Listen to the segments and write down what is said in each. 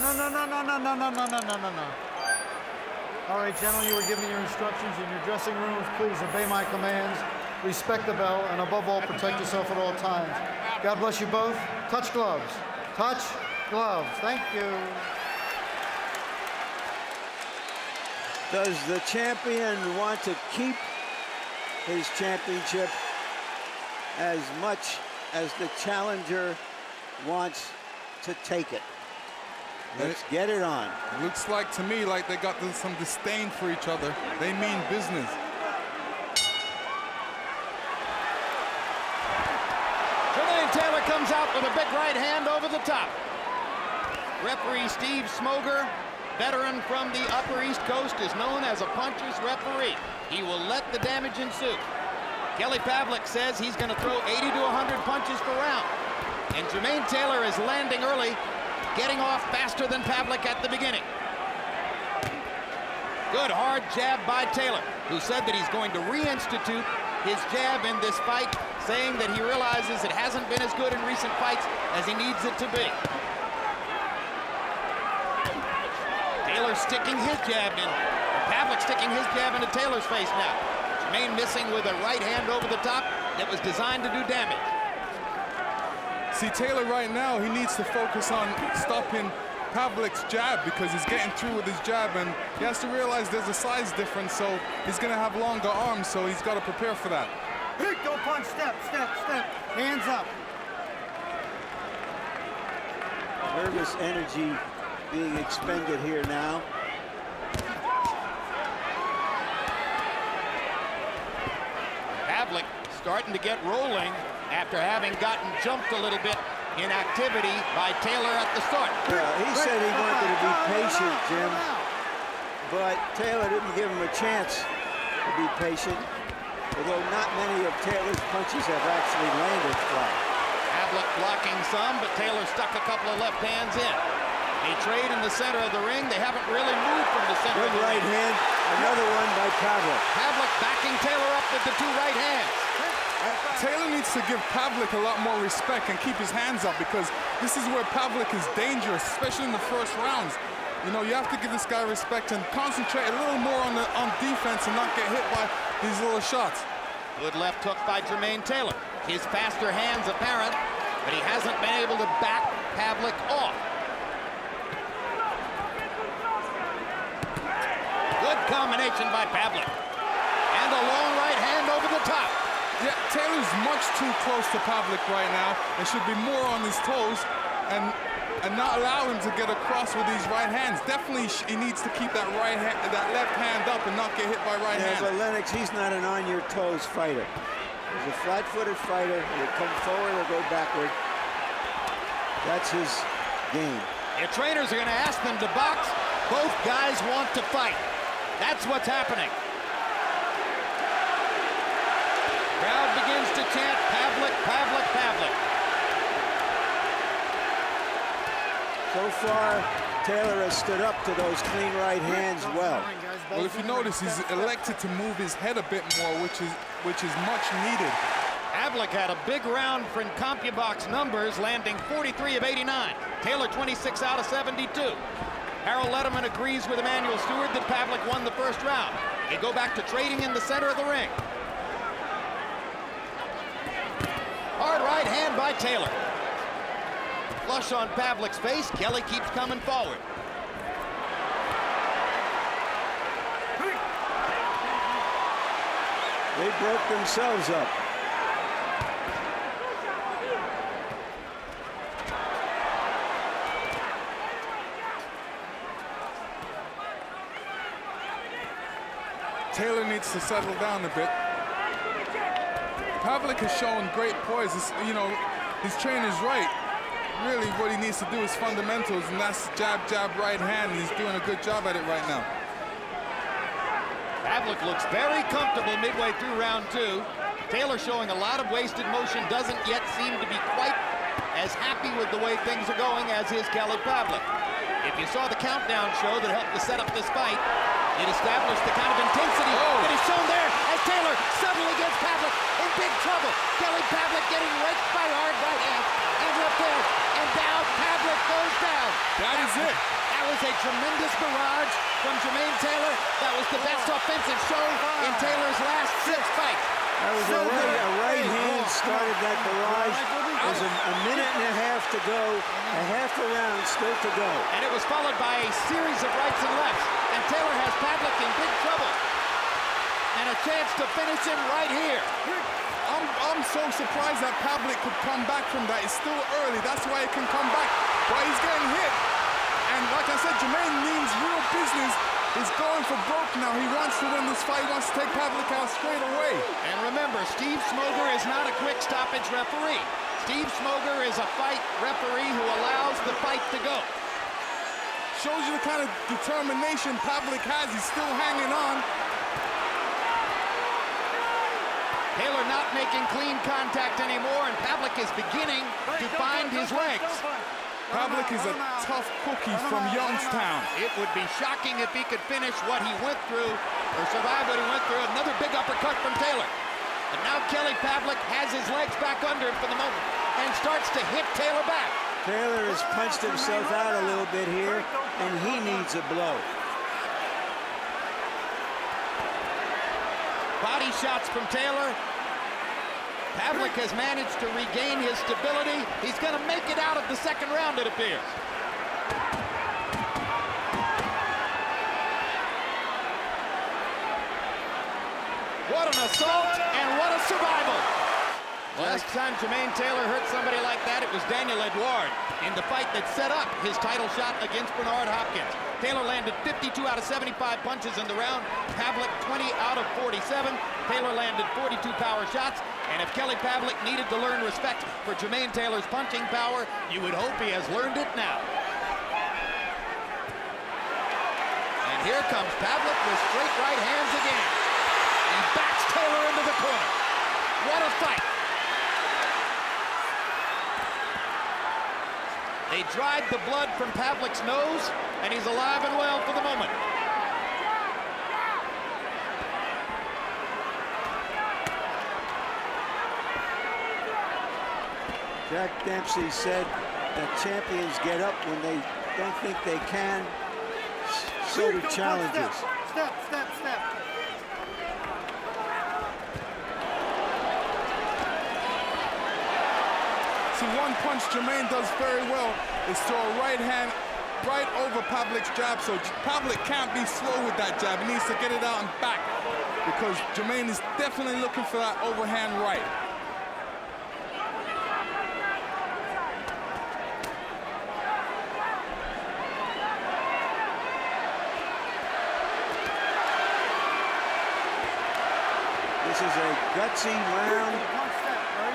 No. All right, gentlemen, you were given your instructions in your dressing rooms. Please obey my commands, respect the bell, and above all, protect yourself at all times. God bless you both. Touch gloves. Touch gloves. Thank you. Does the champion want to keep his championship as much as the challenger wants to take it? Let's get it on. Looks like to me like they got some disdain for each other. They mean business. Jermaine Taylor comes out with a big right hand over the top. Referee Steve Smoger, veteran from the Upper East Coast, is known as a puncher's referee. He will let the damage ensue. Kelly Pavick says he's going to throw 80 to 100 punches per round. And Jermaine Taylor is landing early, getting off faster than Pavick at the beginning. Good hard jab by Taylor, who said that he's going to reinstitute his jab in this fight, saying that he realizes it hasn't been as good in recent fights as he needs it to be. Taylor sticking his jab in, Pavick sticking his jab into Taylor's face now. Jermaine missing with a right hand over the top that was designed to do damage. See, Taylor right now, he needs to focus on stopping Pavick's jab because he's getting through with his jab, and he has to realize there's a size difference, so he's going to have longer arms, so he's got to prepare for that. Don't punch. Step. Hands up. Nervous energy being expended here now. Pavick starting to get rolling after having gotten jumped a little bit in activity by Taylor at the start. Well, he said he wanted to be patient, Jim, but Taylor didn't give him a chance to be patient, although not many of Taylor's punches have actually landed flat. Pavick blocking some, but Taylor stuck a couple of left hands in. They trade in the center of the ring. They haven't really moved from the center of the right ring. hand, another one by Pavick. Pavick backing Taylor up with the two right hands. Taylor needs to give Pavick a lot more respect and keep his hands up, because this is where Pavick is dangerous, especially in the first rounds. You know, you have to give this guy respect and concentrate a little more on defense and not get hit by these little shots. Good left hook by Jermaine Taylor. His faster hands apparent, but he hasn't been able to back Pavick off. Good combination by Pavick. And a long right hand over the top. Yeah, Taylor's much too close to Pavick right now and should be more on his toes and not allow him to get across with these right hands. Definitely he needs to keep that left hand up and not get hit by right hand. But Lennox, he's not an on-your-toes fighter. He's a flat-footed fighter. He'll come forward or go backward. That's his game. Your trainers are going to ask them to box. Both guys want to fight. That's what's happening. Crowd begins to chant, Pavick, Pavick, Pavick. So far, Taylor has stood up to those clean right hands well. Well, if you notice, he's elected to move his head a bit more, which is much needed. Pavick had a big round for CompuBox numbers, landing 43 of 89. Taylor 26 out of 72. Harold Letterman agrees with Emmanuel Stewart that Pavick won the first round. They go back to trading in the center of the ring. Hard right hand by Taylor. Flush on Pavick's face. Kelly keeps coming forward. They broke themselves up. Taylor needs to settle down a bit. Pavick has shown great poise. You know, his trainer's right. Really, what he needs to do is fundamentals, and that's jab, jab, right hand, and he's doing a good job at it right now. Pavick looks very comfortable midway through round two. Taylor showing a lot of wasted motion, doesn't yet seem to be quite as happy with the way things are going as is Kelly Pavick. If you saw the countdown show that helped to set up this fight, it established the kind of intensity that is shown there as Taylor suddenly gets Pavick in big trouble. Kelly Pavick getting raked by hard right hand and left hand, and down Pavick goes down. That is it. That was a tremendous barrage from Jermaine Taylor. That was the best offensive show in Taylor's last 6 fights. That was a right hand started that barrage. There was a minute and a half to go, a half a round still to go. And it was followed by a series of rights and lefts. And Taylor has Pavick in big trouble. And a chance to finish him right here. I'm so surprised that Pavick could come back from that. It's still early. That's why he can come back. But he's getting hit. And like I said, Jermaine means real business. He's going for broke now. He wants to win this fight. He wants to take Pavick out straight away. And remember, Steve Smoger is not a quick stoppage referee. Steve Smoger is a fight referee who allows the fight to go. Shows you the kind of determination Pavick has. He's still hanging on. Taylor not making clean contact anymore, and Pavick is beginning to find his legs. Pavick is a tough cookie from Youngstown. It would be shocking if he could finish what he went through, or survive what he went through. Another big uppercut from Taylor. And now Kelly Pavick has his legs back under him for the moment and starts to hit Taylor back. Taylor has punched himself out a little bit here, and he needs a blow. Body shots from Taylor. Pavick has managed to regain his stability. He's going to make it out of the second round, it appears. What an assault and what a survival. Last time Jermaine Taylor hurt somebody like that, it was Daniel Edouard in the fight that set up his title shot against Bernard Hopkins. Taylor landed 52 out of 75 punches in the round. Pavick 20 out of 47. Taylor landed 42 power shots. And if Kelly Pavick needed to learn respect for Jermaine Taylor's punching power, you would hope he has learned it now. And here comes Pavick with straight right hands again. He backs Taylor into the corner. What a fight. They dried the blood from Pavick's nose, and he's alive and well for the moment. Jack Dempsey said that champions get up when they don't think they can. So do challengers. Step. See, one punch Jermaine does very well is throw a right hand right over Pavick's jab, so Pavick can't be slow with that jab. He needs to get it out and back because Jermaine is definitely looking for that overhand right. This is a gutsy round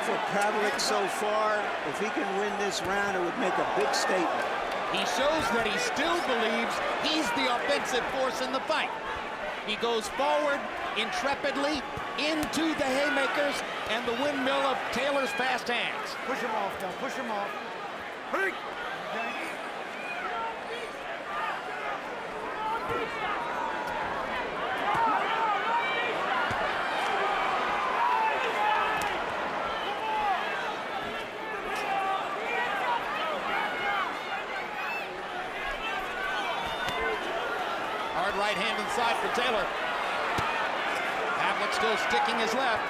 for Pavick so far. If he can win this round, it would make a big statement. He shows that he still believes he's the offensive force in the fight. He goes forward intrepidly into the haymakers and the windmill of Taylor's fast hands. Push him off, now. Push him off. Hey! Hard right hand inside for Taylor. Pavick still sticking his left.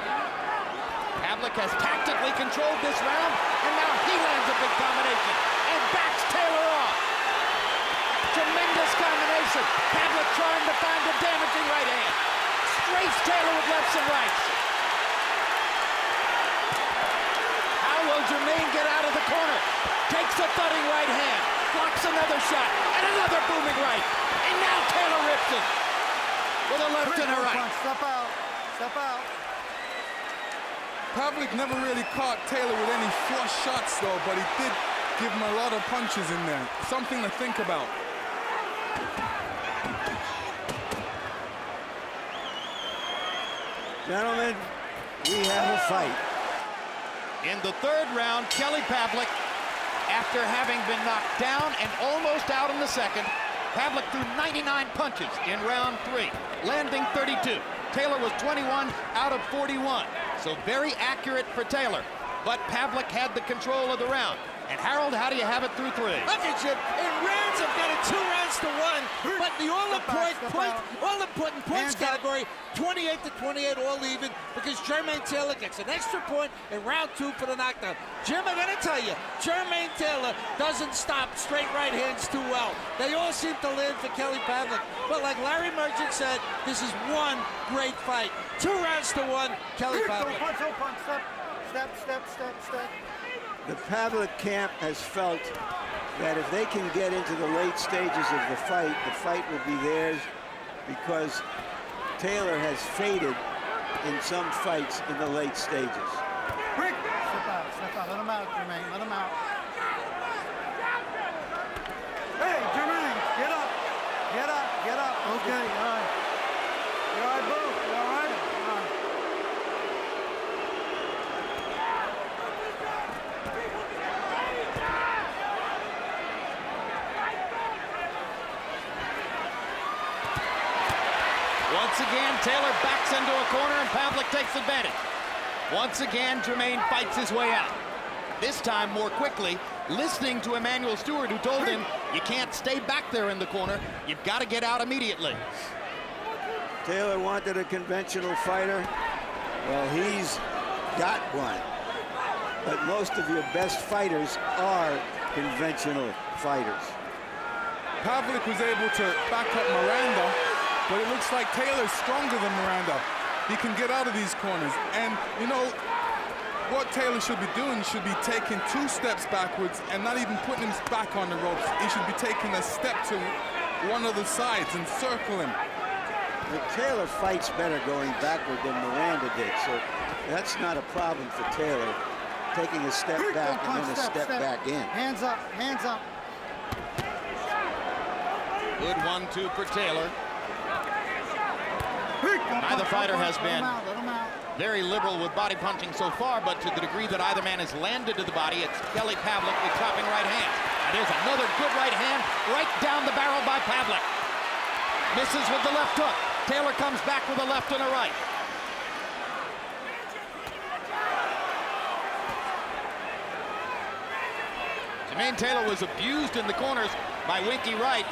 Pavick has tactically controlled this round, and now he lands a big combination and backs Taylor off. Tremendous combination. Pavick trying to find a damaging right hand. Strafes Taylor with lefts and rights. How will Jermaine get out of the corner? Takes a thudding right hand. Blocks another shot and another booming right. And now Taylor rips him with a left and a right. Step out. Step out. Pavick never really caught Taylor with any flush shots though, but he did give him a lot of punches in there. Something to think about. Gentlemen, we have a fight. In the third round, Kelly Pavick, after having been knocked down and almost out in the second, Pavick threw 99 punches in round 3, landing 32. Taylor was 21 out of 41, so very accurate for Taylor. But Pavick had the control of the round. And Harold, how do you have it through 3? Look at you. In rounds, I've got it 2 rounds to 1. But the all-important points category, 28 to 28, all even, because Jermaine Taylor gets an extra point in round 2 for the knockdown. Jim, I gotta tell you, Jermaine Taylor doesn't stop straight right hands too well. They all seem to land for Kelly Pavick. But like Larry Merchant said, this is one great fight. 2 rounds to 1, Kelly Pavick. Step. The Pavick camp has felt that if they can get into the late stages of the fight will be theirs, because Taylor has faded in some fights in the late stages. Step out. Let him out, Jermaine. Let him out. Hey, Jermaine, get up. Okay, all right. You all right, boo? You all right? All right. Once again, Taylor backs into a corner and Pavick takes advantage. Once again, Jermaine fights his way out. This time more quickly, listening to Emanuel Stewart, who told him, you can't stay back there in the corner. You've got to get out immediately. Taylor wanted a conventional fighter. Well, he's got one. But most of your best fighters are conventional fighters. Pavick was able to back up Miranda, but it looks like Taylor's stronger than Miranda. He can get out of these corners. And, you know, what Taylor should be doing should be taking 2 steps backwards and not even putting him back on the ropes. He should be taking a step to one of the sides and circle him. But Taylor fights better going backward than Miranda did, so that's not a problem for Taylor. Taking a step back and then a step back in. Hands up. Good 1-2 for Taylor. Neither fighter has been very liberal with body punching so far, but to the degree that either man has landed to the body, it's Kelly Pavick with chopping right hand. And there's another good right hand right down the barrel by Pavick. Misses with the left hook. Taylor comes back with a left and a right. Jermaine Taylor was abused in the corners by Winky Wright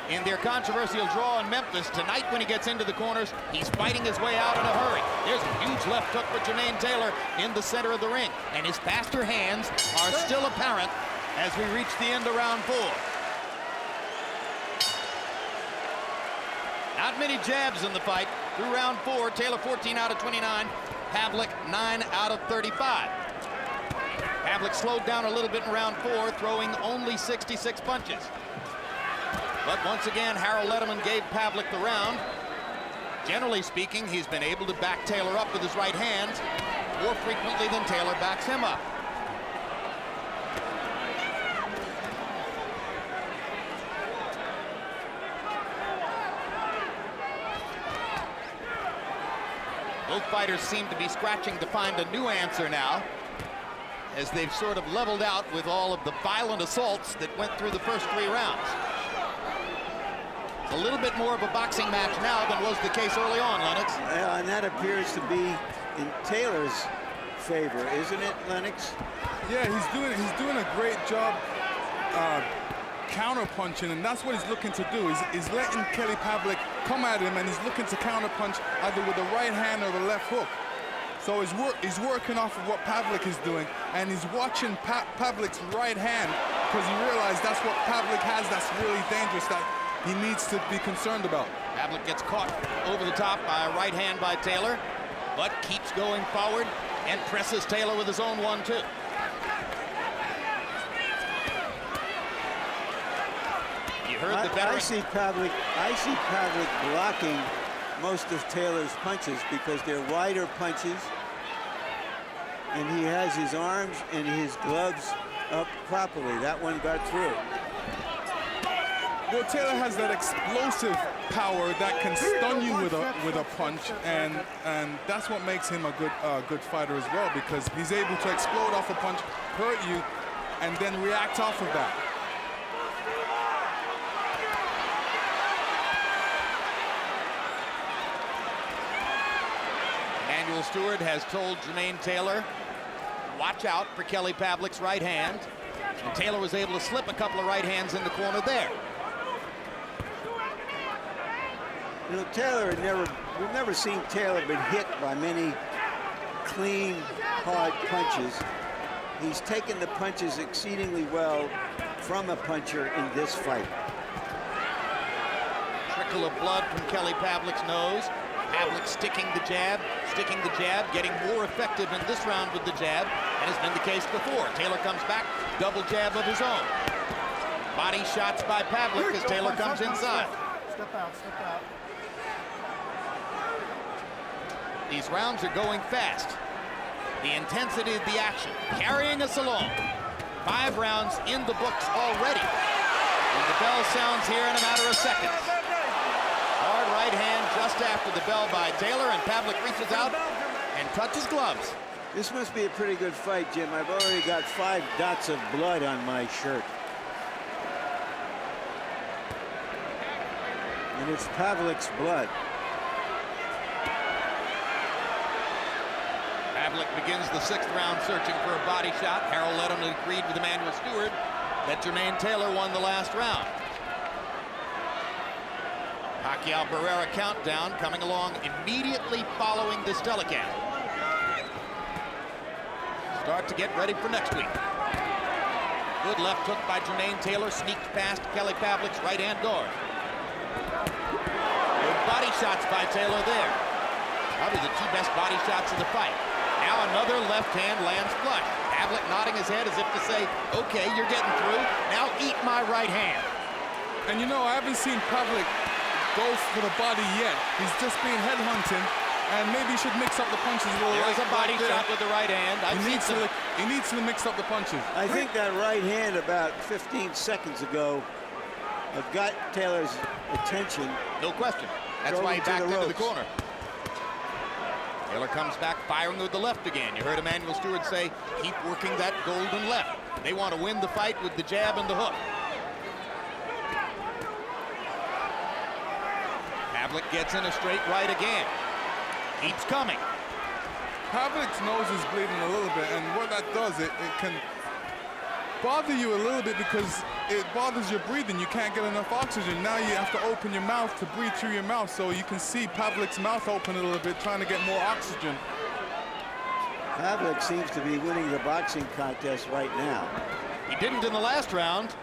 in their controversial draw in Memphis. Tonight, when he gets into the corners, he's fighting his way out in a hurry. There's a huge left hook for Jermaine Taylor in the center of the ring, and his faster hands are still apparent as we reach the end of round 4. Not many jabs in the fight. Through round 4, Taylor 14 out of 29, Pavick 9 out of 35. Pavick slowed down a little bit in round 4, throwing only 66 punches. But once again, Harold Letterman gave Pavick the round. Generally speaking, he's been able to back Taylor up with his right hand more frequently than Taylor backs him up. Both fighters seem to be scratching to find a new answer now, as they've sort of leveled out with all of the violent assaults that went through the first 3 rounds. A little bit more of a boxing match now than was the case early on, Lennox. Yeah, and that appears to be in Taylor's favor, isn't it, Lennox? Yeah, he's doing a great job counter-punching, and that's what he's looking to do. He's letting Kelly Pavick come at him, and he's looking to counter-punch either with the right hand or the left hook. So he's working off of what Pavick is doing, and he's watching Pavick's right hand, because he realized that's what Pavick has that's really dangerous, that he needs to be concerned about. Pavick gets caught over the top by a right hand by Taylor, but keeps going forward and presses Taylor with his own 1-2. You heard the veteran. I see Pavick blocking most of Taylor's punches because they're wider punches, and he has his arms and his gloves up properly. That one got through. Well, Taylor has that explosive power that can stun you with a punch, and that's what makes him a good fighter as well, because he's able to explode off a punch, hurt you, and then react off of that. Emanuel Stewart has told Jermaine Taylor, watch out for Kelly Pavick's right hand. And Taylor was able to slip a couple of right hands in the corner there. You know, we've never seen Taylor been hit by many clean, hard punches. He's taken the punches exceedingly well from a puncher in this fight. Trickle of blood from Kelly Pavlik's nose. Pavick sticking the jab, getting more effective in this round with the jab, and has been the case before. Taylor comes back, double jab of his own. Body shots by Pavick as Taylor comes inside. Step out, step out. These rounds are going fast. The intensity of the action carrying us along. 5 rounds in the books already. And the bell sounds here in a matter of seconds. Hard right hand just after the bell by Taylor, and Pavick reaches out and touches gloves. This must be a pretty good fight, Jim. I've already got 5 dots of blood on my shirt. And it's Pavick's blood. Pavick begins the 6th round searching for a body shot. Harold Letterman agreed with Emmanuel Stewart that Jermaine Taylor won the last round. Pacquiao Barrera countdown coming along immediately following this telecast. Start to get ready for next week. Good left hook by Jermaine Taylor, sneaked past Kelly Pavlik's right-hand guard. Good body shots by Taylor there. Probably the 2 best body shots of the fight. Now another left hand lands flush. Pavick nodding his head as if to say, okay, you're getting through. Now eat my right hand. And you know, I haven't seen Pavick go for the body yet. He's just being headhunting, and maybe he should mix up the punches a little. There's a body shot with the right hand. He needs to mix up the punches. I think that right hand about 15 seconds ago got Taylor's attention. No question. That's why he backed into the corner. Taylor comes back firing with the left again. You heard Emmanuel Stewart say, keep working that golden left. They want to win the fight with the jab and the hook. Pavick gets in a straight right again. Keeps coming. Pavick's nose is bleeding a little bit, and what that does, it can bother you a little bit because it bothers your breathing. You can't get enough oxygen. Now you have to open your mouth to breathe through your mouth, so you can see Pavick's mouth open a little bit, trying to get more oxygen. Pavick seems to be winning the boxing contest right now. He didn't in the last round,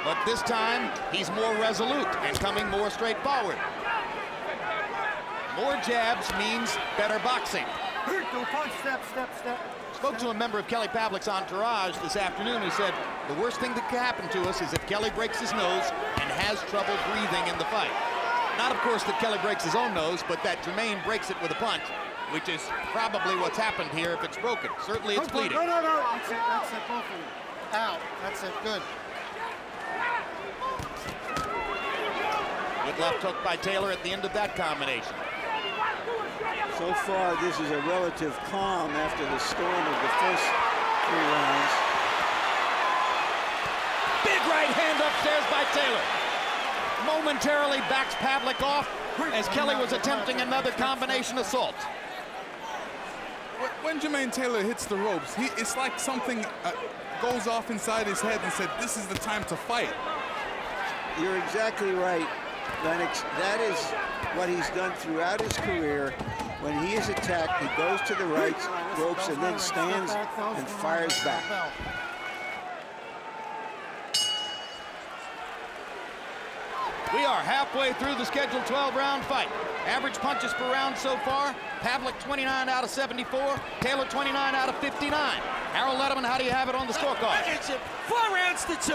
but this time he's more resolute and coming more straight forward. More jabs means better boxing. Go punch, step, step, step. Spoke to a member of Kelly Pavlik's entourage this afternoon who said the worst thing that could happen to us is if Kelly breaks his nose and has trouble breathing in the fight. Not, of course, that Kelly breaks his own nose, but that Jermaine breaks it with a punch, which is probably what's happened here if it's broken. Certainly it's bleeding. No. That's it, both of you. Out. That's it, good. Good left hook by Taylor at the end of that combination. So far, this is a relative calm after the storm of the first 3 rounds. Big right hand upstairs by Taylor. Momentarily backs Pavick off as Kelly was attempting another combination assault. When Jermaine Taylor hits the ropes, it's like something goes off inside his head and said, this is the time to fight. You're exactly right, Lennox. That is what he's done throughout his career. When he is attacked, he goes to the ropes and then stands and fires back. We are halfway through the scheduled 12-round fight. Average punches per round so far, Pavick 29 out of 74, Taylor 29 out of 59. Harold Letterman, how do you have it on the scorecard? It's 4 rounds to 2,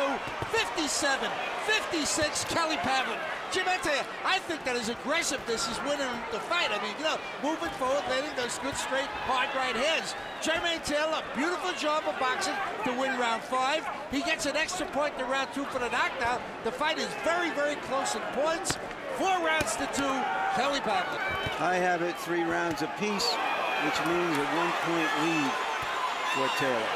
57, 56, Kelly Pavick. Jim, I tell you, I think that his aggressiveness is winning the fight. I mean, you know, moving forward, landing those good, straight, hard right hands. Jermaine Taylor, beautiful job of boxing to win round 5. He gets an extra point in round 2 for the knockdown. The fight is very, very close in points. 4 rounds to 2, Kelly Pavick. I have it 3 rounds apiece, which means a 1-point lead for Taylor.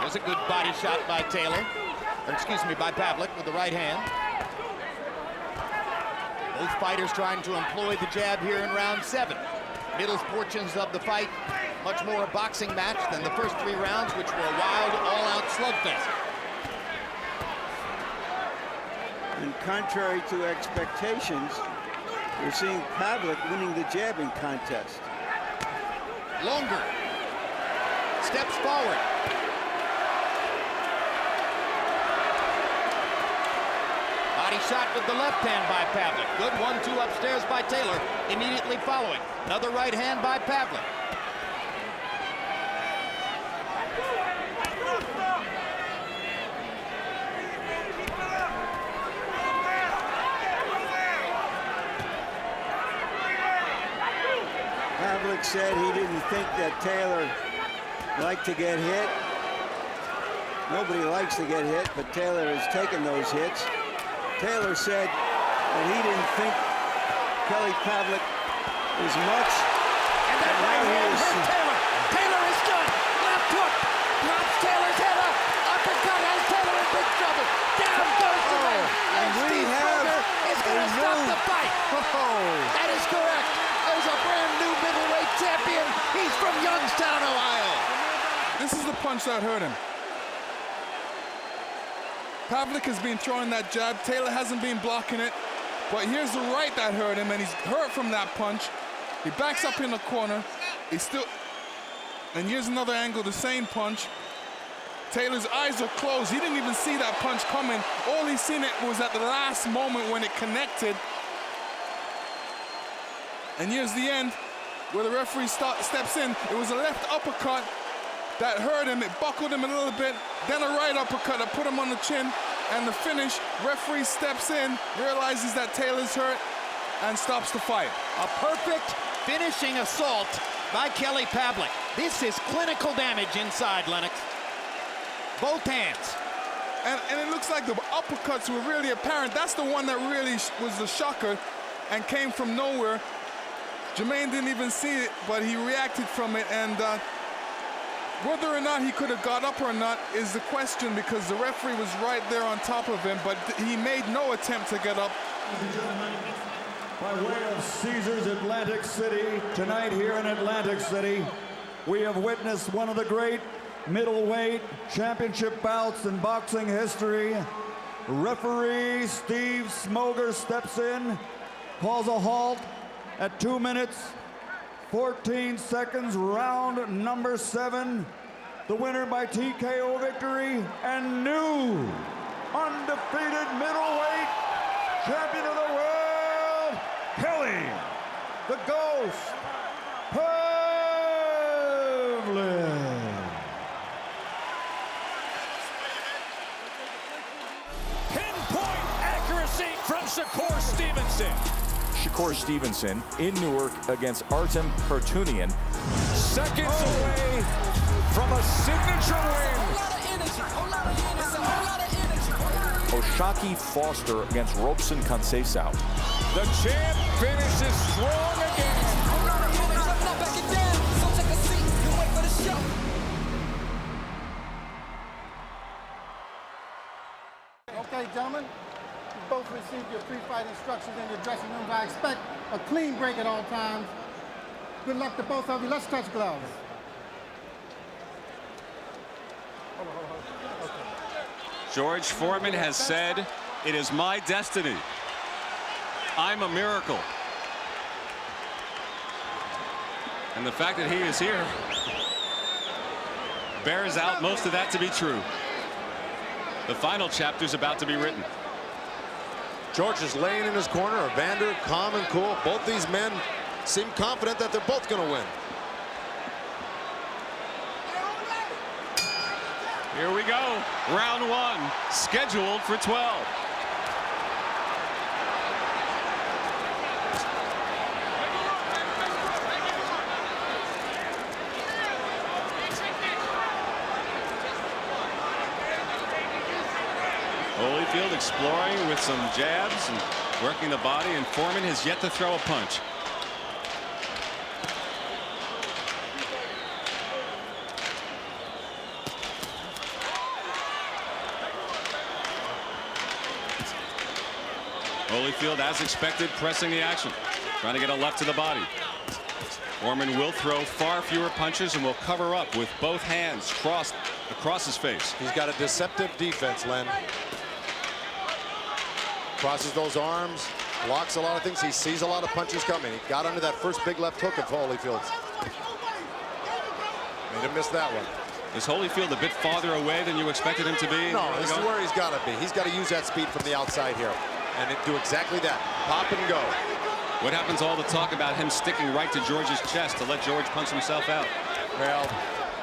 There's a good body shot by Taylor. by Pavick with the right hand. Both fighters trying to employ the jab here in round 7. Middle portions of the fight, much more a boxing match than the first 3 rounds, which were a wild, all-out slugfest. And contrary to expectations, we're seeing Pavick winning the jabbing contest. Longer. Steps forward. Body shot with the left hand by Pavick. Good 1-2 upstairs by Taylor. Immediately following. Another right hand by Pavick. Pavick said he didn't think that Taylor liked to get hit. Nobody likes to get hit, but Taylor has taken those hits. Taylor said that he didn't think Kelly Pavick was much. And that right hand hurt Taylor. Taylor is done. Left hook. Drops Taylor's head up. Uppercut has Taylor in big trouble. Down goes the ring. And Stevenson is going to stop the fight. That is correct. There's a brand new middleweight champion. He's from Youngstown, Ohio. This is the punch that hurt him. Pavick has been throwing that jab. Taylor hasn't been blocking it. But here's the right that hurt him, and he's hurt from that punch. He backs up in the corner. He's still... And here's another angle, the same punch. Taylor's eyes are closed. He didn't even see that punch coming. All he seen it was at the last moment when it connected. And here's the end, where the referee steps in. It was a left uppercut that hurt him. It buckled him a little bit. Then a right uppercut that put him on the chin. And the finish, referee steps in, realizes that Taylor's hurt, and stops the fight. A perfect finishing assault by Kelly Pavick. This is clinical damage inside, Lennox. Both hands. And it looks like the uppercuts were really apparent. That's the one that really was the shocker and came from nowhere. Jermaine didn't even see it, but he reacted from it. And whether or not he could have got up or not is the question, because the referee was right there on top of him, but he made no attempt to get up. By way of Caesars Atlantic City, tonight here in Atlantic City, we have witnessed one of the great middleweight championship bouts in boxing history. Referee Steve Smoger steps in, calls a halt at 2 minutes, 14 seconds, round number 7. The winner by TKO victory and new undefeated middleweight champion of the world, Kelly the Ghost Pavick. Pinpoint accuracy from Shakur Stevenson. Shakur Stevenson in Newark against Artem Harutyunyan. Seconds away from a signature win. Oshaki Foster against Robson Conceição. The champ finishes strong again. Okay, gentlemen, you both received your pre-fight instructions in your dressing rooms. I expect a clean break at all times. Good luck to both of you. Let's touch gloves. George Foreman has said, "It is my destiny. I'm a miracle." And the fact that he is here bears out most of that to be true. The final chapter is about to be written. George is laying in his corner. Evander, calm and cool. Both these men seem confident that they're both going to win. Here we go. Round 1, scheduled for 12. Holyfield exploring with some jabs and working the body, and Foreman has yet to throw a punch. Holyfield, as expected, pressing the action, trying to get a left to the body. Foreman will throw far fewer punches and will cover up with both hands crossed across his face. He's got a deceptive defense, Len. Crosses those arms, blocks a lot of things. He sees a lot of punches coming. He got under that first big left hook of Holyfield's. Made him miss that one. Is Holyfield a bit farther away than you expected him to be? No, this is where he's got to be. He's got to use that speed from the outside here and do exactly that. Pop and go. What happens to all the talk about him sticking right to George's chest to let George punch himself out? Well,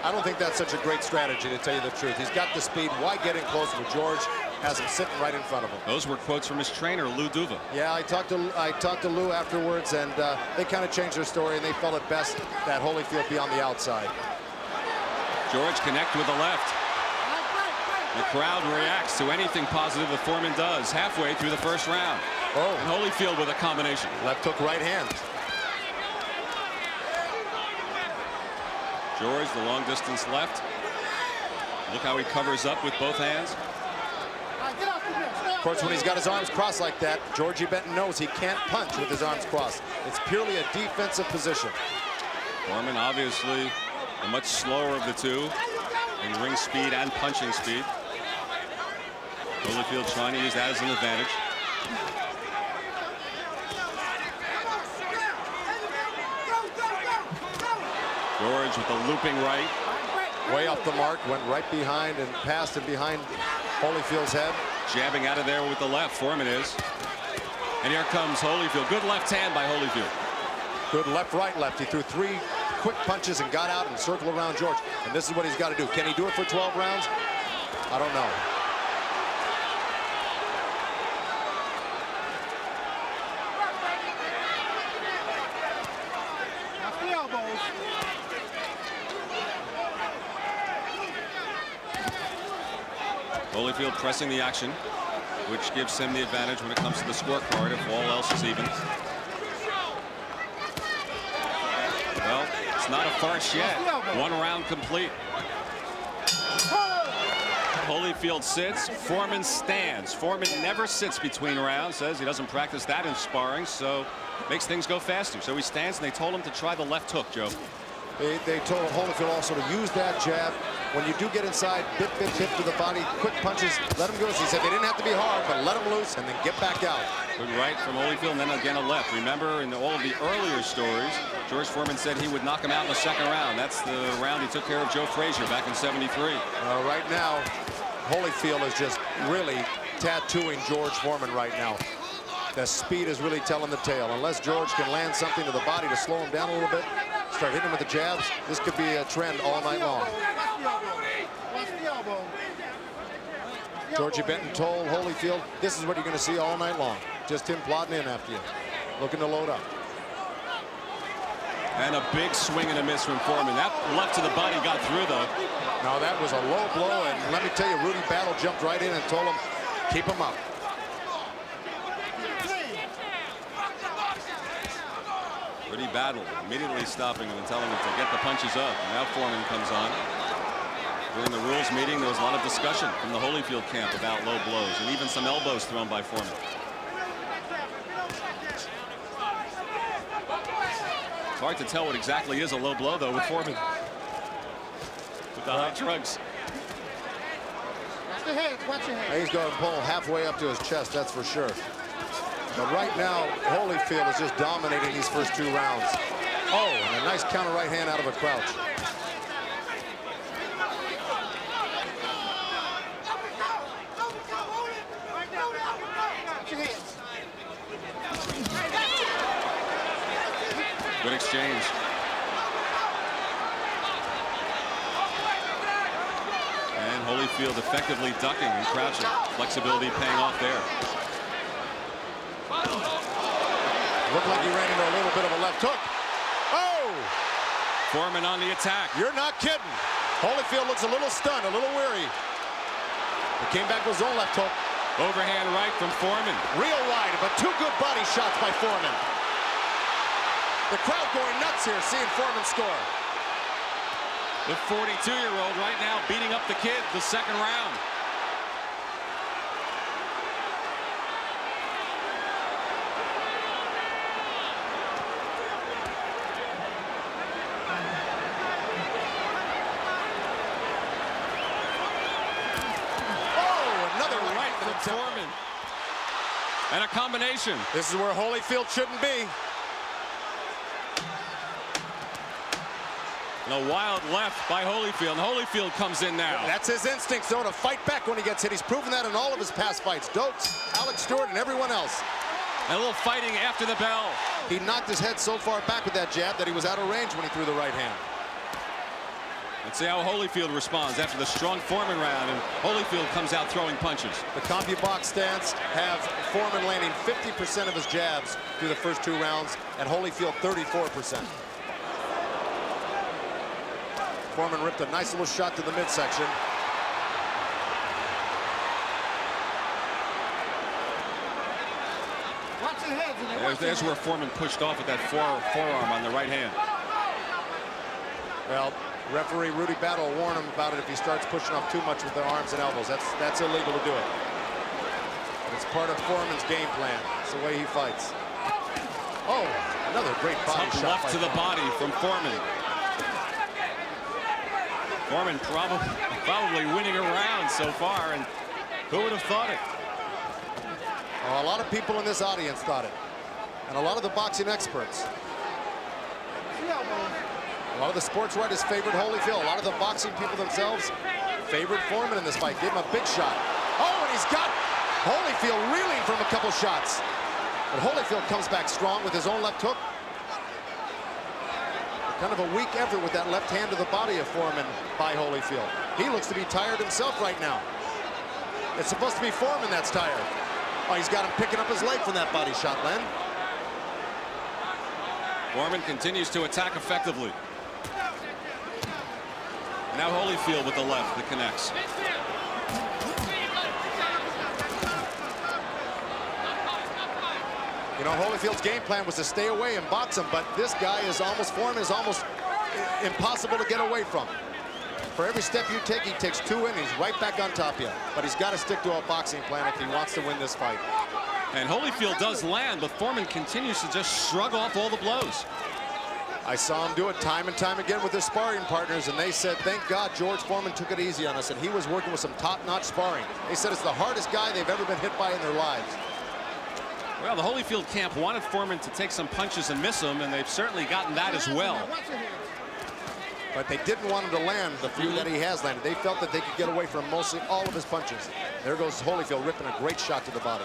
I don't think that's such a great strategy, to tell you the truth. He's got the speed. Why get in close with George? Has him sitting right in front of him. Those were quotes from his trainer, Lou Duva. Yeah, I talked to Lou afterwards, and they kind of changed their story, and they felt it best that Holyfield be on the outside. George connect with the left. The crowd reacts to anything positive that Foreman does halfway through the first round. Oh. And Holyfield with a combination. Left hook, right hand. George, the long distance left. Look how he covers up with both hands. Of course, when he's got his arms crossed like that, Georgie Benton knows he can't punch with his arms crossed. It's purely a defensive position. Foreman, obviously, the much slower of the two in ring speed and punching speed. Holyfield trying to use that as an advantage. George with the looping right. Way off the mark, went right behind and passed it behind Holyfield's head. Jabbing out of there with the left, Foreman is. And here comes Holyfield. Good left hand by Holyfield. Good left, right, left. He threw 3 quick punches and got out and circled around George. And this is what he's got to do. Can he do it for 12 rounds? I don't know. Holyfield pressing the action, which gives him the advantage when it comes to the scorecard if all else is even. Well, it's not a farce yet. 1 round complete. Holyfield sits, Foreman stands. Foreman never sits between rounds, says he doesn't practice that in sparring, so makes things go faster. So he stands, and they told him to try the left hook, Joe. They told Holyfield also to use that jab. When you do get inside, bit to the body, quick punches, let him go. So he said they didn't have to be hard, but let him loose and then get back out. Good right from Holyfield, and then again a left. Remember, in all of the earlier stories, George Foreman said he would knock him out in the 2nd round. That's the round he took care of Joe Frazier back in '73. Right now, Holyfield is just really tattooing George Foreman right now. The speed is really telling the tale. Unless George can land something to the body to slow him down a little bit, start hitting him with the jabs, this could be a trend all night long. Georgie Benton told Holyfield, this is what you're going to see all night long. Just him plodding in after you, looking to load up. And a big swing and a miss from Foreman. That left to the body got through, though. No, that was a low blow, and let me tell you, Rudy Battle jumped right in and told him, keep him up. Rudy Battle immediately stopping him and telling him to get the punches up. And now Foreman comes on. During the rules meeting, there was a lot of discussion from the Holyfield camp about low blows and even some elbows thrown by Foreman. It's hard to tell what exactly is a low blow, though, with Foreman. With the high drugs. Watch your head, watch your head. He's going to pull halfway up to his chest, that's for sure. But right now, Holyfield is just dominating these first 2 rounds. Oh, and a nice counter right hand out of a crouch. Good exchange. And Holyfield effectively ducking and crouching. Flexibility paying off there. Looked like he ran into a little bit of a left hook. Oh! Foreman on the attack. You're not kidding. Holyfield looks a little stunned, a little weary. He came back with his own left hook. Overhand right from Foreman. Real wide, but 2 good body shots by Foreman. The crowd going nuts here, seeing Foreman score. The 42-year-old right now beating up the kid the 2nd round. And a combination. This is where Holyfield shouldn't be. And a wild left by Holyfield. And Holyfield comes in now. That's his instinct, though, to fight back when he gets hit. He's proven that in all of his past fights. Dokes, Alex Stewart, and everyone else. And a little fighting after the bell. He knocked his head so far back with that jab that he was out of range when he threw the right hand. Let's see how Holyfield responds after the strong Foreman round, and Holyfield comes out throwing punches. The CompuBox stance have Foreman landing 50% of his jabs through the first 2 rounds, and Holyfield 34%. Foreman ripped a nice little shot to the midsection. There's where Foreman pushed off with that forearm on the right hand. Well, referee Rudy Battle warned him about it if he starts pushing off too much with the arms and elbows. That's illegal to do it. But it's part of Foreman's game plan. It's the way he fights. Oh, another great body shot. Left to the body from Foreman. Foreman probably winning a round so far, and who would have thought it? Oh, a lot of people in this audience thought it, and a lot of the boxing experts. A lot of the sports writers favored Holyfield. A lot of the boxing people themselves favored Foreman in this fight. Gave him a big shot. Oh, and he's got Holyfield reeling from a couple shots. But Holyfield comes back strong with his own left hook. Kind of a weak effort with that left hand to the body of Foreman by Holyfield. He looks to be tired himself right now. It's supposed to be Foreman that's tired. Oh, he's got him picking up his leg from that body shot, Len. Foreman continues to attack effectively. Now Holyfield with the left that connects. You know, Holyfield's game plan was to stay away and box him, but this guy is almost, Foreman is almost impossible to get away from. For every step you take, he takes 2 in, he's right back on top of you. But he's got to stick to a boxing plan if he wants to win this fight. And Holyfield does land, but Foreman continues to just shrug off all the blows. I saw him do it time and time again with his sparring partners, and they said, thank God George Foreman took it easy on us, and he was working with some top-notch sparring. They said it's the hardest guy they've ever been hit by in their lives. Well, the Holyfield camp wanted Foreman to take some punches and miss them, and they've certainly gotten that as well. But they didn't want him to land the few that he has landed. They felt that they could get away from mostly all of his punches. There goes Holyfield ripping a great shot to the body.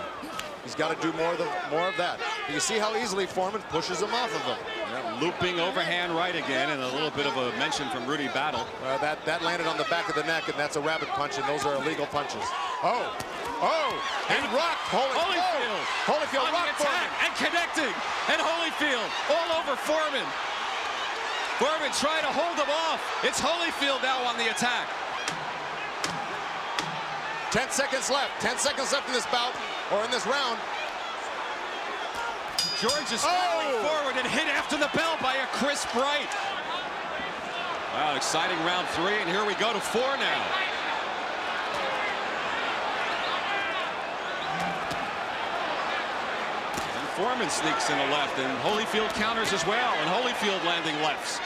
He's got to do more of that. You see how easily Foreman pushes him off of him. Yeah, looping overhand right again, and a little bit of a mention from Rudy Battle. That landed on the back of the neck, and that's a rabbit punch, and those are illegal punches. And rocked Holyfield. Holyfield rocked Foreman. And connecting. And Holyfield all over Foreman. Foreman trying to hold him off. It's Holyfield now on the attack. 10 seconds left. 10 seconds left in this bout, or in this round. George is falling forward and hit after the bell by a Chris Bright. Wow, exciting round 3, and here we go to 4 now. And Foreman sneaks in a left, and Holyfield counters as well, and Holyfield landing lefts.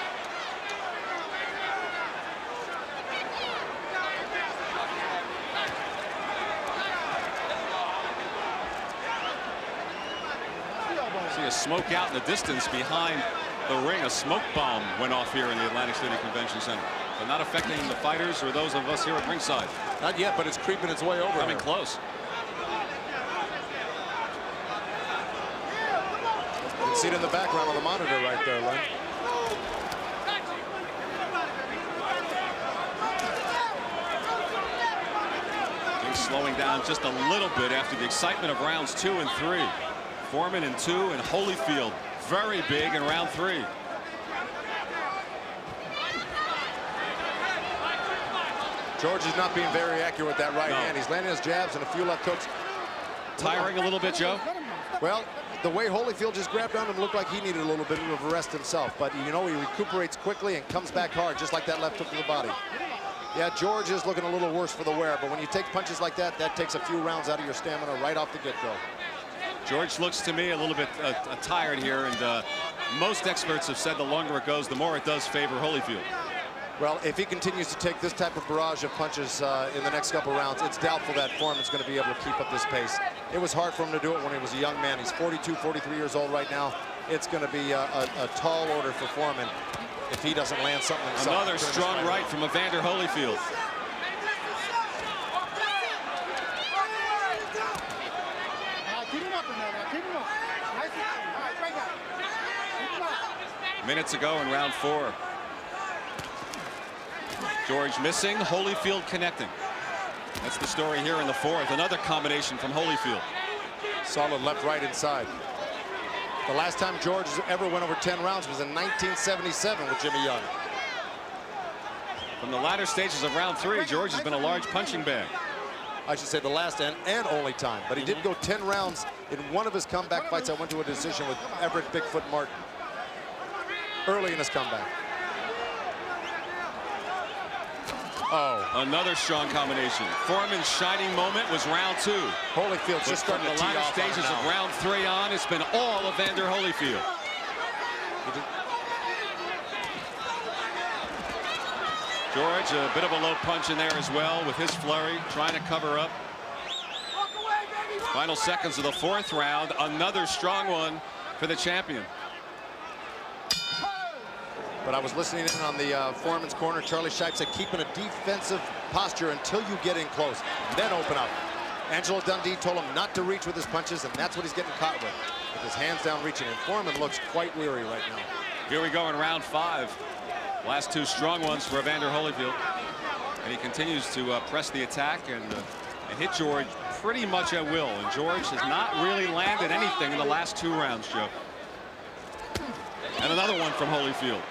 See a smoke out in the distance behind the ring. A smoke bomb went off here in the Atlantic City Convention Center, but not affecting the fighters or those of us here at ringside. Not yet, but it's creeping its way over. Coming close. You can see it in the background on the monitor right there, Len. Things slowing down just a little bit after the excitement of rounds 2 and 3. Foreman in 2 and Holyfield very big in round 3. George is not being very accurate with that right hand. He's landing his jabs and a few left hooks. Tiring a little bit, Joe? Well, the way Holyfield just grabbed on him looked like he needed a little bit of a rest himself. But, you know, he recuperates quickly and comes back hard, just like that left hook to the body. Yeah, George is looking a little worse for the wear, but when you take punches like that, that takes a few rounds out of your stamina right off the get-go. George looks to me a little bit tired here, and most experts have said the longer it goes, the more it does favor Holyfield. Well, if he continues to take this type of barrage of punches in the next couple rounds, it's doubtful that Foreman's going to be able to keep up this pace. It was hard for him to do it when he was a young man. He's 42, 43 years old right now. It's going to be a tall order for Foreman if he doesn't land something himself. Another strong right from Evander Holyfield. Minutes ago in round 4. George missing, Holyfield connecting. That's the story here in the 4th. Another combination from Holyfield. Solid left, right, inside. The last time George ever went over 10 rounds was in 1977 with Jimmy Young. From the latter stages of round 3, George has been a large punching bag. I should say the last and only time. But he did go 10 rounds in one of his comeback fights. I went to a decision with Everett Bigfoot Martin early in his comeback. Oh, another strong combination. Foreman's shining moment was round 2. Holyfield's just starting to tee the latter off stages of round 3 on, it's been all Evander Holyfield. George, a bit of a low punch in there as well with his flurry, trying to cover up. Final seconds of the 4th round, another strong one for the champion. But I was listening in on the Foreman's corner. Charlie Shipe said keep in a defensive posture until you get in close, then open up. Angelo Dundee told him not to reach with his punches, and that's what he's getting caught with his hands down reaching. And Foreman looks quite weary right now. Here we go in round 5. Last 2 strong ones for Evander Holyfield. And he continues to press the attack and hit George pretty much at will. And George has not really landed anything in the last 2 rounds, Joe. And another one from Holyfield.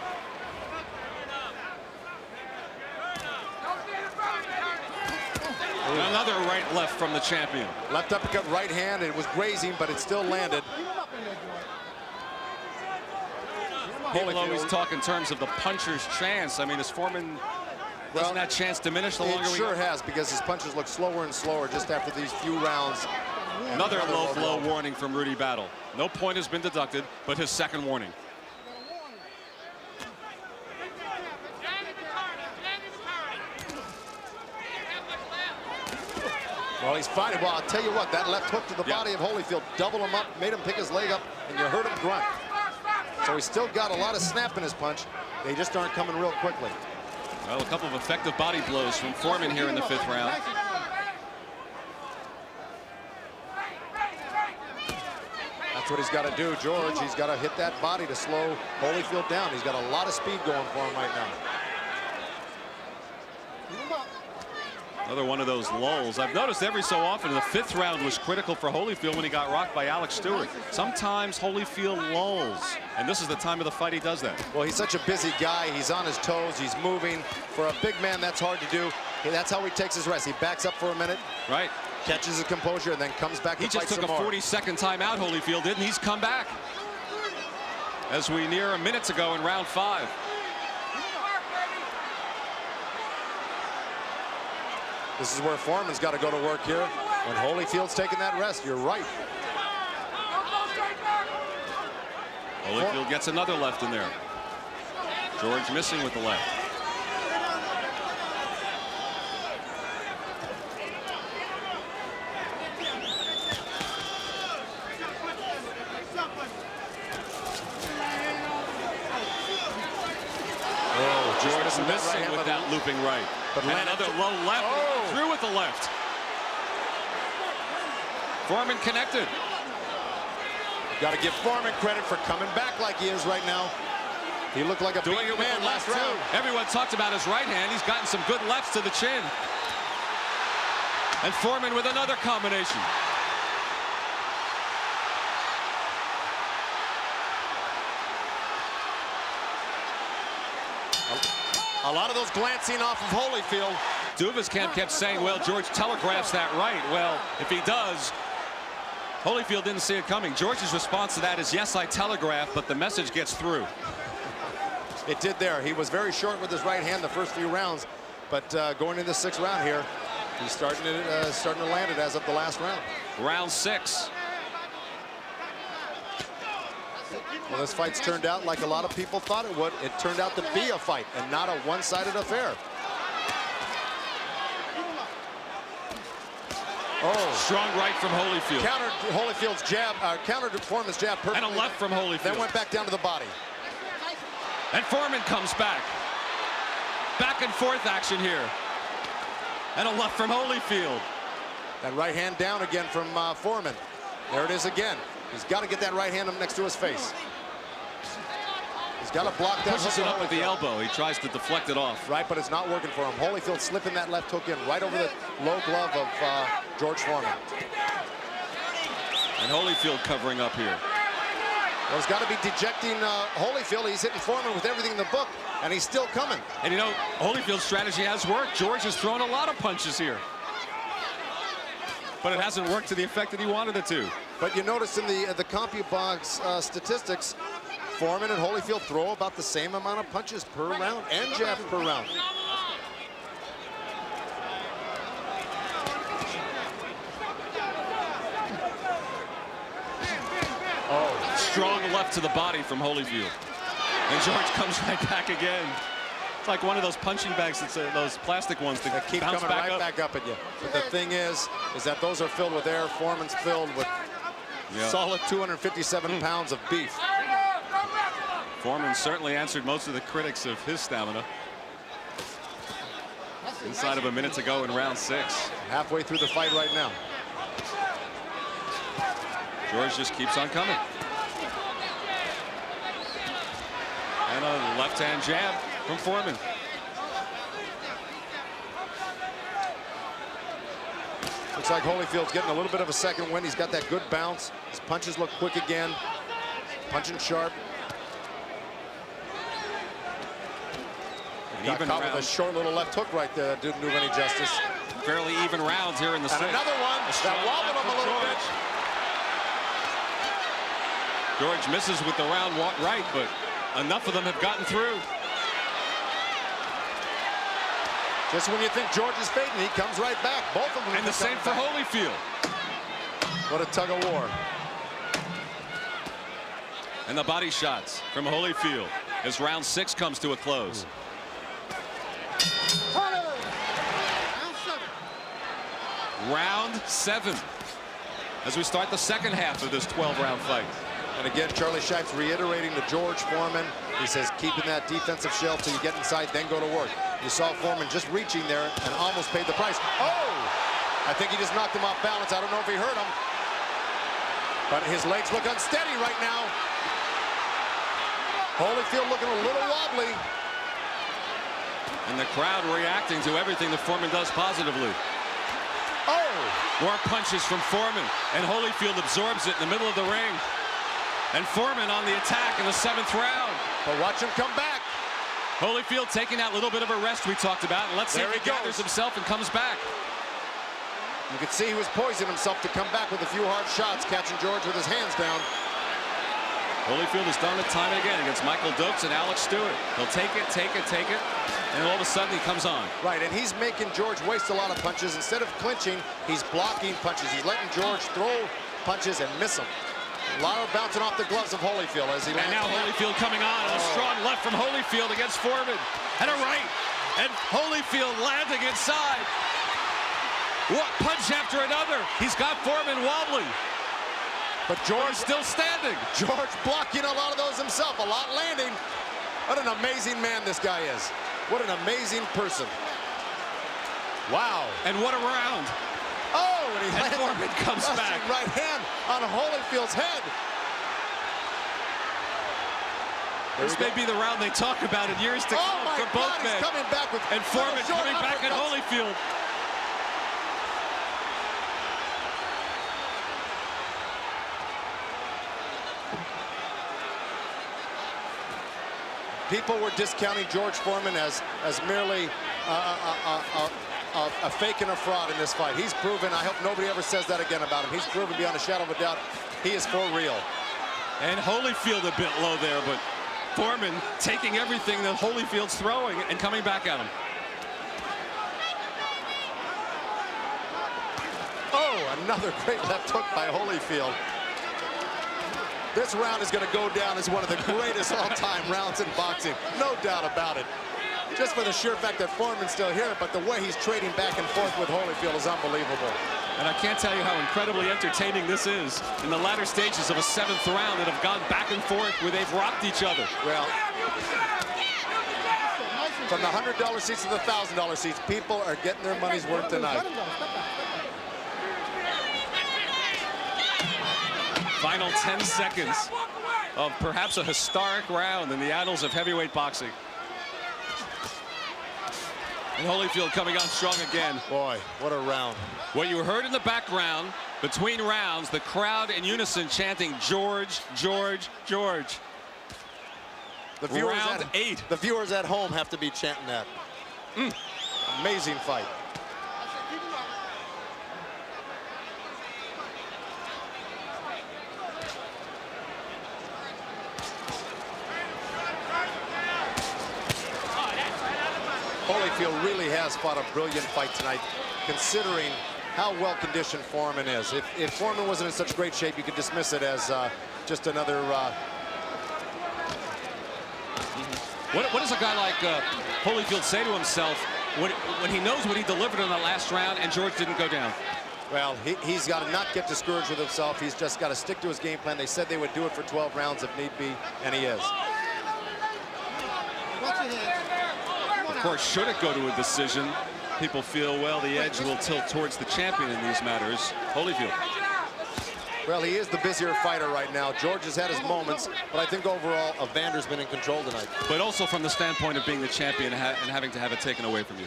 And another right-left from the champion. Left uppercut, right hand. It was grazing, but it still landed. People always talk in terms of the puncher's chance. I mean, is Foreman, doesn't that chance diminish the longer we go? It sure has, because his punches look slower and slower just after these few rounds. Another low blow warning from Rudy Battle. No point has been deducted, but his second warning. Well, he's fighting. Well, I'll tell you what, that left hook to the body of Holyfield doubled him up, made him pick his leg up, and you heard him grunt. So he's still got a lot of snap in his punch. They just aren't coming real quickly. Well, a couple of effective body blows from Foreman here in the 5th round. That's what he's got to do, George. He's got to hit that body to slow Holyfield down. He's got a lot of speed going for him right now. Another one of those lulls. I've noticed every so often the 5th round was critical for Holyfield when he got rocked by Alex Stewart. Sometimes Holyfield lulls, and this is the time of the fight he does that. Well, he's such a busy guy. He's on his toes. He's moving. For a big man, that's hard to do. That's how he takes his rest. He backs up for a minute. Right. Catches his composure, and then comes back to fight some more. He just took a 40-second timeout, Holyfield did, and he's come back. As we near a minute to go in round 5. This is where Foreman's got to go to work here. When Holyfield's taking that rest, you're right. Holyfield gets another left in there. George missing with the left. Oh, George missing with that looping right. But another low left, through with the left. Foreman connected. Got to give Foreman credit for coming back like he is right now. He looked like a big man last round. Everyone talked about his right hand. He's gotten some good lefts to the chin. And Foreman with another combination. A lot of those glancing off of Holyfield. Davis camp kept saying, well, George telegraphs that right. Well, if he does, Holyfield didn't see it coming. George's response to that is, yes, I telegraph, but the message gets through. It did there. He was very short with his right hand the first few rounds, but going into the 6th round here, he's starting to land it as of the last round. Round 6. Well, this fight's turned out like a lot of people thought it would. It turned out to be a fight and not a one-sided affair. Oh, strong right from Holyfield. Countered Holyfield's jab, countered Foreman's jab perfectly. And a left from Holyfield. Then went back down to the body. And Foreman comes back. Back and forth action here. And a left from Holyfield. That right hand down again from Foreman. There it is again. He's got to get that right hand up next to his face. He's got to block that. Pushes it up with the elbow. He tries to deflect it off. Right, but it's not working for him. Holyfield slipping that left hook in right over the low glove of George Foreman. And Holyfield covering up here. Well, he's got to be dejecting Holyfield. He's hitting Foreman with everything in the book, and he's still coming. And you know, Holyfield's strategy has worked. George has thrown a lot of punches here. But it hasn't worked to the effect that he wanted it to. But you notice in the CompuBox statistics, Foreman and Holyfield throw about the same amount of punches per round and jabs per round. Oh, strong left to the body from Holyfield. And George comes right back again. It's like one of those punching bags, it's those plastic ones that keep bounce coming back up at you. But the thing is that those are filled with air. Foreman's filled with solid 257 pounds of beef. Foreman certainly answered most of the critics of his stamina. Inside of a minute to go in round 6. Halfway through the fight right now. George just keeps on coming. And a left-hand jab from Foreman. Looks like Holyfield's getting a little bit of a second wind. He's got that good bounce. His punches look quick again. Punching sharp. Got caught with a short little left hook right there. Didn't do any justice. Fairly even rounds here in the 6th. And another one that wobbled him a little bit. George misses with the round right, but enough of them have gotten through. Just when you think George is fading, he comes right back. Both of them. And the same for Holyfield. What a tug of war. And the body shots from Holyfield as round 6 comes to a close. Round 7 as we start the second half of this 12-round fight. And again, Charlie Shipes reiterating to George Foreman. He says, keeping that defensive shell till you get inside, then go to work. You saw Foreman just reaching there and almost paid the price. Oh! I think he just knocked him off balance. I don't know if he hurt him. But his legs look unsteady right now. Holyfield looking a little wobbly. And the crowd reacting to everything that Foreman does positively. Oh! More punches from Foreman, and Holyfield absorbs it in the middle of the ring. And Foreman on the attack in the 7th round. But watch him come back. Holyfield taking that little bit of a rest we talked about. And let's see if he gathers himself and comes back. You could see he was poising himself to come back with a few hard shots, catching George with his hands down. Holyfield has done it time and again against Michael Dokes and Alex Stewart. He'll take it, and all of a sudden he comes on. Right, and he's making George waste a lot of punches. Instead of clinching, he's blocking punches. He's letting George throw punches and miss them. A lot of bouncing off the gloves of Holyfield as he lands. And now Holyfield coming on, and a strong left from Holyfield against Foreman. And a right, and Holyfield landing inside. What punch after another. He's got Foreman wobbly. But George still standing. George blocking a lot of those himself, a lot landing. What an amazing man this guy is. What an amazing person. Wow. And what a round. Oh, and Foreman comes back. Right hand on Holyfield's head. This may be the round they talk about in years to come for both men. Coming back with and Foreman coming back at Holyfield. People were discounting George Foreman as merely a fake and a fraud in this fight. He's proven, I hope nobody ever says that again about him. He's proven beyond a shadow of a doubt he is for real. And Holyfield a bit low there, but Foreman taking everything that Holyfield's throwing and coming back at him. Oh, another great left hook by Holyfield. This round is going to go down as one of the greatest all-time rounds in boxing. No doubt about it. Just for the sheer fact that Foreman's still here, but the way he's trading back and forth with Holyfield is unbelievable. And I can't tell you how incredibly entertaining this is in the latter stages of a 7th round that have gone back and forth where they've rocked each other. Well, from the $100 seats to the $1,000 seats, people are getting their money's worth tonight. Final 10 seconds of perhaps a historic round in the annals of heavyweight boxing. And Holyfield coming on strong again. Boy, what a round. What you heard in the background, between rounds, the crowd in unison chanting, George, George, George. The viewers round 8. The viewers at home have to be chanting that. Amazing fight. Holyfield really has fought a brilliant fight tonight, considering how well-conditioned Foreman is. If Foreman wasn't in such great shape, you could dismiss it as just another... What does a guy like Holyfield say to himself when he knows what he delivered in the last round and George didn't go down? Well, he's got to not get discouraged with himself. He's just got to stick to his game plan. They said they would do it for 12 rounds if need be, and he is. Of course, should it go to a decision, people feel, well, the edge will tilt towards the champion in these matters, Holyfield. Well, he is the busier fighter right now. George has had his moments, but I think overall, Evander's been in control tonight. But also from the standpoint of being the champion and having to have it taken away from you.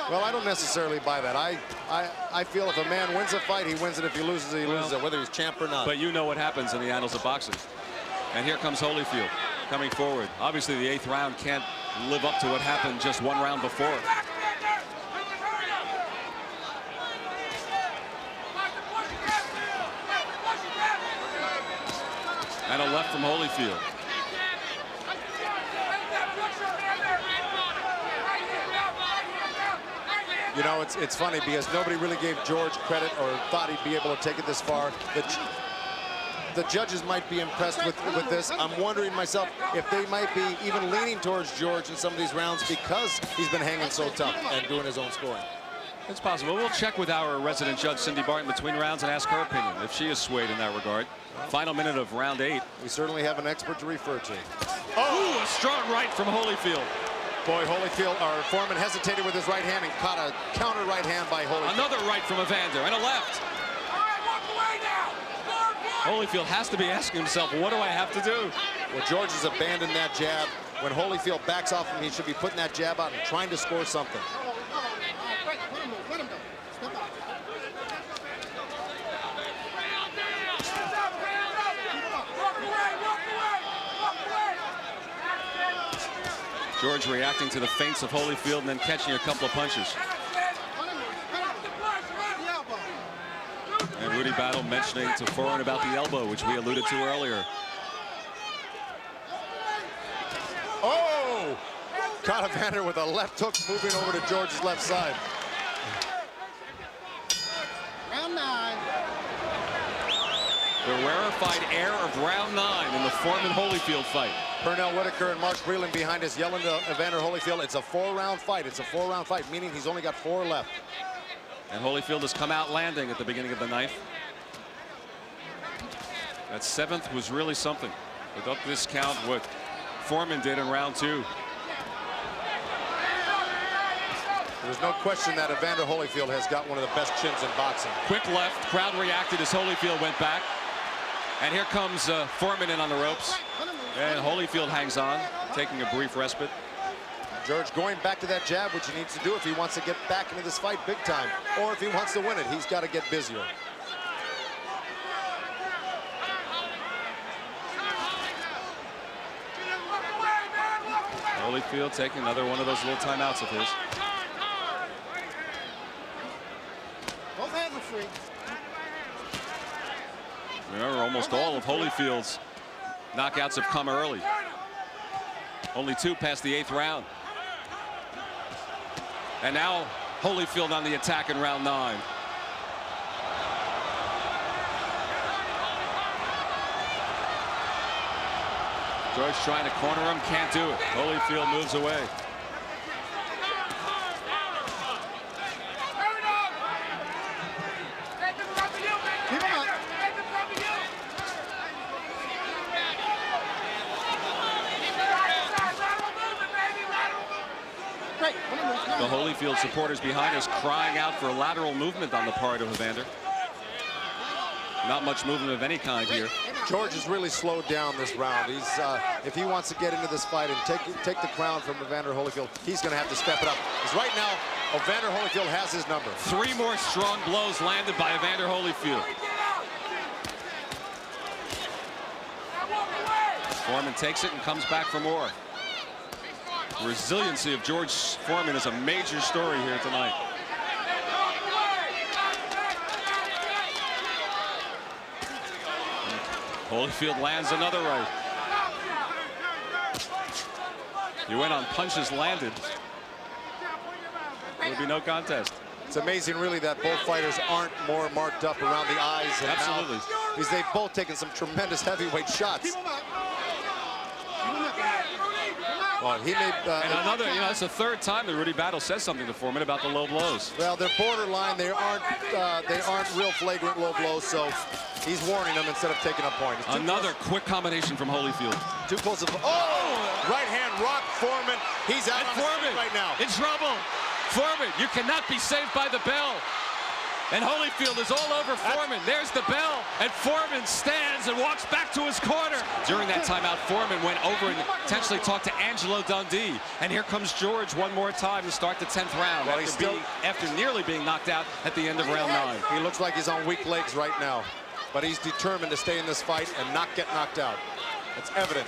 Well, I don't necessarily buy that. I feel if a man wins a fight, he wins it. If he loses it, he loses it, whether he's champ or not. But you know what happens in the annals of boxing. And here comes Holyfield coming forward. Obviously, the 8th round can't live up to what happened just 1 round before. And a left from Holyfield. You know, it's funny because nobody really gave George credit or thought he'd be able to take it this far. The judges might be impressed with this. I'm wondering myself if they might be even leaning towards George in some of these rounds because he's been hanging so tough and doing his own scoring. It's possible. We'll check with our resident judge, Cindy Barton, between rounds and ask her opinion if she is swayed in that regard. Final minute of round 8. We certainly have an expert to refer to. Oh, a strong right from Holyfield. Boy, Foreman hesitated with his right hand and caught a counter right hand by Holyfield. Another right from Evander and a left. Holyfield has to be asking himself, what do I have to do? Well, George has abandoned that jab. When Holyfield backs off him, he should be putting that jab out and trying to score something. George reacting to the feints of Holyfield and then catching a couple of punches. And Rudy Battle mentioning to Foreman about the elbow, which we alluded to earlier. Oh! Caught Evander with a left hook moving over to George's left side. Round 9. The rarefied air of round 9 in the Foreman-Holyfield fight. Pernell Whitaker and Mark Breland behind us yelling to Evander Holyfield, it's a 4-round fight. It's a 4-round fight, meaning he's only got 4 left. And Holyfield has come out landing at the beginning of the 9th. That 7th was really something. Without this count, what Foreman did in round 2. There's no question that Evander Holyfield has got one of the best chins in boxing. Quick left, crowd reacted as Holyfield went back. And here comes Foreman in on the ropes. And Holyfield hangs on, taking a brief respite. George going back to that jab, which he needs to do if he wants to get back into this fight big time. Or if he wants to win it, he's got to get busier. Holyfield taking another one of those little timeouts of his. Both hands are free. Remember, almost all of Holyfield's knockouts have come early. Only 2 past the 8th round. And now Holyfield on the attack in round 9. George trying to corner him, can't do it. Holyfield moves away. The Holyfield supporters behind us crying out for lateral movement on the part of Evander. Not much movement of any kind here. George has really slowed down this round. He's if he wants to get into this fight and take the crown from Evander Holyfield, he's going to have to step it up. Because right now, Evander Holyfield has his number. 3 more strong blows landed by Evander Holyfield. Foreman takes it and comes back for more. The resiliency of George Foreman is a major story here tonight. Holyfield lands another right. He went on punches landed. There would be no contest. It's amazing, really, that both fighters aren't more marked up around the eyes and absolutely mouth, because they've both taken some tremendous heavyweight shots. Well, he made and another, you know, it's the 3rd time that Rudy Battle says something to Foreman about the low blows. Well, they're borderline. They aren't real flagrant low blows, so he's warning them instead of taking a point. Another quick combination from Holyfield. Too close. Right hand rock Foreman. He's out on Foreman right now. In trouble. Foreman, you cannot be saved by the bell. And Holyfield is all over Foreman. There's the bell, and Foreman stands and walks back to his corner. During that timeout, Foreman went over and potentially talked to Angelo Dundee. And here comes George one more time to start the 10th round, well, after nearly being knocked out at the end of round 9. He looks like he's on weak legs right now, but he's determined to stay in this fight and not get knocked out. It's evident.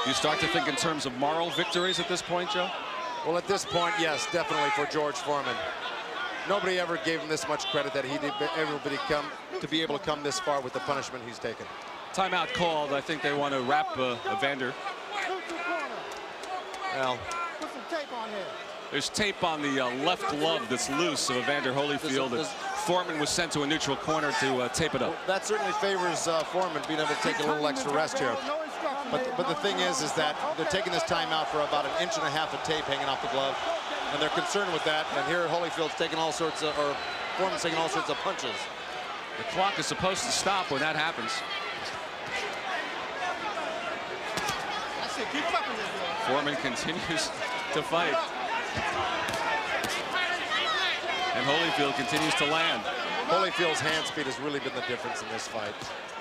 You start to think in terms of moral victories at this point, Joe? Well, at this point, yes, definitely for George Foreman. Nobody ever gave him this much credit that he did to be able to come this far with the punishment he's taken. Timeout called. I think they want to wrap Evander. Well, put some tape on here. There's tape on the left glove that's loose of Evander Holyfield. Foreman was sent to a neutral corner to tape it up. Well, that certainly favors Foreman being able to take a little extra rest here. But the thing is that they're taking this timeout for about 1.5 inches of tape hanging off the glove, and they're concerned with that. And here Holyfield's taking all sorts of, or Foreman's taking all sorts of punches. The clock is supposed to stop when that happens. Foreman continues to fight. And Holyfield continues to land. Holyfield's hand speed has really been the difference in this fight.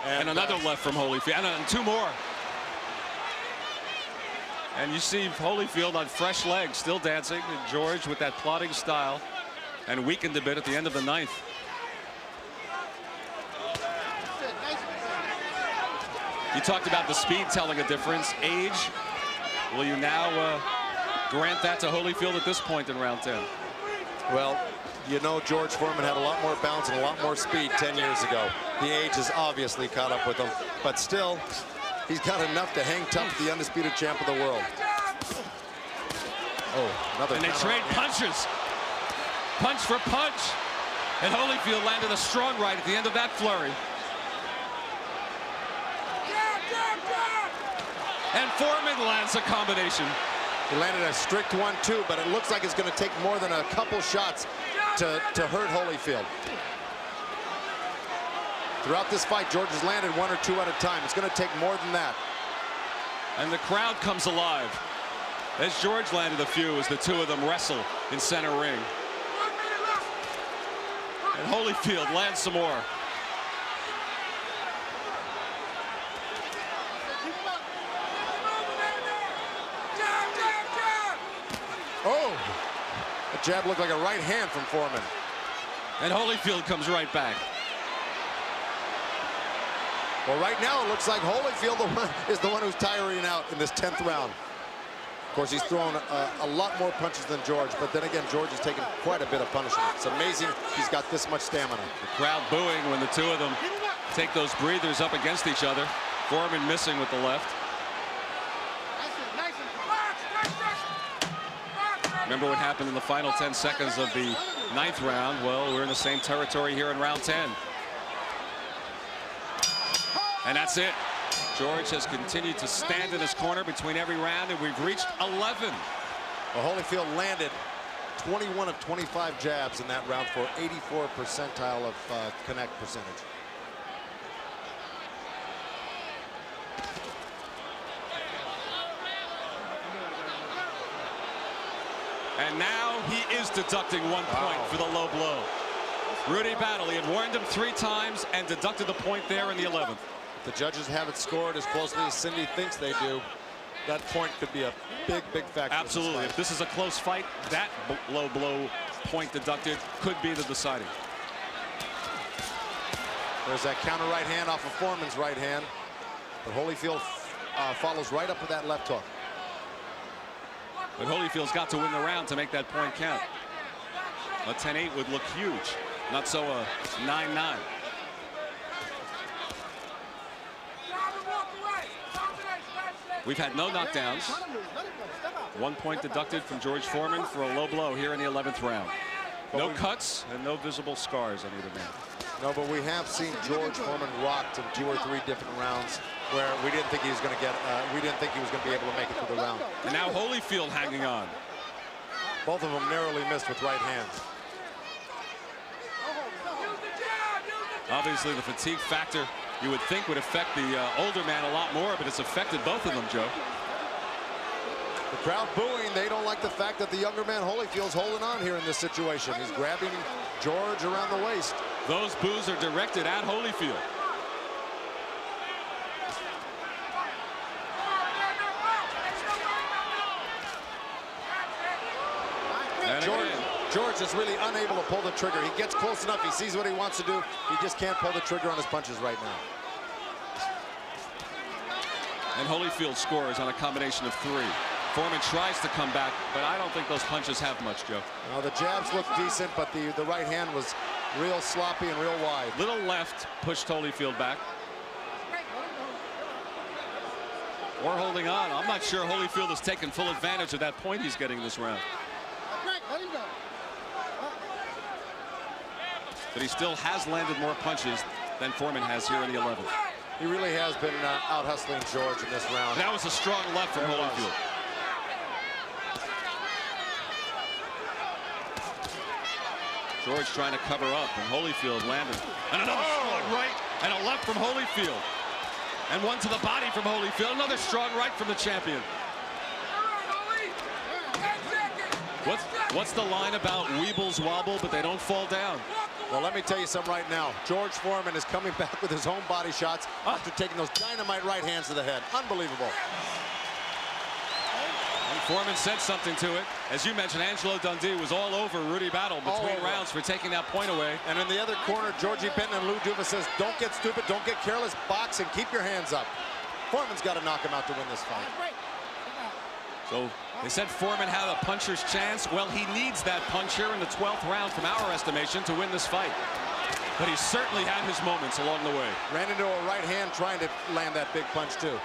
And another left from Holyfield, and 2 more. And you see Holyfield on fresh legs, still dancing. And George with that plodding style, and weakened a bit at the end of the 9th. You talked about the speed telling a difference. Age, will you now grant that to Holyfield at this point in round 10? Well, you know, George Foreman had a lot more bounce and a lot more speed 10 years ago. The age has obviously caught up with him, but still, he's got enough to hang tough to the undisputed champ of the world. Oh, another. And they trade punches. Punch for punch. And Holyfield landed a strong right at the end of that flurry. And Foreman lands a combination. He landed a strict 1-2, but it looks like it's going to take more than a couple shots to hurt Holyfield. Throughout this fight, George has landed 1 or 2 at a time. It's going to take more than that. And the crowd comes alive as George landed a few as the 2 of them wrestle in center ring. And Holyfield lands some more. Oh, the jab looked like a right hand from Foreman. And Holyfield comes right back. Well, right now it looks like Holyfield is the one who's tiring out in this 10th round. Of course, he's thrown a lot more punches than George, but then again, George has taken quite a bit of punishment. It's amazing he's got this much stamina. The crowd booing when the 2 of them take those breathers up against each other. Foreman missing with the left. Remember what happened in the final 10 seconds of the 9th round. Well, we're in the same territory here in round 10. And that's it. George has continued to stand in his corner between every round, and we've reached 11. Well, Holyfield landed 21 of 25 jabs in that round for 84 percentile of connect percentage. And now he is deducting 1 point for the low blow. Rudy Battle, he had warned him 3 times and deducted the point there in the 11th. If the judges have it scored as closely as Cindy thinks they do, that point could be a big, big factor. Absolutely. If this is a close fight, that low blow point deducted could be the deciding. There's that counter right hand off of Foreman's right hand. But Holyfield follows right up with that left hook. But Holyfield's got to win the round to make that point count. A 10-8 would look huge. Not so a 9-9. We've had no knockdowns. 1 point deducted from George Foreman for a low blow here in the 11th round. No cuts and no visible scars on either man. No, but we have seen George Foreman rocked in 2 or 3 different rounds where we didn't think he was going to get, we didn't think he was going to be able to make it through the round. And now Holyfield hanging on. Both of them narrowly missed with right hands. Obviously, the fatigue factor you would think would affect the older man a lot more, but it's affected both of them, Joe. The crowd booing. They don't like the fact that the younger man Holyfield's holding on here in this situation. He's grabbing George around the waist. Those boos are directed at Holyfield. George is really unable to pull the trigger. He gets close enough. He sees what he wants to do. He just can't pull the trigger on his punches right now. And Holyfield scores on a combination of 3. Foreman tries to come back, but I don't think those punches have much, Joe. No, the jabs look decent, but the right hand was real sloppy and real wide. Little left pushed Holyfield back. We're holding on. I'm not sure Holyfield has taken full advantage of that point he's getting this round. But he still has landed more punches than Foreman has here in the 11th. He really has been out hustling George in this round. That was a strong left from Holyfield. George trying to cover up, and Holyfield landed. And another strong right and a left from Holyfield. And one to the body from Holyfield. Another strong right from the champion. What's the line about weebles wobble, but they don't fall down? Well, let me tell you something right now. George Foreman is coming back with his own body shots after taking those dynamite right hands to the head. Unbelievable. And Foreman said something to it. As you mentioned, Angelo Dundee was all over Rudy Battle between rounds for taking that point away. And in the other corner, Georgie Benton and Lou Duva says, don't get stupid, don't get careless, box and keep your hands up. Foreman's got to knock him out to win this fight. So they said Foreman had a puncher's chance. Well, he needs that punch here in the 12th round from our estimation to win this fight. But he certainly had his moments along the way. Ran into a right hand trying to land that big punch too.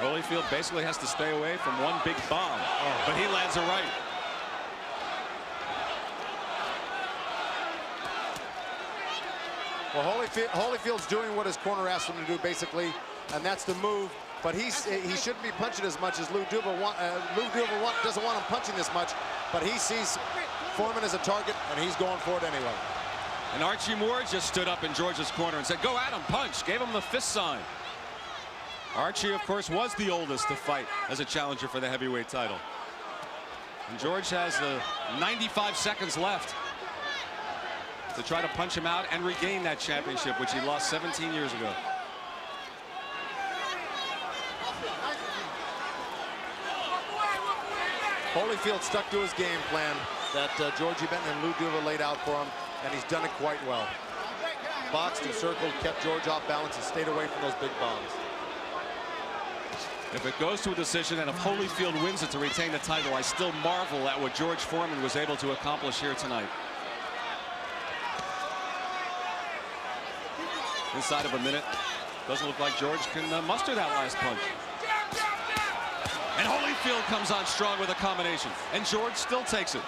Holyfield basically has to stay away from one big bomb, but he lands a right. Well, Holyfield's doing what his corner asked him to do, basically, and that's the move. But he shouldn't be punching as much as Lou Duva doesn't want him punching this much, but he sees Foreman as a target, and he's going for it anyway. And Archie Moore just stood up in George's corner and said, go at him, punch. Gave him the fist sign. Archie, of course, was the oldest to fight as a challenger for the heavyweight title. And George has 95 seconds left to try to punch him out and regain that championship, which he lost 17 years ago. Holyfield stuck to his game plan that Georgie Benton and Lou Duva laid out for him, and he's done it quite well. Boxed and circled, kept George off balance, and stayed away from those big bombs. If it goes to a decision and if Holyfield wins it to retain the title, I still marvel at what George Foreman was able to accomplish here tonight. Inside of a minute. Doesn't look like George can muster that last punch. And Holyfield comes on strong with a combination. And George still takes it.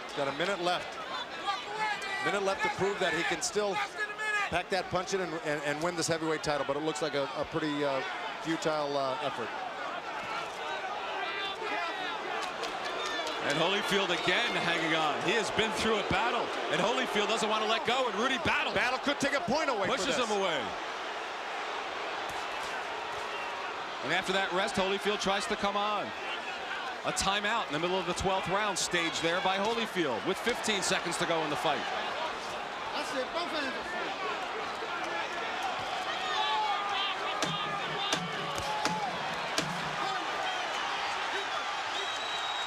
He's got a minute left. Minute left to prove that he can still pack that punch in and win this heavyweight title. But it looks like a pretty futile effort. And Holyfield again hanging on. He has been through a battle. And Holyfield doesn't want to let go. And Rudy battles. Battle could take a point away. Pushes him away. And after that rest, Holyfield tries to come on. A timeout in the middle of the 12th round staged there by Holyfield with 15 seconds to go in the fight. That's it. Both hands are free.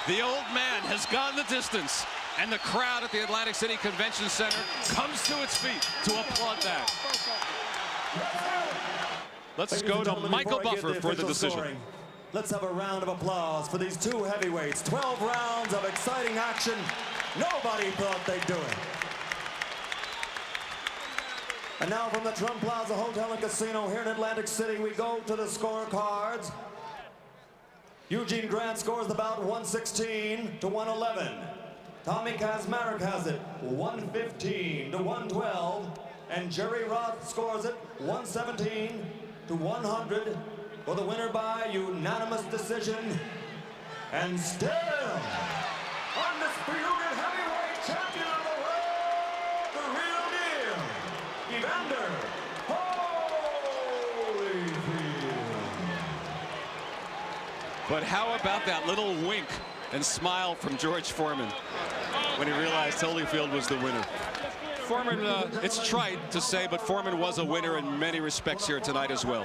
The old man has gone the distance, and the crowd at the Atlantic City Convention Center comes to its feet to applaud that. Let's go to Michael Buffer for the decision. Let's have a round of applause for these two heavyweights. 12 rounds of exciting action. Nobody thought they'd do it. And now from the Trump Plaza Hotel and Casino here in Atlantic City, we go to the scorecards. Eugene Grant scores the bout 116 to 111. Tommy Kazmarek has it 115 to 112. And Jerry Roth scores it 117 to 100 for the winner by unanimous decision. And still, undisputed heavyweight champion of the world, the real deal, Evander Holyfield. But how about that little wink and smile from George Foreman when he realized Holyfield was the winner? Foreman, it's trite to say, but Foreman was a winner in many respects here tonight as well.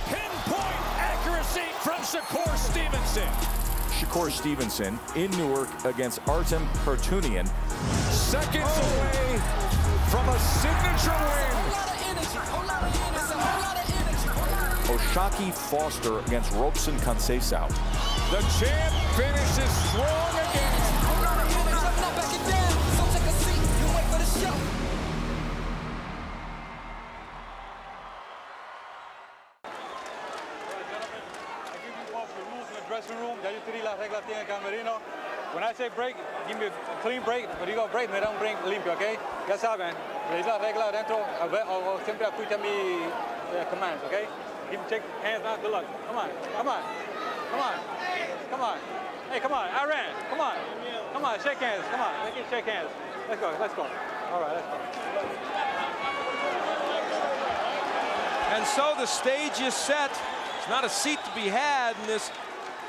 Pinpoint accuracy from Shakur Stevenson. Shakur Stevenson in Newark against Artem Harutyunyan. Seconds away from a signature win. Oshaki Foster against Robson Conceição. The champ finishes strong again. When I say break, give me a clean break. When you go break, me don't bring limpio, okay? Ya saben, le la regla dentro, o siempre escucha mi commands, okay? Give me check hands out, good luck. Come on, come on, come on, come on. Hey, come on, I ran. Come on, come on, shake hands. Come on, let's shake hands. Let's go, let's go. All right, let's go. And so the stage is set. It's not a seat to be had in this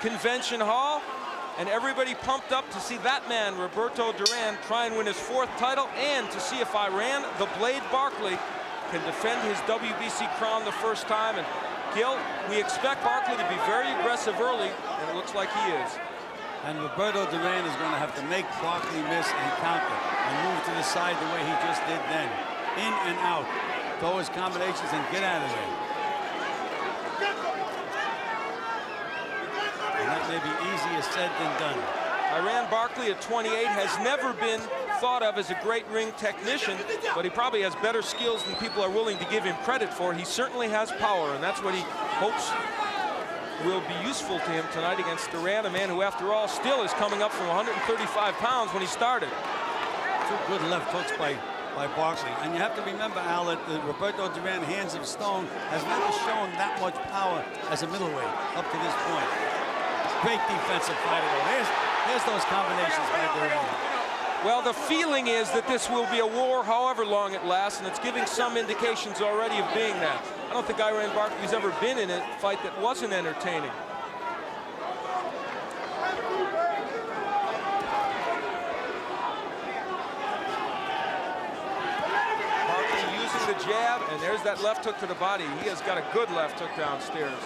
convention hall, and everybody pumped up to see that man, Roberto Duran, try and win his 4th title, and to see if Iran, the Blade Barkley, can defend his WBC crown the first time. And Gil, we expect Barkley to be very aggressive early, and it looks like he is. And Roberto Duran is going to have to make Barkley miss and counter, and move to the side the way he just did then. In and out, throw his combinations and get out of there. That may be easier said than done. Iran Barkley at 28 has never been thought of as a great ring technician, but he probably has better skills than people are willing to give him credit for. He certainly has power, and that's what he hopes will be useful to him tonight against Duran, a man who, after all, still is coming up from 135 pounds when he started. 2 good left hooks by Barkley. And you have to remember, Al, that the Roberto Duran hands of stone has never shown that much power as a middleweight up to this point. Great defensive fighter, though. There's those combinations by Duran. Well, the feeling is that this will be a war however long it lasts, and it's giving some indications already of being that. I don't think Iran Barkley's ever been in a fight that wasn't entertaining. Barkley using the jab, and there's that left hook to the body. He has got a good left hook downstairs.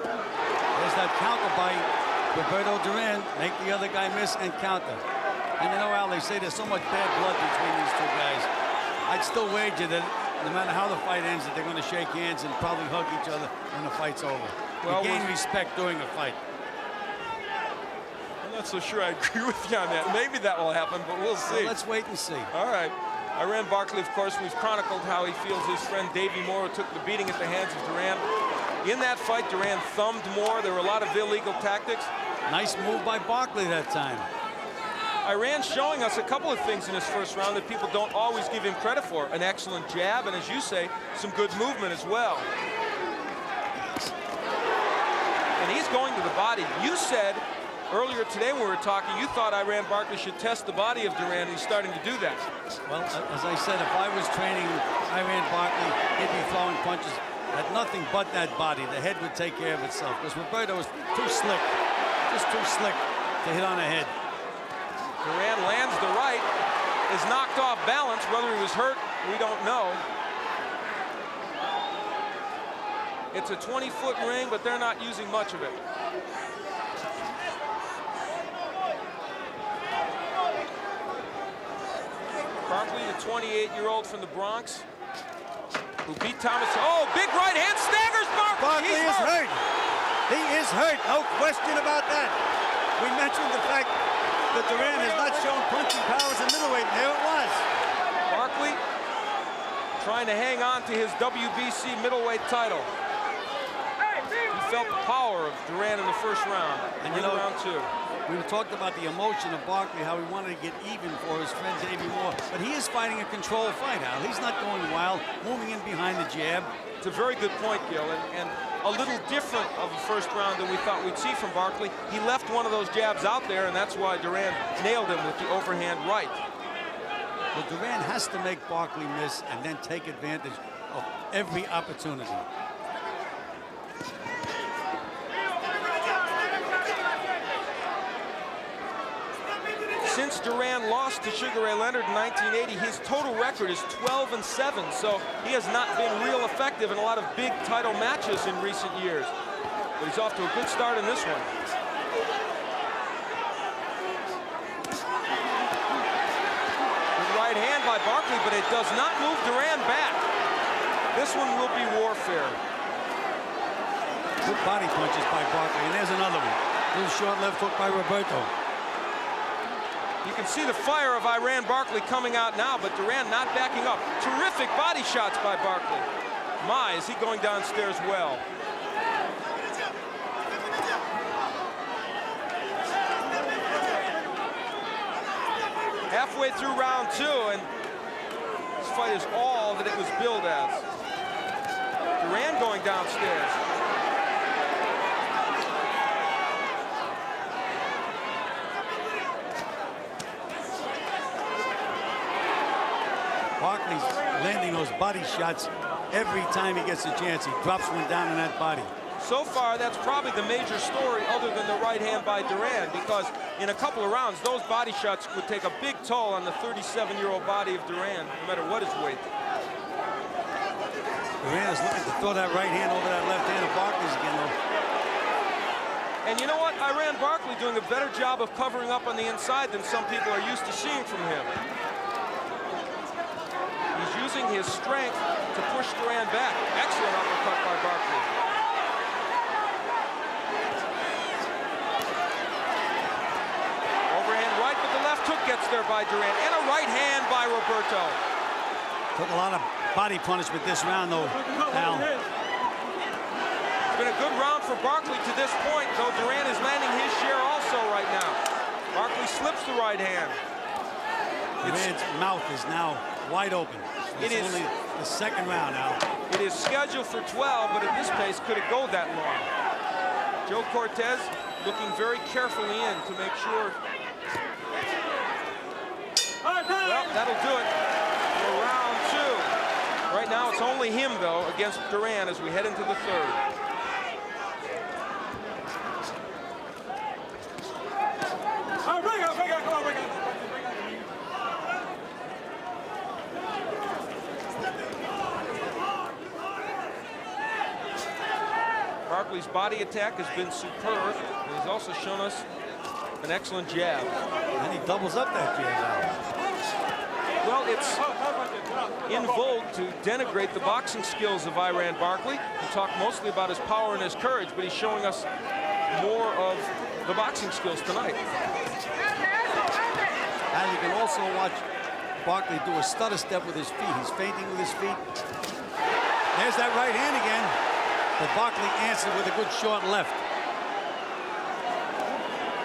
There's that counter by Roberto Duran. Make the other guy miss and counter. And you know, Al, they say there's so much bad blood between these two guys. I'd still wager that no matter how the fight ends, that they're going to shake hands and probably hug each other when the fight's over. Well, you gain respect during a fight. I'm not so sure I agree with you on that. Maybe that will happen, but we'll see. Well, let's wait and see. All right. Iran Barkley, of course, we've chronicled how he feels his friend Davey Moore took the beating at the hands of Duran. In that fight, Duran thumbed Moore. There were a lot of illegal tactics. Nice move by Barkley that time. Iran showing us a couple of things in his first round that people don't always give him credit for. An excellent jab, and as you say, some good movement as well. And he's going to the body. You said earlier today when we were talking, you thought Iran Barkley should test the body of Duran, and he's starting to do that. Well, as I said, if I was training Iran Barkley, he'd be throwing punches at nothing but that body. The head would take care of itself, because Roberto was too slick, just too slick to hit on the head. Duran lands the right, is knocked off balance. Whether he was hurt, we don't know. It's a 20-foot ring, but they're not using much of it. Barkley, the 28-year-old from the Bronx, who beat Thomas. Oh, big right hand, staggers Barkley. Barkley is hurt. He is hurt, no question about that. We mentioned the fact that Duran has not shown punching powers in middleweight, and there it was. Barkley trying to hang on to his WBC middleweight title. He felt the power of Duran in the first round, and in round two. We talked about the emotion of Barkley, how he wanted to get even for his friend Davey Moore, but he is fighting a controlled fight, Al. He's not going wild, moving in behind the jab. It's a very good point, Gil, and a little different of the first round than we thought we'd see from Barkley. He left one of those jabs out there, and that's why Duran nailed him with the overhand right. But Duran has to make Barkley miss and then take advantage of every opportunity. Since Duran lost to Sugar Ray Leonard in 1980, his total record is 12-7, so he has not been real effective in a lot of big title matches in recent years. But he's off to a good start in this one. Good right hand by Barkley, but it does not move Duran back. This one will be warfare. Good body punches by Barkley, and there's another one. Little short left hook by Roberto. You can see the fire of Iran Barkley coming out now, but Duran not backing up. Terrific body shots by Barkley. My, is he going downstairs well. Halfway through round two, and this fight is all that it was billed as. Duran going downstairs. Barkley's landing those body shots every time he gets a chance. He drops one down in that body. So far, that's probably the major story other than the right hand by Duran, because in a couple of rounds, those body shots would take a big toll on the 37-year-old body of Duran, no matter what his weight. Duran is looking to throw that right hand over that left hand of Barkley's again, though. And you know what? Iran Barkley doing a better job of covering up on the inside than some people are used to seeing from him. He's using his strength to push Duran back. Excellent uppercut by Barkley. Overhand right, but the left hook gets there by Duran. And a right hand by Roberto. Took a lot of body punishment this round, though, Al. It's been a good round for Barkley to this point, though Duran is landing his share also right now. Barkley slips the right hand. Duran's mouth is now wide open. It's only the second round now. It is scheduled for 12, but at this pace, could it go that long? Joe Cortez looking very carefully in to make sure. Well, that'll do it for round two. Right now, it's only him, though, against Duran as we head into the third. Barkley's body attack has been superb, and he's also shown us an excellent jab. And he doubles up that jab now. Well, in vogue to denigrate the boxing skills of Iran Barkley. He talked mostly about his power and his courage, but he's showing us more of the boxing skills tonight. And you can also watch Barkley do a stutter step with his feet. He's feinting with his feet. There's that right hand again. But Barkley answered with a good short left.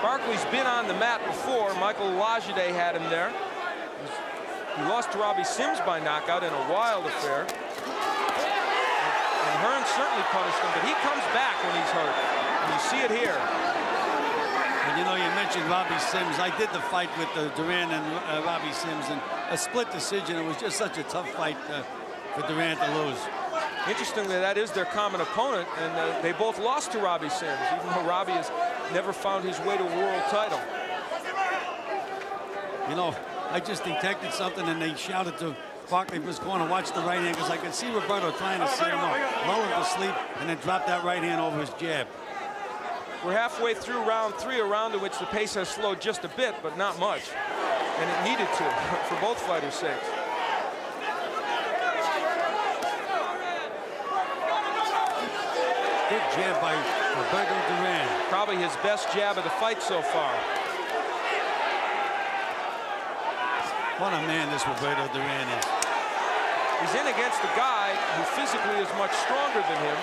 Barkley's been on the mat before. Michael Lajide had him there. He lost to Robbie Sims by knockout in a wild affair. And Hearns certainly punished him, but he comes back when he's hurt. And you see it here. And you know, you mentioned Robbie Sims. I did the fight with Duran and Robbie Sims, and a split decision. It was just such a tough fight for Duran to lose. Interestingly, that is their common opponent, and they both lost to Robbie Sims, even though Robbie has never found his way to a world title. You know, I just detected something, and they shouted to Barkley from his corner, watch the right hand, because I could see Roberto trying to set him up, lull him to sleep, and then drop that right hand over his jab. We're halfway through round 3, a round in which the pace has slowed just a bit, but not much. And it needed to, for both fighters' sakes. Good jab by Roberto Duran. Probably his best jab of the fight so far. What a man this Roberto Duran is. He's in against a guy who physically is much stronger than him.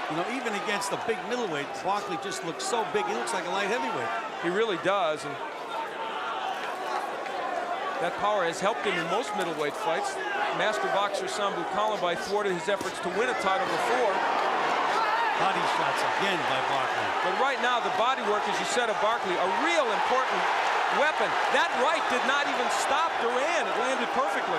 You know, even against the big middleweight, Barkley just looks so big. He looks like a light heavyweight. He really does. And that power has helped him in most middleweight fights. Master boxer Sambu Kalambai thwarted his efforts to win a title before. Body shots again by Barkley. But right now, the body work, as you said, of Barkley, a real important weapon. That right did not even stop Duran. It landed perfectly.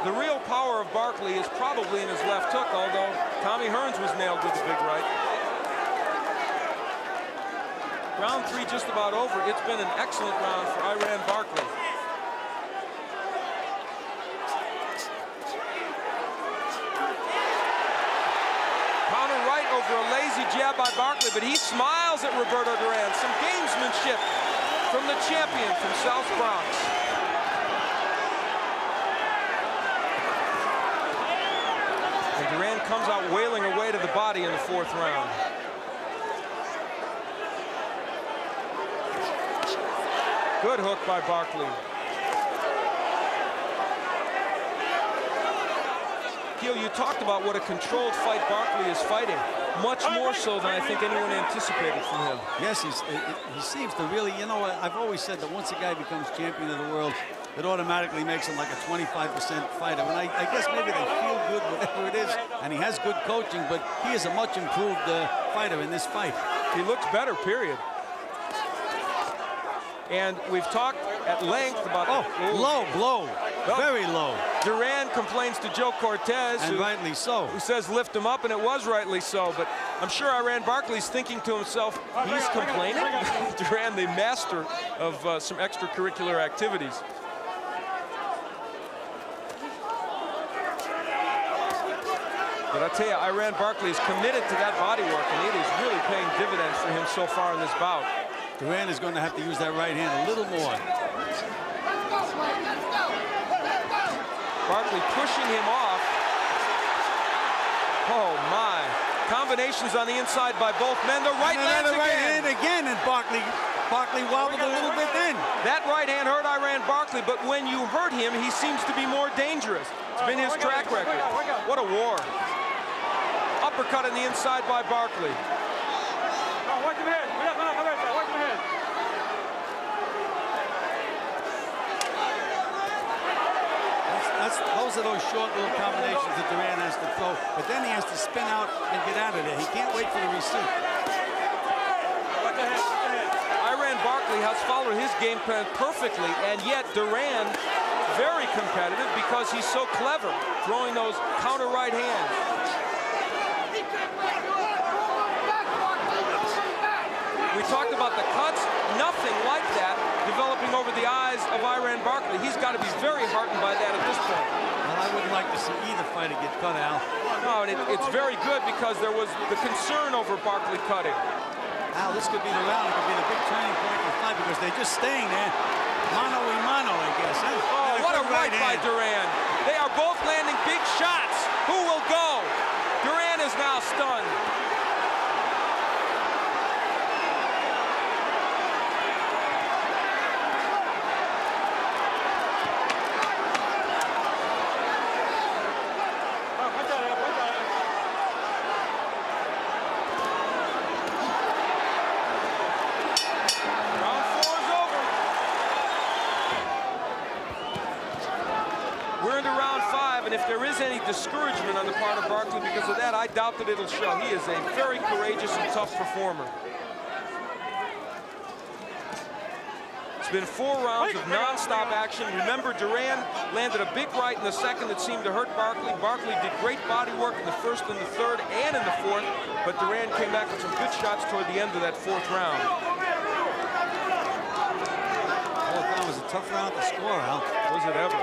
The real power of Barkley is probably in his left hook, although Tommy Hearns was nailed with a big right. Round 3 just about over. It's been an excellent round for Iran Barkley. Counter right over a lazy jab by Barkley, but he smiles at Roberto Duran. Some gamesmanship from the champion from South Bronx. And Duran comes out wailing away to the body in the 4th round. Good hook by Barkley. Keel, you talked about what a controlled fight Barkley is fighting. Much more so than I think anyone anticipated from him. Yes, he seems to really, you know, I've always said that once a guy becomes champion of the world, it automatically makes him like a 25% fighter. And I guess maybe they feel good, whatever it is, and he has good coaching, but he is a much improved fighter in this fight. He looks better, period. And we've talked at length about... low blow. Very low. Duran complains to Joe Cortez. And rightly so. Who says lift him up, and it was rightly so. But I'm sure Iran Barkley's thinking to himself, he's complaining? Duran, the master of some extracurricular activities. But I tell you, Iran Barkley is committed to that body work, and it is really paying dividends for him so far in this bout. Duran is going to have to use that right hand a little more. Barkley pushing him off. Oh, my. Combinations on the inside by both men. The right lands again. Right hand again, and Barkley wobbled a little bit then. That right hand hurt Iran Barkley, but when you hurt him, he seems to be more dangerous. It's been his track record. What a war. Uppercut on the inside by Barkley. Those are those short little combinations that Duran has to throw, but then he has to spin out and get out of there. He can't wait for the receipt. Iran Barkley has followed his game plan perfectly, and yet Duran very competitive because he's so clever, throwing those counter right hands. We talked about the cuts, nothing like that developing over the eyes of Iran Barkley. He's got to be very heartened by that at this point. Well, I wouldn't like to see either fighter get cut, Al. No, and it's very good because there was the concern over Barkley cutting. Al, this could be the round. It could be the big turning point in the fight because they're just staying there. Mano a mano, I guess. Huh? Oh, what a right by Duran. They are both landing big shots. Who will go? Duran is now stunned. And if there is any discouragement on the part of Barkley because of that, I doubt that it'll show. He is a very courageous and tough performer. It's been 4 rounds of non-stop action. Remember, Duran landed a big right in the second that seemed to hurt Barkley. Barkley did great body work in the first and the third and in the fourth, but Duran came back with some good shots toward the end of that 4th round. Well, that was a tough round to score, Al. Was it ever?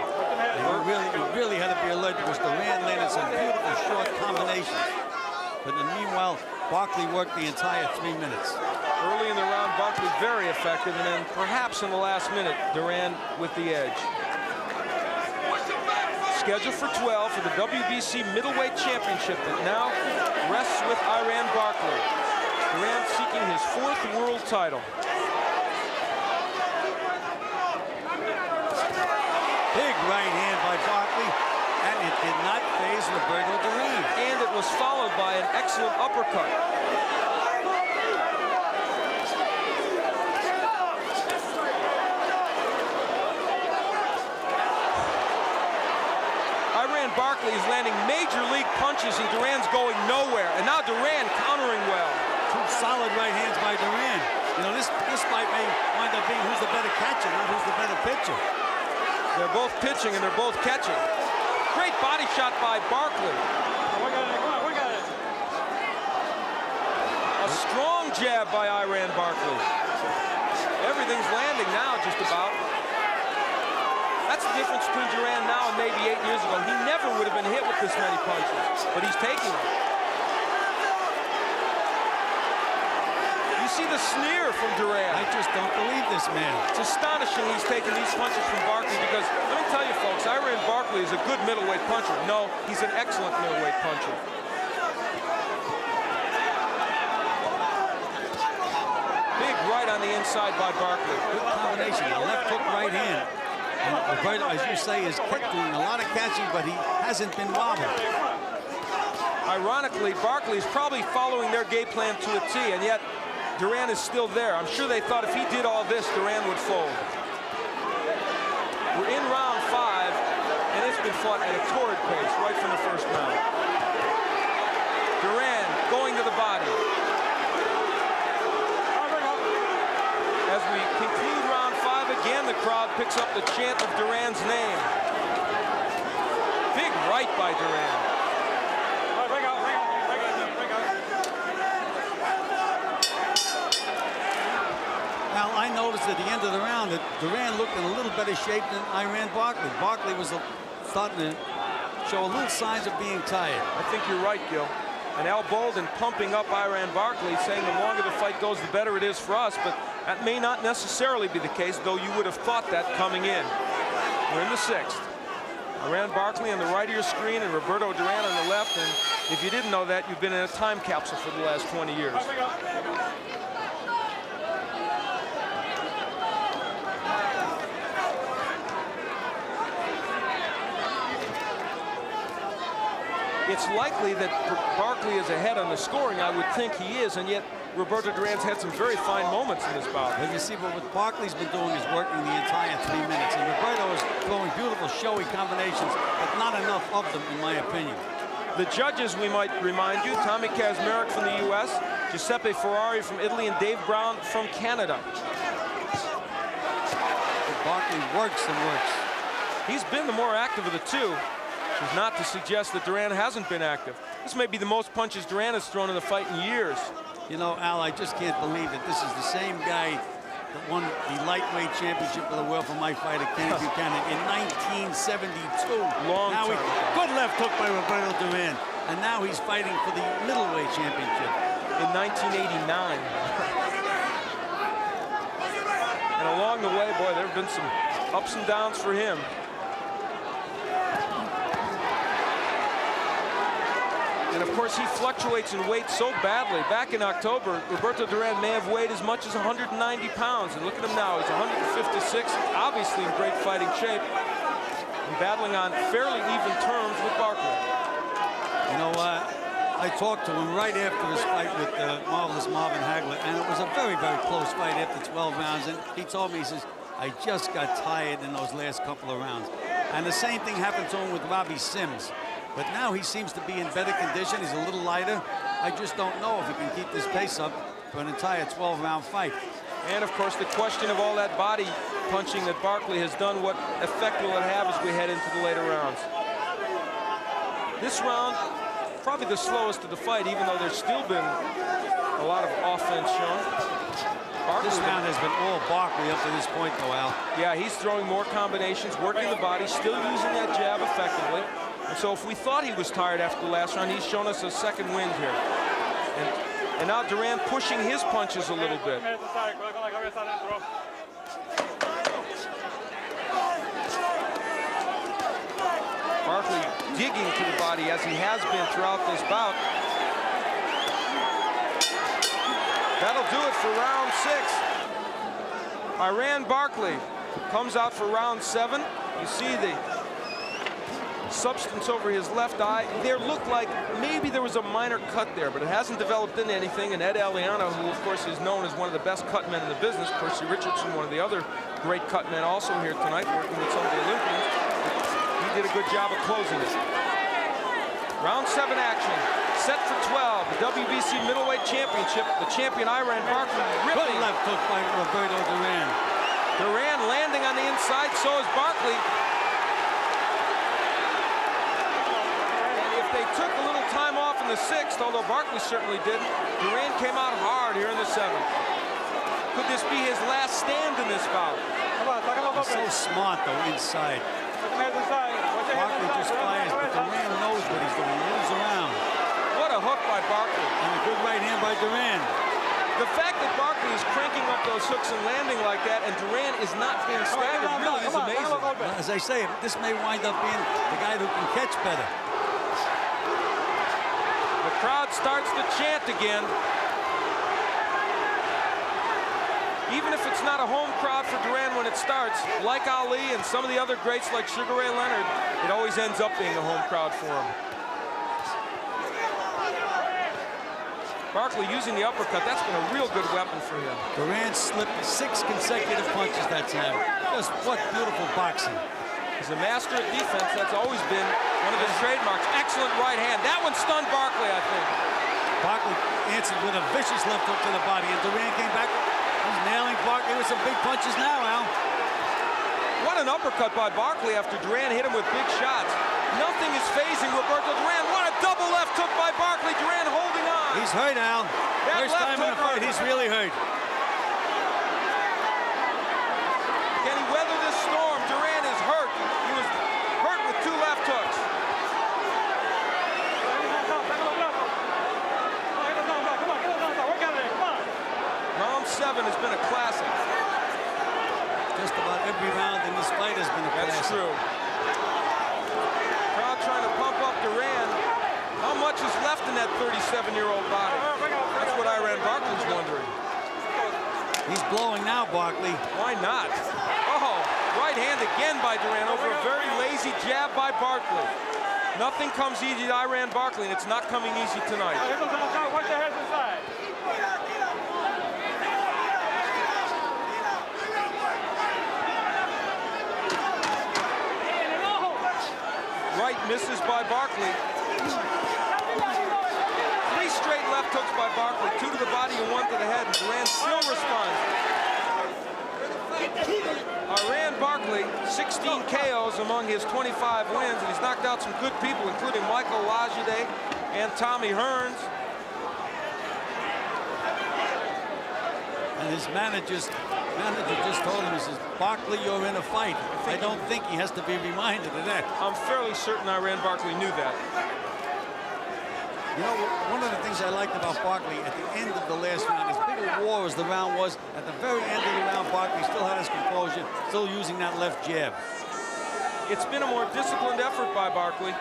You really had to be alert because Duran landed some beautiful short combinations. But meanwhile, Barkley worked the entire 3 minutes. Early in the round, Barkley very effective, and then perhaps in the last minute, Duran with the edge. Scheduled for 12 for the WBC Middleweight Championship that now rests with Iran Barkley. Duran seeking his 4th world title. Big right hand by Barkley, and it did not faze Roberto Duran. And it was followed by an excellent uppercut. Iran Barkley is landing major league punches, and Duran's going nowhere. And now Duran countering well. 2 solid right hands by Duran. You know, this fight may wind up being who's the better catcher, not who's the better pitcher. They're both pitching and they're both catching. Great body shot by Barkley. A strong jab by Iran Barkley. Everything's landing now, just about. That's the difference between Duran now and maybe 8 years ago. He never would have been hit with this many punches, but he's taking them. You see the sneer from Duran. I just don't believe this man. It's astonishing he's taking these punches from Barkley because, let me tell you folks, Iran Barkley is a good middleweight puncher. No, he's an excellent middleweight puncher. Big right on the inside by Barkley. Good combination, a left hook, right hand. And Roberto, as you say, is doing a lot of catching, but he hasn't been wobbled. Ironically, Barkley is probably following their game plan to a T, and yet Duran is still there. I'm sure they thought if he did all this, Duran would fold. We're in round 5, and it's been fought at a torrid pace right from the first round. Duran going to the body. As we conclude round 5, again, the crowd picks up the chant of Duran's name. Big right by Duran. Now, I noticed at the end of the round that Duran looked in a little better shape than Iran Barkley. Barkley was starting to show a little signs of being tired. I think you're right, Gil. And Al Bolden pumping up Iran Barkley, saying the longer the fight goes, the better it is for us. But that may not necessarily be the case, though you would have thought that coming in. We're in the 6th. Iran Barkley on the right of your screen and Roberto Duran on the left. And if you didn't know that, you've been in a time capsule for the last 20 years. It's likely that Barkley is ahead on the scoring. I would think he is, and yet Roberto Duran's had some very fine moments in this bout. But you see, what Barkley's been doing is working the entire 3 minutes, and Roberto is throwing beautiful, showy combinations, but not enough of them, in my opinion. The judges, we might remind you, Tommy Kazmarek from the U.S., Giuseppe Ferrari from Italy, and Dave Brown from Canada. Barkley works and works. He's been the more active of the two. Which is not to suggest that Duran hasn't been active. This may be the most punches Duran has thrown in the fight in years. You know, Al, I just can't believe that this is the same guy that won the lightweight championship of the world for my fighter, Kenny Buchanan, in 1972. Long time ago. Good left hook by Roberto Duran. And now he's fighting for the middleweight championship. In 1989. And along the way, boy, there have been some ups and downs for him. And of course, he fluctuates in weight so badly. Back in October, Roberto Duran may have weighed as much as 190 pounds. And look at him now, he's 156, obviously in great fighting shape, and battling on fairly even terms with Barkley. You know, I talked to him right after his fight with marvelous Marvin Hagler, and it was a very, very close fight after 12 rounds. And he told me, he says, I just got tired in those last couple of rounds. And the same thing happened to him with Robbie Sims. But now he seems to be in better condition. He's a little lighter. I just don't know if he can keep this pace up for an entire 12-round fight. And of course, the question of all that body punching that Barkley has done, what effect will it have as we head into the later rounds? This round, probably the slowest of the fight, even though there's still been a lot of offense shown. This round has been all Barkley up to this point, though, Al. Yeah, he's throwing more combinations, working the body, still using that jab effectively. And so if we thought he was tired after the last round, he's shown us a second wind here. And now Duran pushing his punches a little bit. Barkley digging to the body as he has been throughout this bout. That'll do it for round 6. Iran Barkley comes out for round 7. You see the substance over his left eye. There looked like maybe there was a minor cut there, but it hasn't developed into anything. And Ed Aliano, who of course is known as one of the best cut men in the business, Percy Richardson, one of the other great cut men also here tonight, working with some of the Olympians. He did a good job of closing it. Round 7 action. Set for 12, the WBC middleweight championship. The champion Iran Barkley ripping. Good left hook by Roberto Duran. Duran landing on the inside, so is Barkley. And if they took a little time off in the 6th, although Barkley certainly didn't, Duran came out hard here in the 7th. Could this be his last stand in this bout? He's so smart, though, inside. Barkley just fires, but Duran knows what he's doing. He moves around. What a hook by Barkley. And a good right hand by Duran. The fact that Barkley is cranking up those hooks and landing like that, and Duran is not being staggered, really is amazing. Well, as I say, this may wind up being the guy who can catch better. The crowd starts to chant again. Even if it's not a home crowd for Duran when it starts, like Ali and some of the other greats like Sugar Ray Leonard, it always ends up being a home crowd for him. Barkley using the uppercut, that's been a real good weapon for him. Duran slipped 6 consecutive punches that time. Just what beautiful boxing. He's a master of defense. That's always been one of his trademarks. Excellent right hand. That one stunned Barkley, I think. Barkley answered with a vicious left hook to the body, and Duran came back. He's nailing Barkley with some big punches now, Al. What an uppercut by Barkley after Duran hit him with big shots. Nothing is phasing Roberto Duran. What a double left hook by Barkley. Duran holding on. He's hurt, Al. First time in a fight, he's really hurt. Can he weather this storm? Duran is hurt. He was hurt with 2 left hooks. Round 7 has been a classic. Just about every round in this fight has been a classic. That's true. Crowd trying to pump up Duran. How much is left in that 37-year-old body? That's what Iran Barkley's wondering. He's blowing now, Barkley. Why not? Oh, right hand again by Duran over a very lazy jab by Barkley. Nothing comes easy to Iran Barkley, and it's not coming easy tonight. Watch your heads inside. Right misses by Barkley. 3 straight left hooks by Barkley, 2 to the body and 1 to the head, and Duran still responds. Iran Barkley, 16 KOs among his 25 wins, and he's knocked out some good people, including Michael Lajide and Tommy Hearns. And his manager just told him, he says, Barkley, you're in a fight. I don't think he has to be reminded of that. I'm fairly certain Iran Barkley knew that. You know, one of the things I liked about Barkley at the end of the last round, as big a war as the round was, at the very end of the round, Barkley still had his composure, still using that left jab. It's been a more disciplined effort by Barkley.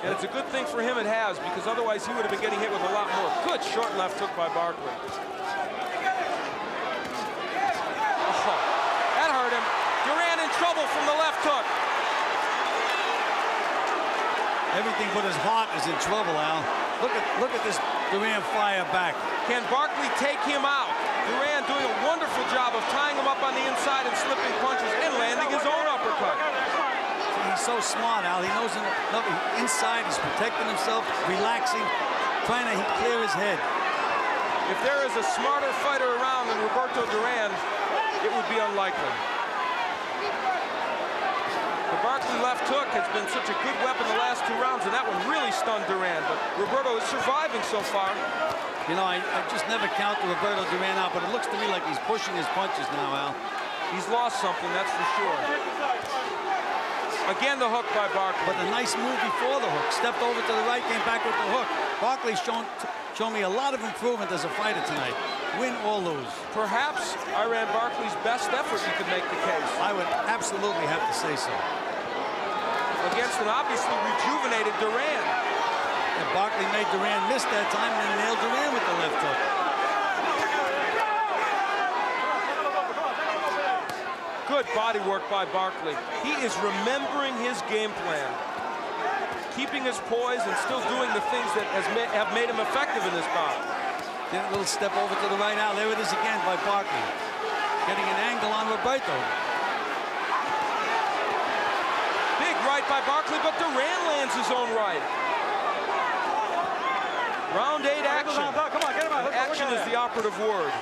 And it's a good thing for him it has, because otherwise he would have been getting hit with a lot more. Good short left hook by Barkley. Oh, that hurt him. Duran in trouble from the left hook. Everything but his heart is in trouble, Al. Look at this Duran fire back. Can Barkley take him out? Duran doing a wonderful job of tying him up on the inside and slipping punches and landing his own uppercut. He's so smart, Al. He knows inside, he's protecting himself, relaxing, trying to clear his head. If there is a smarter fighter around than Roberto Duran, it would be unlikely. The Barkley left hook has been such a good weapon the last 2 rounds, and that one really stunned Duran, but Roberto is surviving so far. You know, I just never count Roberto Duran out, but it looks to me like he's pushing his punches now, Al. He's lost something, that's for sure. Again, the hook by Barkley. But a nice move before the hook. Stepped over to the right, came back with the hook. Barkley's shown me a lot of improvement as a fighter tonight. Win or lose. Perhaps Iran Barkley's best effort, you could make the case. I would absolutely have to say so. Against an obviously rejuvenated Duran. And Barkley made Duran miss that time and then nailed Duran with the left hook. Good body work by Barkley. He is remembering his game plan. Keeping his poise and still doing the things that have made him effective in this bout. Then a little step over to the right now. There it is again by Barkley. Getting an angle on Roberto. Big right by Barkley, but Duran lands his own right. Round 8 action. Action is the operative word.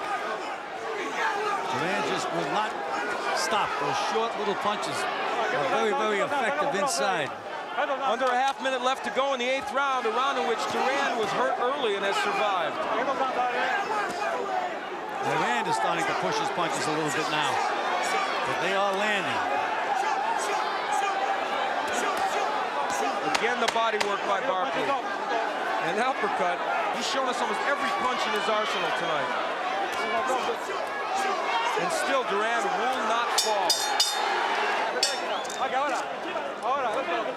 Duran just will not stop. Those short little punches are very, very effective inside. Under a half minute left to go in the 8th round, a round in which Duran was hurt early and has survived. Duran is starting to push his punches a little bit now, but they are landing. Again, the body work by Barkley. An uppercut. He's shown us almost every punch in his arsenal tonight. And still, Duran will not fall.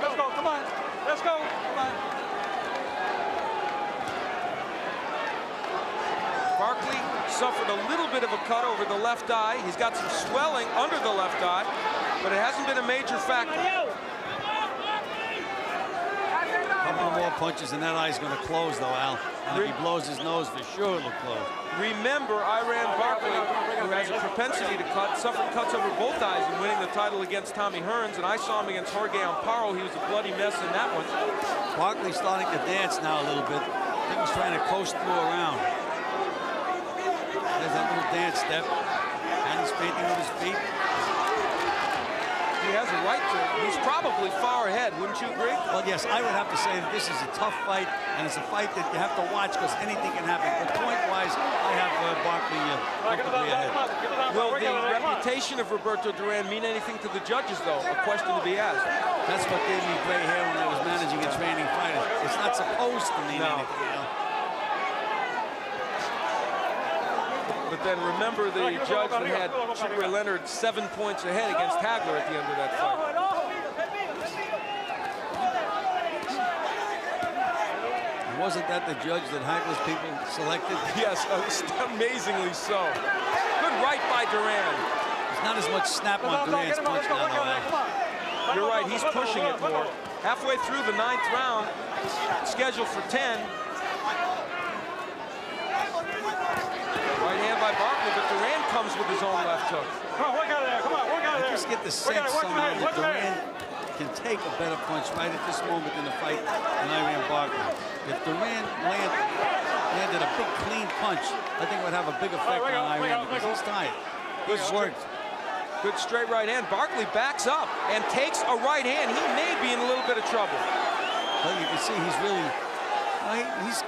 Let's go, come on. Let's go, come on. Barkley suffered a little bit of a cut over the left eye. He's got some swelling under the left eye, but it hasn't been a major factor. A couple more punches and that eye's going to close, though, Al. And if he blows his nose, for sure it'll close. Remember, Iran Barkley, who has a propensity to cut, suffered cuts over both eyes in winning the title against Tommy Hearns, and I saw him against Jorge Amparo. He was a bloody mess in that one. Barkley's starting to dance now a little bit. I think he's trying to coast through around. There's that little dance step. And he's painting with his feet. He has a right to. He's probably far ahead, wouldn't you agree? Well, yes, I would have to say that this is a tough fight, and it's a fight that you have to watch because anything can happen. But point-wise, I have Barkley comfortably ahead. Will the reputation of Roberto Duran mean anything to the judges, though? A question to be asked. That's what gave me gray hair when I was managing and training fighters. It's not supposed to mean anything, you know? But then remember, the judge had Sugar Leonard 7 points ahead against Hagler at the end of that fight. Wasn't that the judge that Hagler's people selected? Yes, amazingly so. Good right by Duran. There's not as much snap on Duran's punch now, though. You're right, he's pushing it more. Halfway through the 9th round, scheduled for 10. Right hand by Barkley, but Duran comes with his own left hook. Come on, work out of there. Come on, work out of there. I just get the sense somehow that Duran can take a better punch right at this moment in the fight than Iran Barkley. If Duran landed a big clean punch, I think it would have a big effect on Iran because he's tired. He's worked. Good straight right hand. Barkley backs up and takes a right hand. He may be in a little bit of trouble. Well, you can see he's really,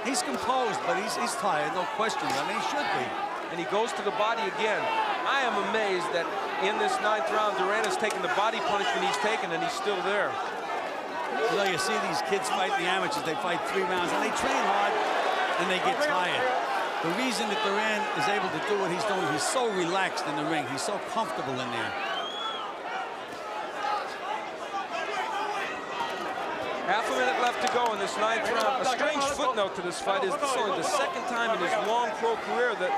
he's composed, but he's tired, no question. I mean, he should be. And he goes to the body again. I am amazed that in this 9th round, Duran has taken the body punishment he's taken, and he's still there. You know, you see these kids fight the amateurs, they fight 3 rounds, and they train hard, and they get tired. The reason that Duran is able to do what he's doing, he's so relaxed in the ring. He's so comfortable in there. Half a minute left to go in this 9th round. A strange footnote to this fight is this is only the 2nd time in his long pro career that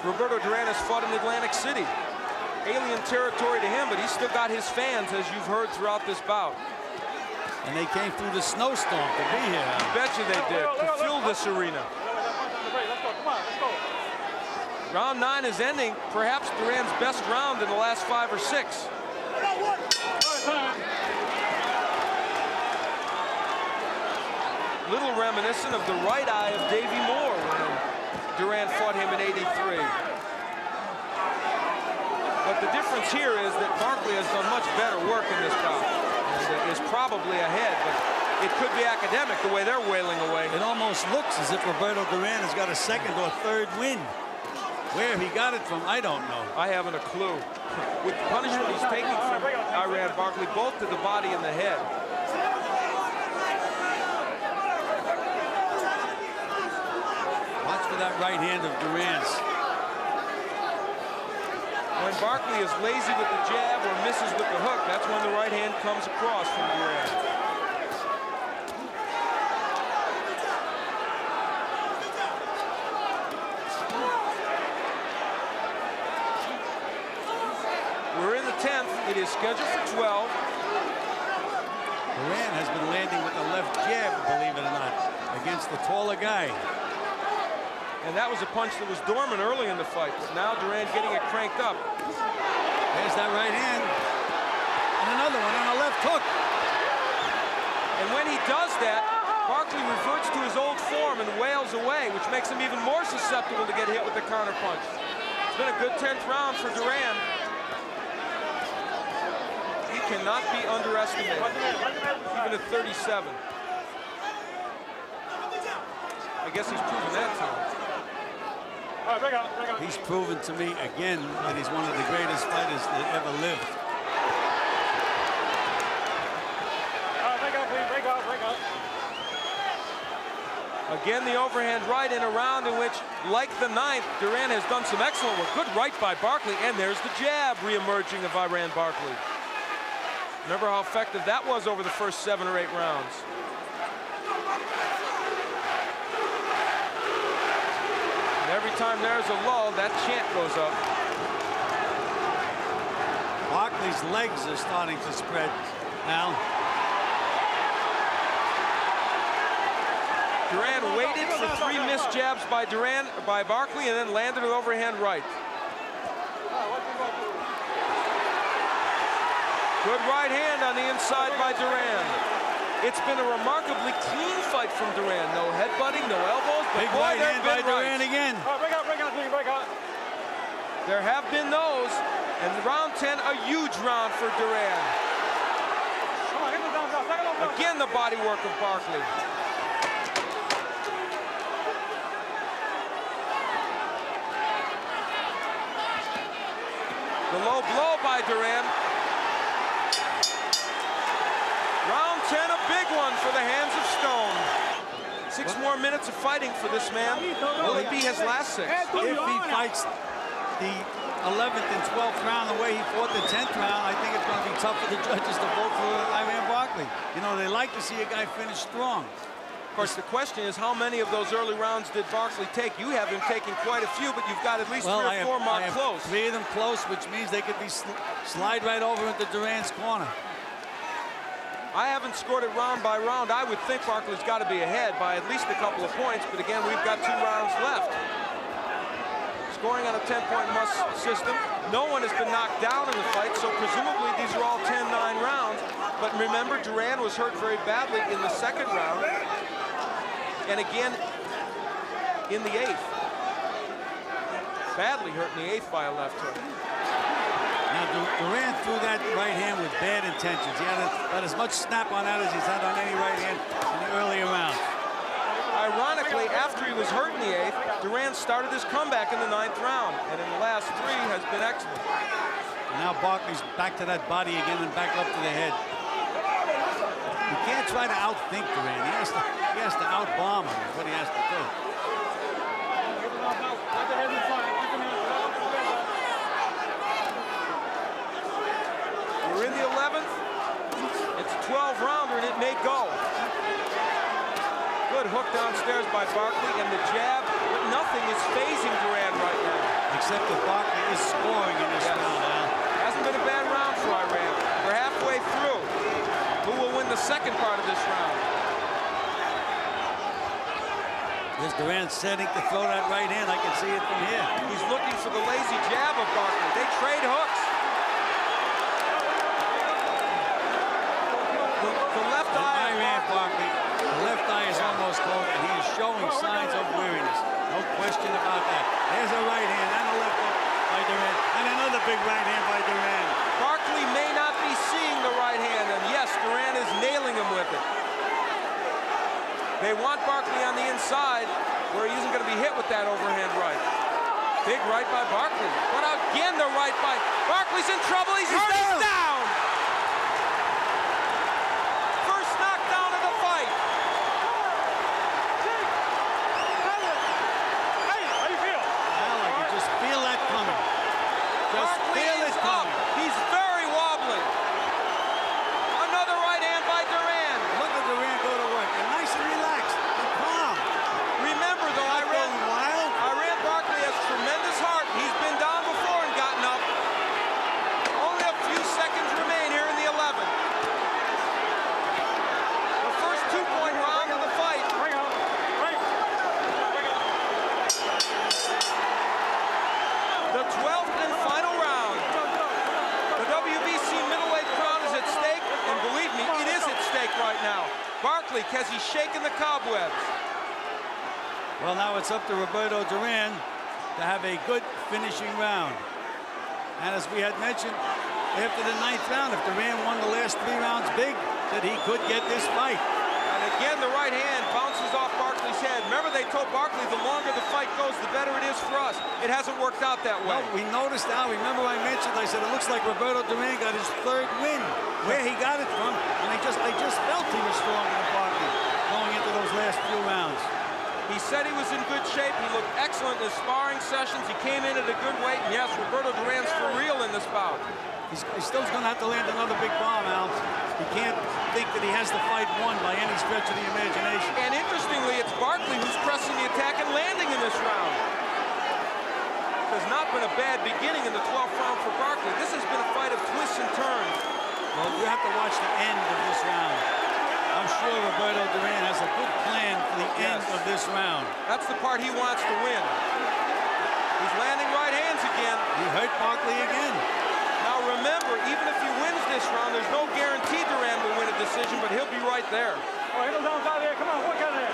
Roberto Duran has fought in Atlantic City. Alien territory to him, but he's still got his fans, as you've heard throughout this bout. And they came through the snowstorm to be here. I bet you they did, to fill this arena. Round 9 is ending, perhaps Duran's best round in the last 5 or 6. Little reminiscent of the right eye of Davey Moore when Duran fought him in '83. But the difference here is that Barkley has done much better work in this bout and is probably ahead, but it could be academic the way they're wailing away. It almost looks as if Roberto Duran has got a 2nd or 3rd win. Where he got it from, I don't know. I haven't a clue. With the punishment he's taking from Iran Barkley, both to the body and the head. Watch for that right hand of Duran's. When Barkley is lazy with the jab or misses with the hook, that's when the right hand comes across from Duran. We're in the 10th. It is scheduled for 12. Duran has been landing with the left jab, believe it or not, against the taller guy. And that was a punch that was dormant early in the fight. But now Duran getting it cranked up. There's that right hand. And another one on a left hook. And when he does that, Barkley reverts to his old form and wails away, which makes him even more susceptible to get hit with the counter punch. It's been a good 10th round for Duran. He cannot be underestimated, even at 37. I guess he's proven that time. He's proven to me again that he's one of the greatest fighters that ever lived. Again, the overhand right in a round in which, like the 9th, Duran has done some excellent work. Good right by Barkley, and there's the jab re-emerging of Iran Barkley. Remember how effective that was over the first 7 or 8 rounds. And every time there's a lull, that chant goes up. Barkley's legs are starting to spread now. Duran waited for 3 missed jabs by Barkley, and then landed an overhand right. Good right hand on the inside by Duran. It's been a remarkably clean fight from Duran. No headbutting, no elbows. But big boy, right hand by Duran again. There have been those, and round 10, a huge round for Duran. Again, the body work of Barkley. The low blow by Duran. Round 10, a big one for the hands of Stone. 6 more minutes of fighting for this man. Will it be his last 6? If he fights the 11th and 12th round the way he fought the 10th round, I think it's going to be tough for the judges to vote for Iran Barkley. You know, they like to see a guy finish strong. Of course, the question is, how many of those early rounds did Barkley take? You have him taking quite a few, but you've got at least 3 or 4 marked close. 3 of them close, which means they could be slide right over into Duran's corner. I haven't scored it round by round. I would think Barkley's got to be ahead by at least a couple of points, but again, we've got 2 rounds left. Scoring on a 10-point must system. No one has been knocked down in the fight, so presumably these are all 10-9 rounds. But remember, Duran was hurt very badly in the 2nd round, and again in the 8th. Badly hurt in the 8th by a left hook. Now, Duran threw that right hand with bad intentions. He had about as much snap on that as he's had on any right hand in the earlier rounds. Ironically, after he was hurt in the 8th, Duran started his comeback in the 9th round, and in the last 3 has been excellent. And now Barkley's back to that body again and back up to the head. He can't try to outthink Duran. He has to outbomb him, is what he has to do. We're in the 11th. It's a 12-rounder, and it may go. Good hook downstairs by Barkley, and the jab, but nothing is phasing Duran right now. Except that Barkley is scoring in this round, Al. Hasn't been a bad round for Iran. We're halfway through. Who will win the second part of this round? There's Duran setting to throw that right hand. I can see it from here. He's looking for the lazy jab of Barkley. They trade hooks. The left eye of Barkley. The left eye is almost closed, and he is showing signs of weariness. No question about that. There's a right hand and a left hook by Duran, and another big right hand by Duran. Barkley may not be seeing the right hand, and yes, Duran is nailing him with it. They want Barkley on the inside, where he isn't going to be hit with that overhand right. Big right by Barkley. But again, the right by Barkley's in trouble. He's hurt. He's down. First knockdown of the fight. Hey, how you feel? Well, I can just feel that coming. Just feel it coming. He's very wobbly. Another right hand by Duran. Look at Duran go to work. And nice and relaxed and calm. Remember, though, Iran Barkley has tremendous heart. He's been down before and gotten up. Only a few seconds remain here in the 11th. The first two-point round of the fight. The 12th and final round. The WBC middleweight crown is at stake, and believe me, it is at stake right now. Barkley, has he shaken the cobwebs? Well, now it's up to Roberto Duran to have a good finishing round. And as we had mentioned, after the 9th round, if Duran won the last 3 rounds big, that he could get this fight. And again, the right hand bounces off Barkley's head. Remember, they told Barkley the longer the fight goes, the better it is for us. It hasn't worked out that way. Well, we noticed now, remember I mentioned, I said it looks like Roberto Duran got his 3rd win. Where he got it from, and I just felt he was stronger than Barkley going into those last few rounds. He said he was in good shape. He looked excellent in his sparring sessions. He came in at a good weight. And yes, Roberto Duran's for real in this bout. He's still going to have to land another big bomb, Al. He can't think that he has the fight won by any stretch of the imagination. And interestingly, it's Barkley who's pressing the attack and landing in this round. It has not been a bad beginning in the 12th round for Barkley. This has been a fight of twists and turns. Well, you have to watch the end of this round. I'm sure Roberto Duran has a good plan for the end of this round. That's the part he wants to win. He's landing right hands again. He hurt Barkley again. Now remember, even if he wins this round, there's no guarantee Duran will win a decision, but he'll be right there. Oh, he goes outside there. Come on, work out there.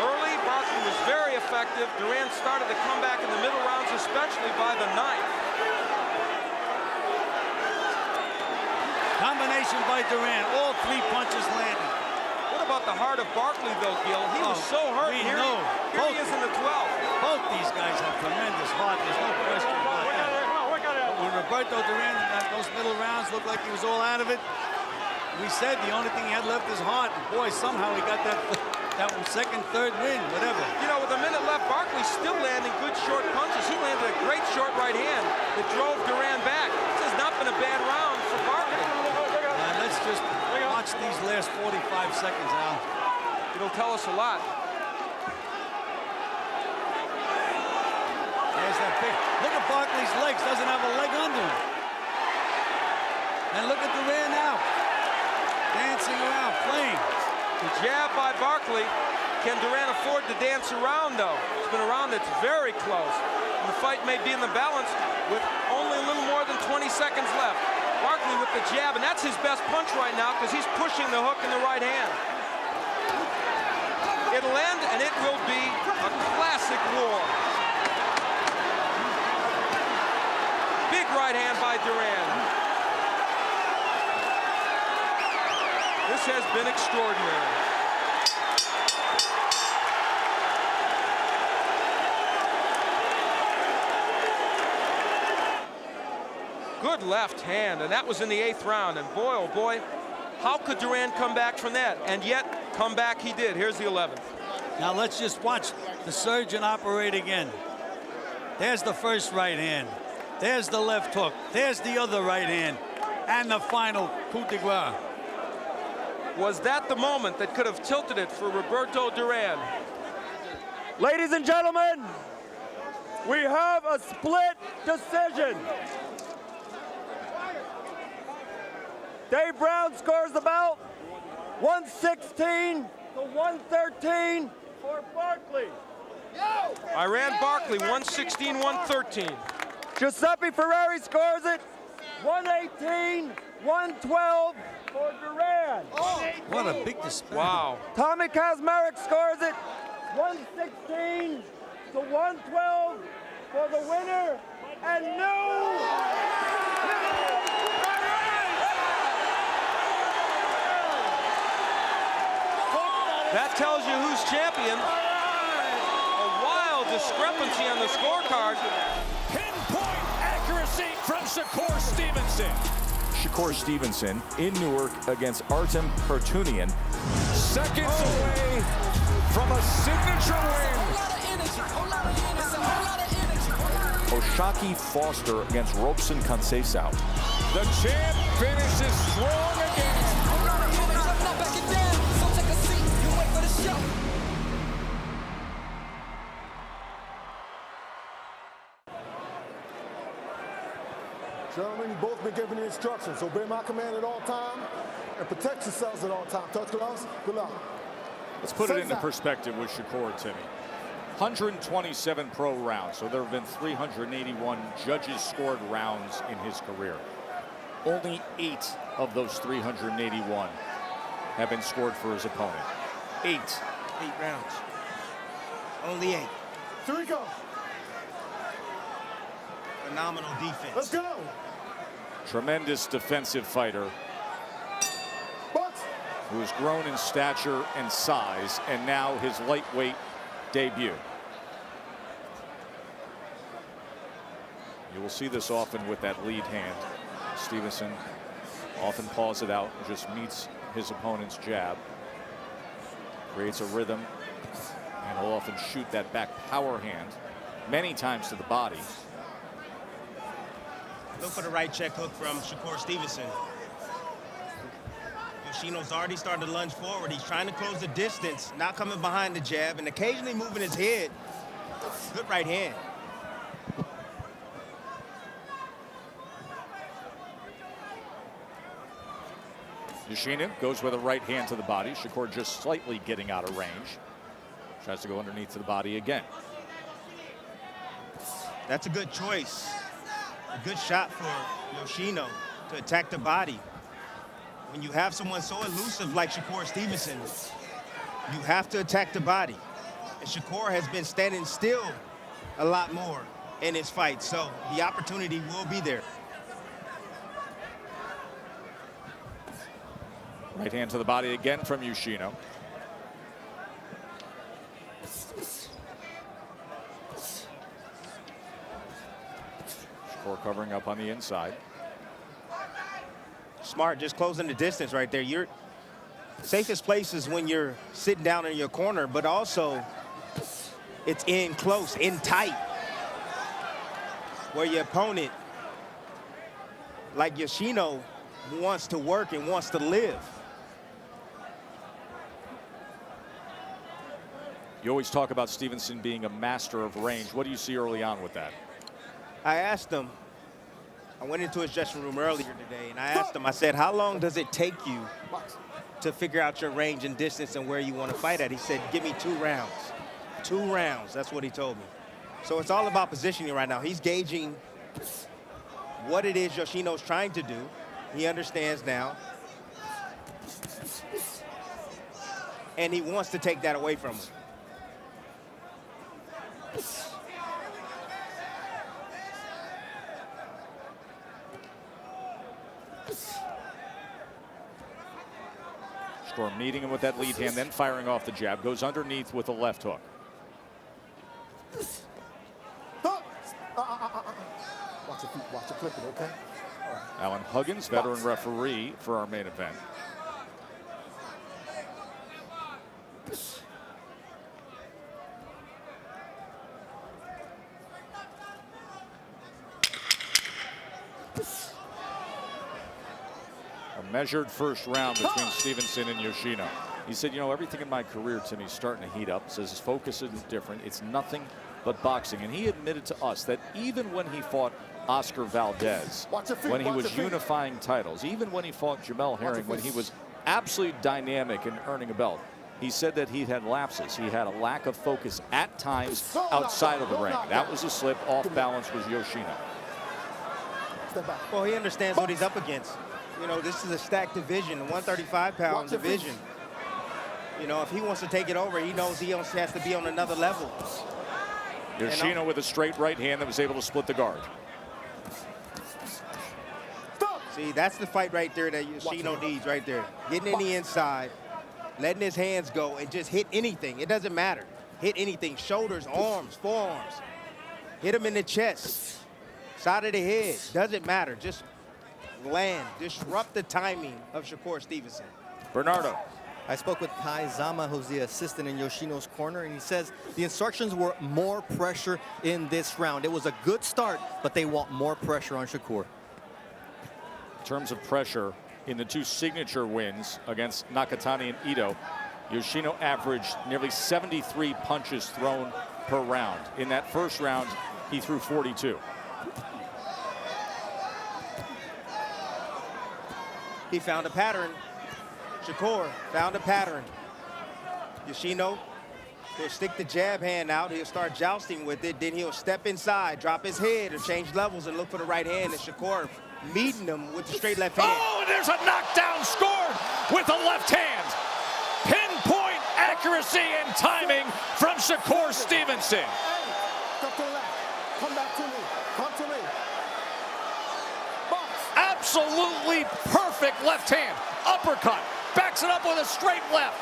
Early, Barkley was very effective. Duran started to come back in the middle rounds, especially by the 9th. Combination by Duran, all 3 punches landed. What about the heart of Barkley, though, Gil? He was so hurt. Here he is in the 12th. Both these guys have tremendous heart. There's no question about that. But when Roberto Duran, those middle rounds looked like he was all out of it, we said the only thing he had left is heart. And boy, somehow he got that 2nd, 3rd win, whatever. You know, with a minute left, Barkley's still landing good short punches. He landed a great short right hand that drove Duran back. This has not been a bad round for Barkley. Let's just watch these last 45 seconds, Al. It'll tell us a lot. There's that big. Look at Barkley's legs. Doesn't have a leg under him. And look at Duran now. Dancing around, playing. The jab by Barkley. Can Duran afford to dance around, though? It's been a round that's very close. And the fight may be in the balance with only a little more than 20 seconds left. Barkley with the jab, and that's his best punch right now because he's pushing the hook in the right hand. It'll end, and it will be a classic war. Big right hand by Duran. This has been extraordinary. Good left hand, and that was in the 8th round. And boy, oh boy, how could Duran come back from that? And yet, come back he did. Here's the 11th. Now let's just watch the surgeon operate again. There's the first right hand. There's the left hook. There's the other right hand. And the final coup de grace. Was that the moment that could have tilted it for Roberto Duran? Ladies and gentlemen, we have a split decision. Dave Brown scores the bout, 116 to 113 for Barkley. Iran Barkley, 116-113. Giuseppe Ferrari scores it, 118-112 for Duran. What a big disparity. Wow. Tommy Kazmarek scores it, 116 to 112 for the winner, and no. That tells you who's champion. A wild discrepancy on the scorecard. Pinpoint accuracy from Shakur Stevenson. Shakur Stevenson in Newark against Artem Harutyunyan. Seconds away from a signature win. Oshaki Foster against Robson Conceição. The champ finishes strong again. Gentlemen, you both been given the instructions. Obey my command at all times and protect yourselves at all times. Touch gloves. Good luck. Let's put it into perspective with Shakur, Timmy. 127 pro rounds, so there have been 381 judges scored rounds in his career. Only 8 of those 381 have been scored for his opponent. 8. 8 rounds. Only 8. Here we go. Phenomenal defense. Let's go. Tremendous defensive fighter who has grown in stature and size, and now his lightweight debut. You will see this often with that lead hand. Stevenson often paws it out and just meets his opponent's jab. Creates a rhythm, and he'll often shoot that back power hand many times to the body. Look for the right check hook from Shakur Stevenson. Yoshino's already started to lunge forward. He's trying to close the distance, not coming behind the jab, and occasionally moving his head. Good right hand. Yoshino goes with a right hand to the body. Shakur just slightly getting out of range. Tries to go underneath to the body again. That's a good choice. A good shot for Yoshino to attack the body. When you have someone so elusive like Shakur Stevenson, you have to attack the body. And Shakur has been standing still a lot more in his fight, so the opportunity will be there. Right hand to the body again from Yoshino. Shakur covering up on the inside. Smart, just closing the distance right there. Your safest place is when you're sitting down in your corner, but also it's in close, in tight, where your opponent, like Yoshino, wants to work and wants to live. You always talk about Stevenson being a master of range. What do you see early on with that? I asked him, I went into his dressing room earlier today, and I asked him, I said, how long does it take you to figure out your range and distance and where you want to fight at? He said, give me 2 rounds. 2 rounds, that's what he told me. So it's all about positioning right now. He's gauging what it is Yoshino's trying to do. He understands now. And he wants to take that away from him. Shakur meeting him with that lead hand, then firing off the jab. Goes underneath with a left hook. Watch your feet, watch your clipping, okay? Alan Huggins, veteran referee for our main event. A measured first round between Stevenson and Yoshino. He said, you know, everything in my career, Timmy's starting to heat up. Says his focus is different. It's nothing but boxing. And he admitted to us that even when he fought Oscar Valdez, when he was unifying titles, even when he fought Jamel Herring, when he was absolutely dynamic and earning a belt, he said that he had lapses. He had a lack of focus at times outside of the ring. That was a slip. Off balance was Yoshino. Well, he understands what he's up against. You know, this is a stacked division, a 135-pound division. You know, if he wants to take it over, he knows he has to be on another level. Yoshino with a straight right hand that was able to split the guard. See, that's the fight right there that Yoshino needs right there. Getting in the inside, letting his hands go, and just hit anything. It doesn't matter. Hit anything. Shoulders, arms, forearms. Hit him in the chest, side of the head. Doesn't matter. Just land. Disrupt the timing of Shakur Stevenson. Bernardo. I spoke with Kai Zama, who's the assistant in Yoshino's corner, and he says the instructions were more pressure in this round. It was a good start, but they want more pressure on Shakur. In terms of pressure, in the two signature wins against Nakatani and Ito, Yoshino averaged nearly 73 punches thrown per round. In that first round, he threw 42. He found a pattern. Shakur found a pattern. Yoshino, he'll stick the jab hand out. He'll start jousting with it. Then he'll step inside, drop his head, or change levels and look for the right hand. And Shakur meeting him with the straight left hand. Oh, and there's a knockdown scored with the left hand. Pinpoint accuracy and timing from Shakur Stevenson. Step to the left. Come back to me. Come to me. Absolutely perfect left hand. Uppercut. Backs it up with a straight left.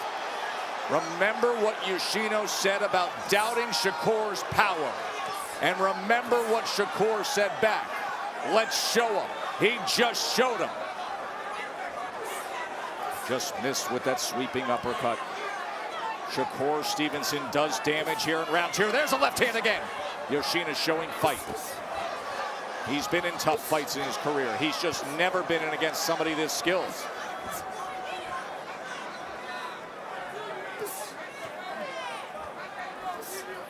Remember what Yoshino said about doubting Shakur's power. And remember what Shakur said back. Let's show him. He just showed him. Just missed with that sweeping uppercut. Shakur Stevenson does damage here in round two. There's a left hand again. Yoshino showing fight. He's been in tough fights in his career. He's just never been in against somebody this skilled.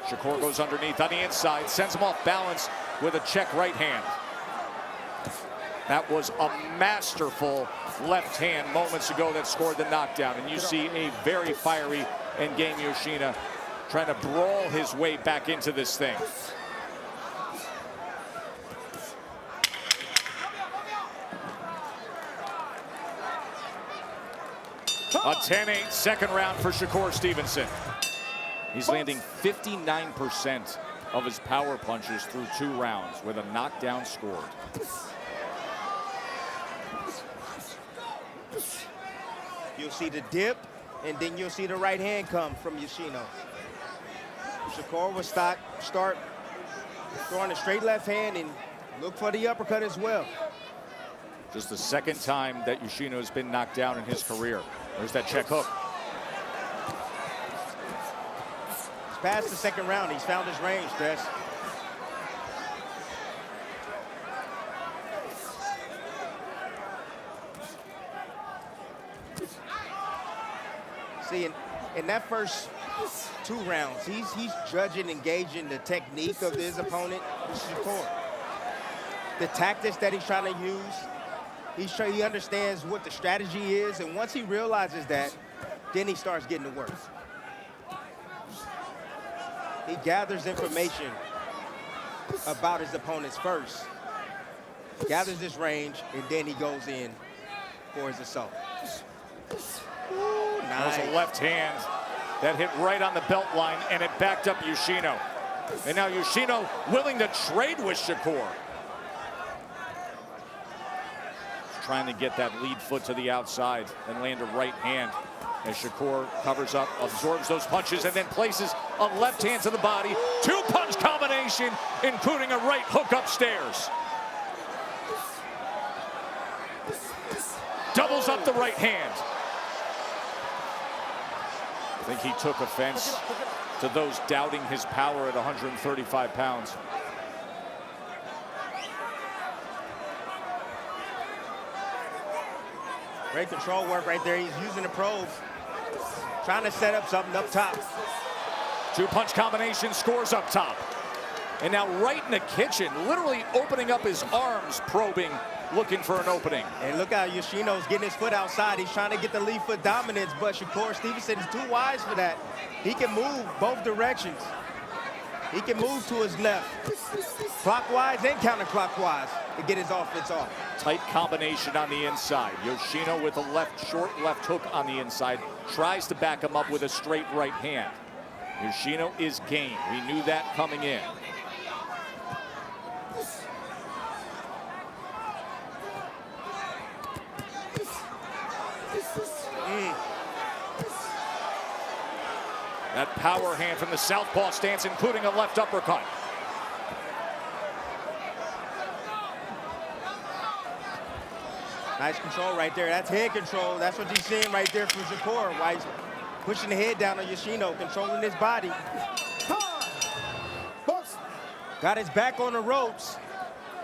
Shakur goes underneath on the inside, sends him off balance with a check right hand. That was a masterful left hand moments ago that scored the knockdown. And you see a very fiery and game Yoshino trying to brawl his way back into this thing. A 10-8 second round for Shakur Stevenson. He's landing 59% of his power punches through 2 rounds with a knockdown scored. You'll see the dip, and then you'll see the right hand come from Yoshino. Shakur will start throwing a straight left hand and look for the uppercut as well. Just the second time that Yoshino has been knocked down in his career. There's that check hook. He's past the second round. He's found his range, Stress. See, in that first 2 rounds, he's judging and gauging the technique of his opponent, Shakur. The tactics that he's trying to use. He understands what the strategy is, and once he realizes that, then he starts getting to work. He gathers information about his opponents first, gathers his range, and then he goes in for his assault. Ooh, nice. That was a left hand that hit right on the belt line, and it backed up Yoshino. And now Yoshino willing to trade with Shakur. Trying to get that lead foot to the outside and land a right hand as Shakur covers up, absorbs those punches, and then places a left hand to the body. 2-punch combination, including a right hook upstairs. Doubles up the right hand. I think he took offense to those doubting his power at 135 pounds. Great control work right there. He's using the probe, trying to set up something up top. Two-punch combination, scores up top. And now right in the kitchen, literally opening up his arms, probing, looking for an opening. And look how Yoshino's getting his foot outside. He's trying to get the lead foot dominance, but Shakur Stevenson is too wise for that. He can move both directions. He can move to his left, clockwise and counterclockwise, to get his offense off. Tight combination on the inside. Yoshino with a short left hook on the inside, tries to back him up with a straight right hand. Yoshino is game. We knew that coming in. That power hand from the southpaw stance, including a left uppercut. Nice control right there. That's head control. That's what you're seeing right there from Shakur. Why he's pushing the head down on Yoshino, controlling his body. Got his back on the ropes.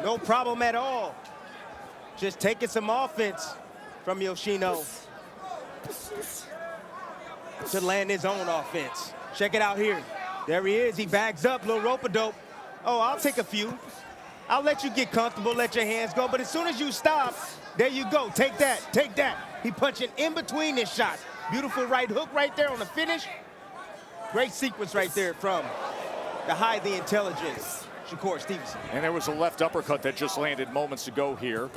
No problem at all. Just taking some offense from Yoshino to land his own offense. Check it out here. There he is. He bags up, little rope-a-dope. Oh, I'll take a few. I'll let you get comfortable, let your hands go. But as soon as you stop, there you go. Take that, take that. He punching in between his shots. Beautiful right hook right there on the finish. Great sequence right there from the high, the intelligence, Shakur Stevenson. And there was a left uppercut that just landed moments ago here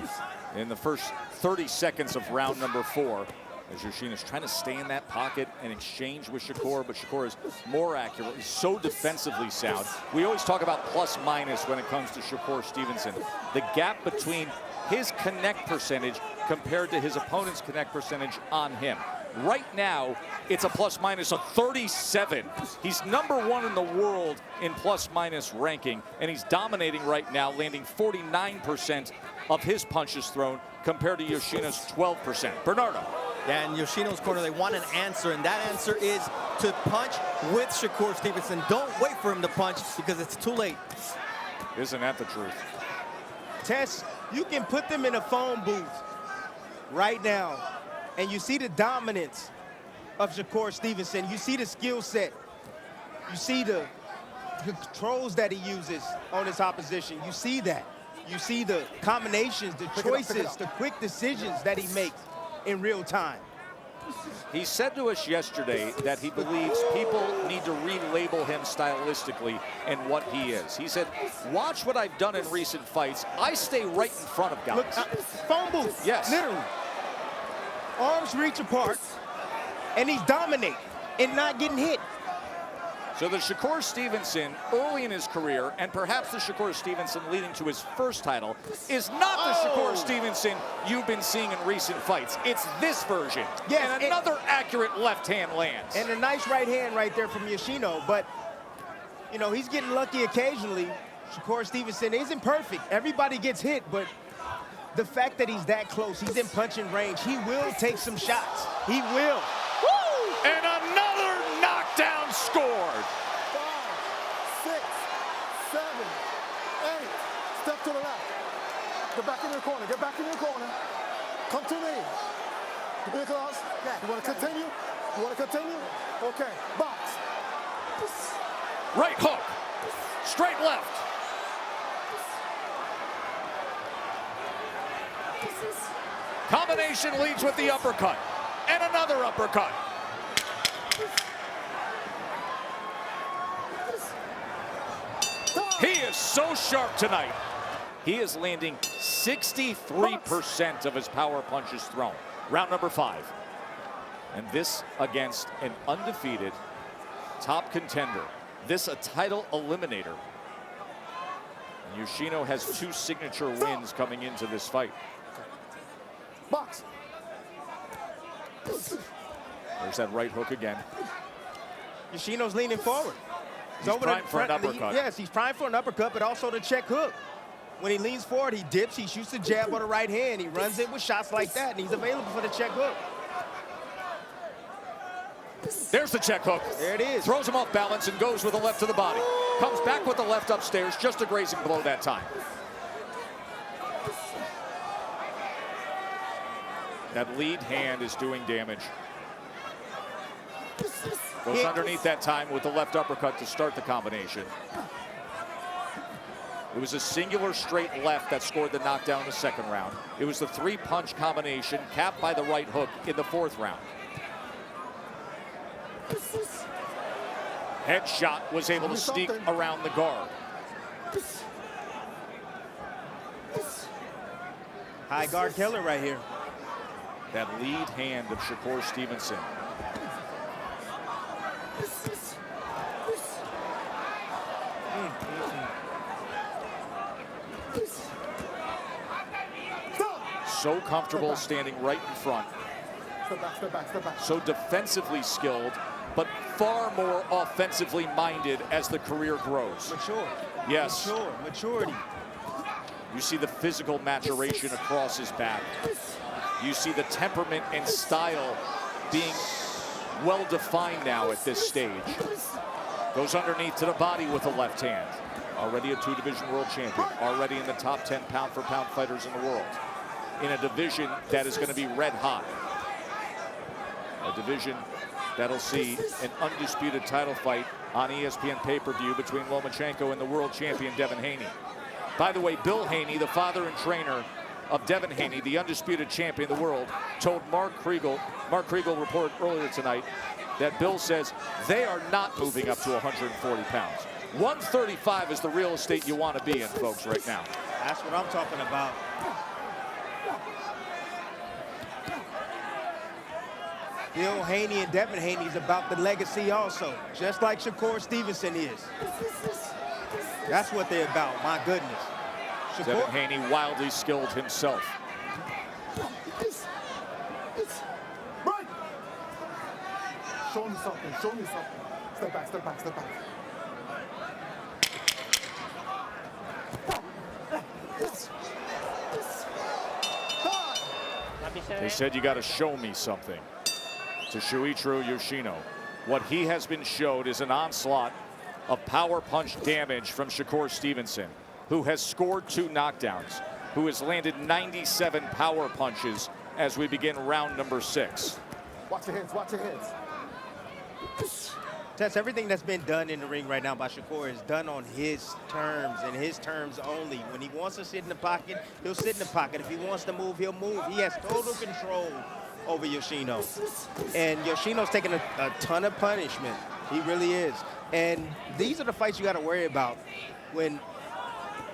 in the first 30 seconds of round number 4. As Yoshino's trying to stay in that pocket and exchange with Shakur, but Shakur is more accurate. He's so defensively sound. We always talk about plus minus when it comes to Shakur Stevenson. The gap between his connect percentage compared to his opponent's connect percentage on him. Right now, it's a plus minus of 37. He's #1 in the world in plus minus ranking, and he's dominating right now, landing 49% of his punches thrown compared to Yoshino's 12%. Bernardo. Yeah, in Yoshino's corner, they want an answer, and that answer is to punch with Shakur Stevenson. Don't wait for him to punch because it's too late. Isn't that the truth? Tess, you can put them in a phone booth right now, and you see the dominance of Shakur Stevenson. You see the skill set. You see the controls that he uses on his opposition. You see that. You see the combinations, the choices, the quick decisions that he makes in real time. He said to us yesterday that he believes people need to relabel him stylistically and what he is. He said, watch what I've done in recent fights. I stay right in front of guys. Look, phone booth, yes. Literally. Arms reach apart, and he's dominating and not getting hit. So the Shakur Stevenson early in his career, and perhaps the Shakur Stevenson leading to his first title, is not the Shakur Stevenson you've been seeing in recent fights. It's this version. Yes, and another accurate left hand lands. And a nice right hand right there from Yoshino, but you know, he's getting lucky occasionally. Shakur Stevenson isn't perfect. Everybody gets hit, but the fact that he's that close, he's in punching range, he will take some shots. He will. Woo! And another knockdown scored. 5, 6, 7, 8. Step to the left. Get back in your corner. Get back in your corner. Come to me. Nicholas, you want to continue? You want to continue? Okay. Box. Right hook. Straight left. Combination leads with the uppercut. And another uppercut. He is so sharp tonight. He is landing 63% of his power punches thrown. Round number 5. And this against an undefeated top contender. This a title eliminator. And Yoshino has 2 signature wins coming into this fight. Box. There's that right hook again. Yoshino's leaning forward. He's primed for an uppercut. Yes, he's primed for an uppercut, but also the check hook. when he leans forward, he dips, he shoots the jab on the right hand, he runs it with shots like that, and he's available for the check hook. There's the check hook. There it is. Throws him off balance and goes with the left to the body. Comes back with the left upstairs, just a grazing blow that time. That lead hand is doing damage. Goes underneath that time with the left uppercut to start the combination. It was a singular straight left that scored the knockdown in the second round. It was the 3-punch combination capped by the right hook in the 4th round. Headshot was able to sneak around the guard. High guard killer right here. That lead hand of Shakur Stevenson. So comfortable standing right in front. Step back, step back, step back. So defensively skilled, but far more offensively minded as the career grows. Mature. Yes. Mature. Maturity. You see the physical maturation across his back. You see the temperament and style being well defined now at this stage. Goes underneath to the body with the left hand. Already a 2-division world champion. Already in the top 10 pound-for-pound fighters in the world. In a division that is going to be red hot. A division that'll see an undisputed title fight on ESPN pay-per-view between Lomachenko and the world champion Devin Haney. By the way, Bill Haney, the father and trainer of Devin Haney, the undisputed champion of the world, told Mark Kriegel reported earlier tonight that Bill says they are not moving up to 140 pounds. 135 is the real estate you want to be in, folks, right now. That's what I'm talking about. Bill Haney and Devin Haney is about the legacy also, just like Shakur Stevenson is. That's what they're about, my goodness. Devin Haney wildly skilled himself. Right. Show me something, show me something. Step back, step back, step back. They said you got to show me something. To Shuichiro Yoshino. What he has been showed is an onslaught of power punch damage from Shakur Stevenson, who has scored 2 knockdowns, who has landed 97 power punches as we begin round number 6. Watch your hands, watch your hands. Tess, everything that's been done in the ring right now by Shakur is done on his terms and his terms only. When he wants to sit in the pocket, he'll sit in the pocket. If he wants to move, he'll move. He has total control over Yoshino. And Yoshino's taking a ton of punishment. He really is. And these are the fights you got to worry about when,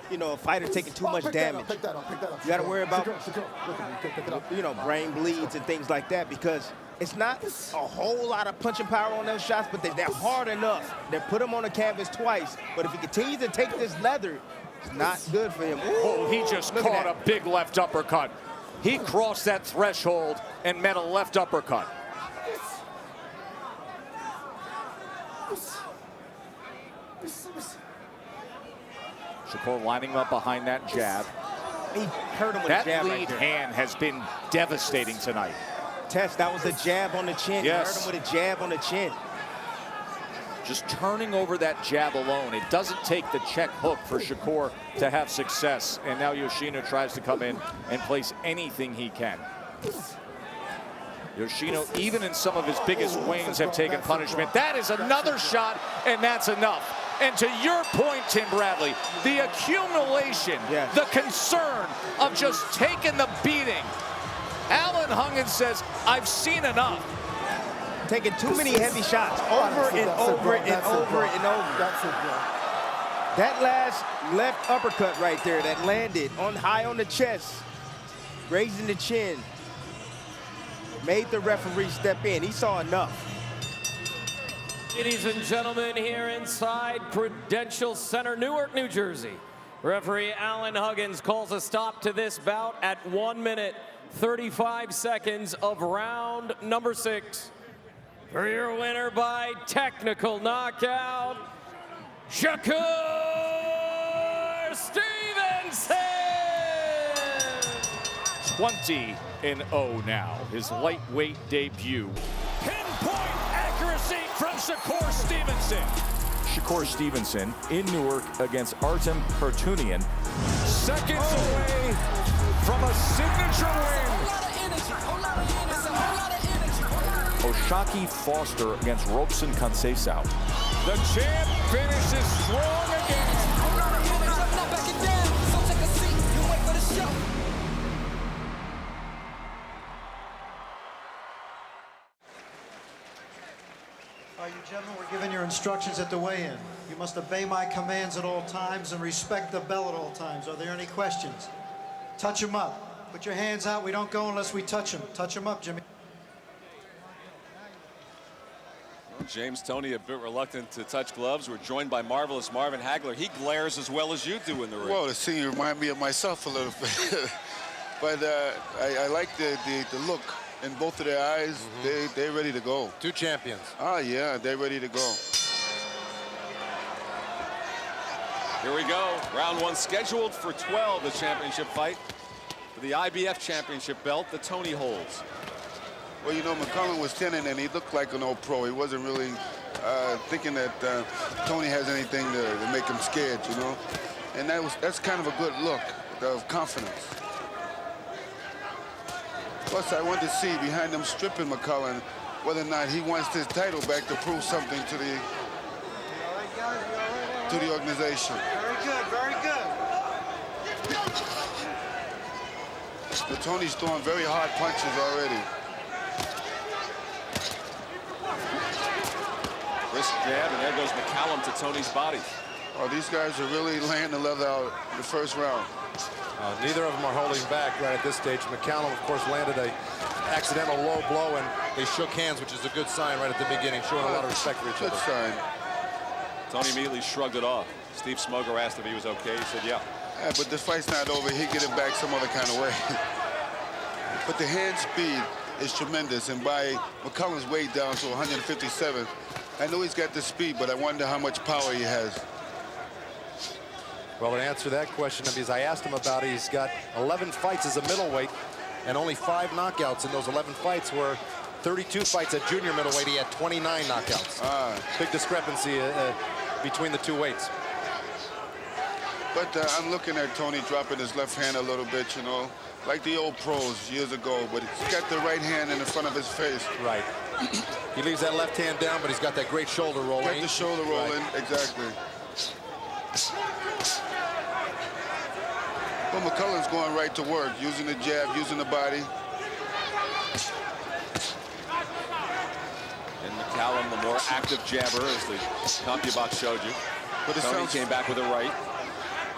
you know, a fighter taking too much damage. Pick that up, pick that up. You got to worry about, Pick it up. you know, brain bleeds and things like that, because it's not a whole lot of punching power on those shots, but they're hard enough. They put him on the canvas twice. But if he continues to take this leather, it's not good for him. Ooh, Oh, he just caught a big left uppercut. He crossed that threshold and met a left uppercut. Shakur lining up behind that jab. He hurt him with that a jab lead right there. hand has been devastating tonight. Tess, that was a jab on the chin. Yes. He hurt him with a jab on the chin. Just turning over that jab alone. It doesn't take the check hook for Shakur to have success. And now Yoshino tries to come in and place anything he can. Yoshino, even in some of his biggest wins, have taken punishment. That is another shot, and that's enough. And to your point, Tim Bradley, the accumulation, the concern of just taking the beating. Alan Hungen says, I've seen enough. Taking too many heavy shots over and over and over and over. That's it, bro. That last left uppercut right there that landed on high on the chest, raising the chin, made the referee step in. He saw enough. Ladies and gentlemen, here inside Prudential Center, Newark, New Jersey, referee Alan Huggins calls a stop to this bout at 1 minute, 35 seconds of round number 6. For your winner by technical knockout, Shakur Stevenson! Stevenson! 20-0 now, his lightweight debut. Pinpoint accuracy from Shakur Stevenson. Shakur Stevenson in Newark against Artem Harutyunyan. Seconds away from a signature win. Oshaki Foster against Robson Conceição. The champ finishes strong again. All right, you gentlemen, we're giving your instructions at the weigh-in. You must obey my commands at all times and respect the bell at all times. Are there any questions? Touch them up. Put your hands out. We don't go unless we touch them. Touch them up, Jimmy. Well, James Toney a bit reluctant to touch gloves. We're joined by marvelous Marvin Hagler. He glares as well as you do in the ring. Well, the scene remind me of myself a little bit. But I like the look in both of their eyes. They're ready to go. Two champions. Oh, yeah, they're ready to go. Here we go. Round one scheduled for 12, the championship fight. For the IBF championship belt, the Toney holds. Well, you know, McCullum was 10 and he looked like an old pro. He wasn't really thinking that Toney has anything to make him scared, you know. And that's kind of a good look of confidence. Plus, I want to see behind him stripping McCullum whether or not he wants his title back to prove something to the organization. Very good, very good. But Toney's throwing very hard punches already. Wrist jab, and there goes McCallum to Toney's body. Oh, these guys are really laying the leather out in the first round. Neither of them are holding back right at this stage. McCallum, of course, landed a accidental low blow, and they shook hands, which is a good sign right at the beginning, showing a lot of respect for each other. Good sign. Tony immediately shrugged it off. Steve Smoger asked if he was okay. He said, yeah. Yeah, but the fight's not over. He'll get it back some other kind of way. But the hand speed is tremendous, and by McCullum's weight down to 157, I know he's got the speed, but I wonder how much power he has. Well, to answer that question, because I asked him about it, he's got 11 fights as a middleweight and only 5 knockouts in those 11 fights, where 32 fights at junior middleweight, he had 29 knockouts. Big discrepancy between the two weights. But I'm looking at Toney dropping his left hand a little bit, you know, like the old pros years ago, but he's got the right hand in the front of his face. Right. He leaves that left hand down, but he's got that great shoulder rolling. Got the shoulder rolling, exactly. Well, McCullum's going right to work, using the jab, using the body. And McCallum, the more active jabber, as the CompuBox showed you. But it Toney came back with a right.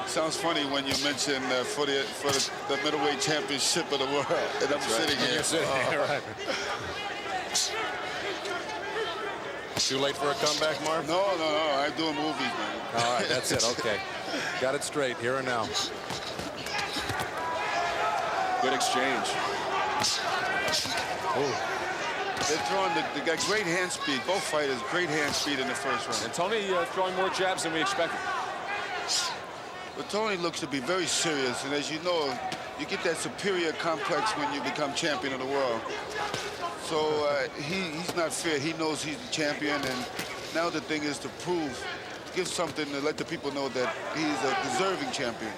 Sounds funny when you mention for the middleweight championship of the world, and I'm sitting here. You're sitting here, right. Too late for a comeback, Marv? No, I'm doing movies, man. All right, that's it. Okay, got it straight here and now. Good exchange. Ooh. They're throwing they got great hand speed. Both fighters, great hand speed in the first round. And Toney throwing more jabs than we expected. But Toney looks to be very serious, and as you know, you get that superior complex when you become champion of the world. So he's not feared. He knows he's the champion, and now the thing is to give something to let the people know that he's a deserving champion.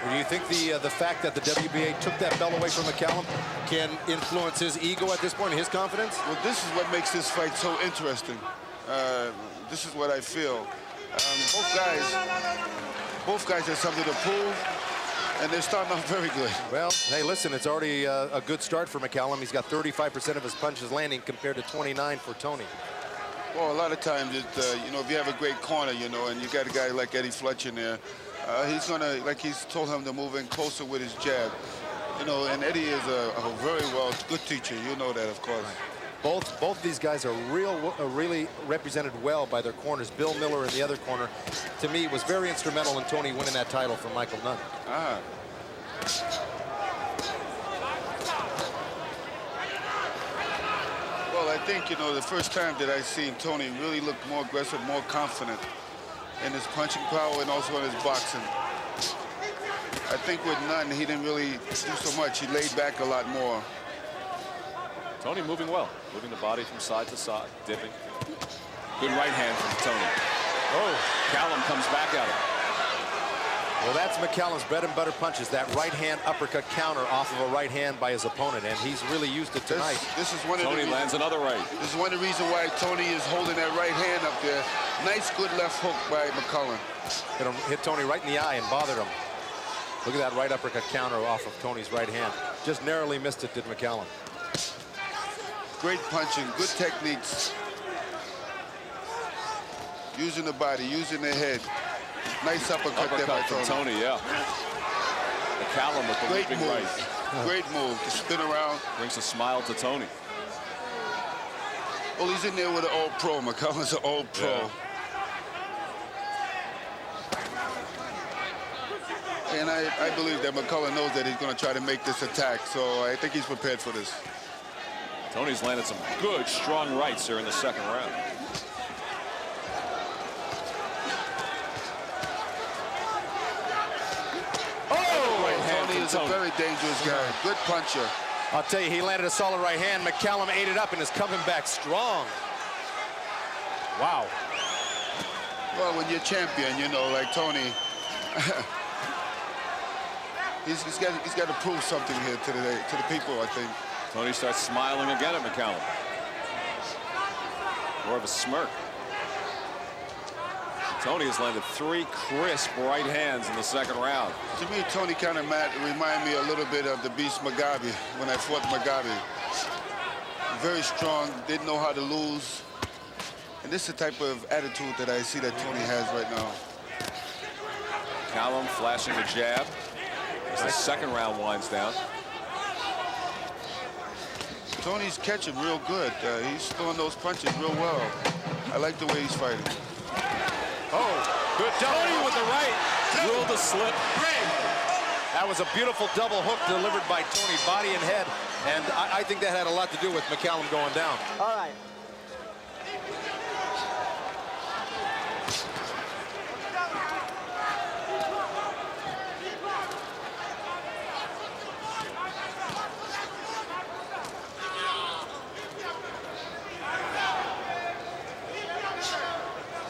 Do you think the fact that the WBA took that belt away from McCallum can influence his ego at this point, his confidence? Well, this is what makes this fight so interesting. This is what I feel. Both guys have something to prove, and they're starting off very good. Well, hey, listen, it's already a good start for McCallum. He's got 35% of his punches landing compared to 29 for Toney. Well, a lot of times, you know, if you have a great corner, you know, and you got a guy like Eddie Fletcher in there, he's gonna, like he's told him to move in closer with his jab. You know, and Eddie is a very good teacher. You know that, of course. Both these guys are really represented well by their corners. Bill Miller in the other corner, to me, was very instrumental in Toney winning that title from Michael Nunn. Well, I think, you know, the first time that I seen Toney really look more aggressive, more confident in his punching power and also in his boxing. I think with none, he didn't really do so much. He laid back a lot more. Tony moving well, moving the body from side to side, dipping. Good right hand from Tony. Oh, Callum comes back at him. Well, that's McCallum's bread and butter punches, that right hand uppercut counter off of a right hand by his opponent, and he's really used it tonight. This is one of Tony lands another right. This is one of the reasons why Tony is holding that right hand up there. Nice, good left hook by McCallum. Hit Tony right in the eye and bothered him. Look at that right uppercut counter off of Tony's right hand. Just narrowly missed it, did McCallum. Great punching, good techniques. Using the body, using the head. Nice uppercut there by from Tony, yeah. McCallum with the great leaping move. right. Great move to spin around. Brings a smile to Tony. Well, he's in there with an all-pro. McCallum's an all-pro. Yeah. And I believe that McCallum knows that he's going to try to make this attack, so I think he's prepared for this. Tony's landed some good, strong rights here in the second round. Tony is a very dangerous guy. Good puncher. I'll tell you, he landed a solid right hand. McCallum ate it up and is coming back strong. Wow. Well, when you're champion, you know, like Tony, he's got to prove something here to the people, I think. Tony starts smiling again at McCallum. More of a smirk. Tony has landed 3 crisp right hands in the second round. To me, Tony kind of remind me a little bit of the Beast Mugabe when I fought Mugabe. Very strong, didn't know how to lose. And this is the type of attitude that I see that Tony has right now. Callum flashing the jab as the second round winds down. Tony's catching real good. He's throwing those punches real well. I like the way he's fighting. Oh, good Tony with the right. Ruled a slip. That was a beautiful double hook delivered by Tony, body and head. And I think that had a lot to do with McCallum going down. All right.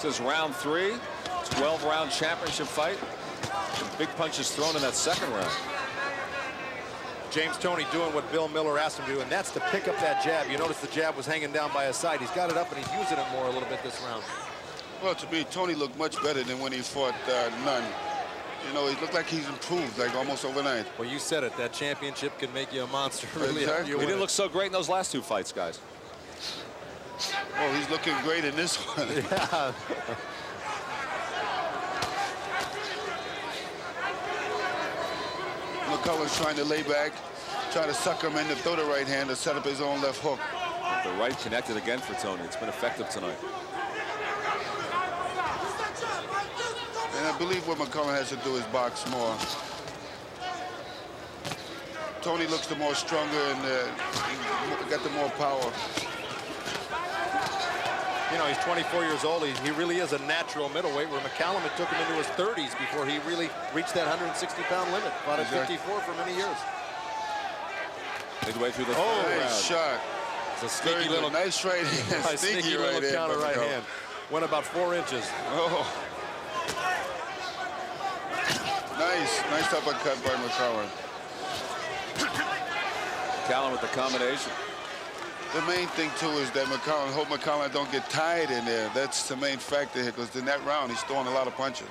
This is round 3, 12-round championship fight. Some big punches thrown in that second round. James Toney doing what Bill Miller asked him to do, and that's to pick up that jab. You notice the jab was hanging down by his side. He's got it up, and he's using it more a little bit this round. Well, to me, Tony looked much better than when he fought Nunn. You know, he looked like he's improved, like almost overnight. Well, you said it. That championship can make you a monster. Really. Exactly. He didn't look so great in those last 2 fights, guys. Oh, he's looking great in this one. Yeah. McCullough's trying to lay back, trying to suck him in to throw the right hand to set up his own left hook. The right connected again for Tony. It's been effective tonight. And I believe what McCullough has to do is box more. Tony looks the more stronger and got the more power. You know, he's 24 years old. He really is a natural middleweight, where McCallum, it took him into his 30s before he really reached that 160-pound limit. Fought at 54 for many years. Midway through the third round. Nice shot. It's a sneaky little, nice right hand. sneaky little right counter hand, right hand. Went about 4 inches. Oh. Nice uppercut by McCallum. Callum with the combination. The main thing, too, is that hope McCallum don't get tired in there. That's the main factor here, because in that round, he's throwing a lot of punches.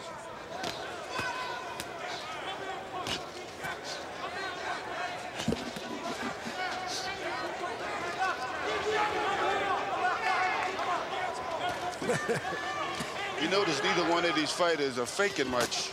You notice neither one of these fighters are faking much.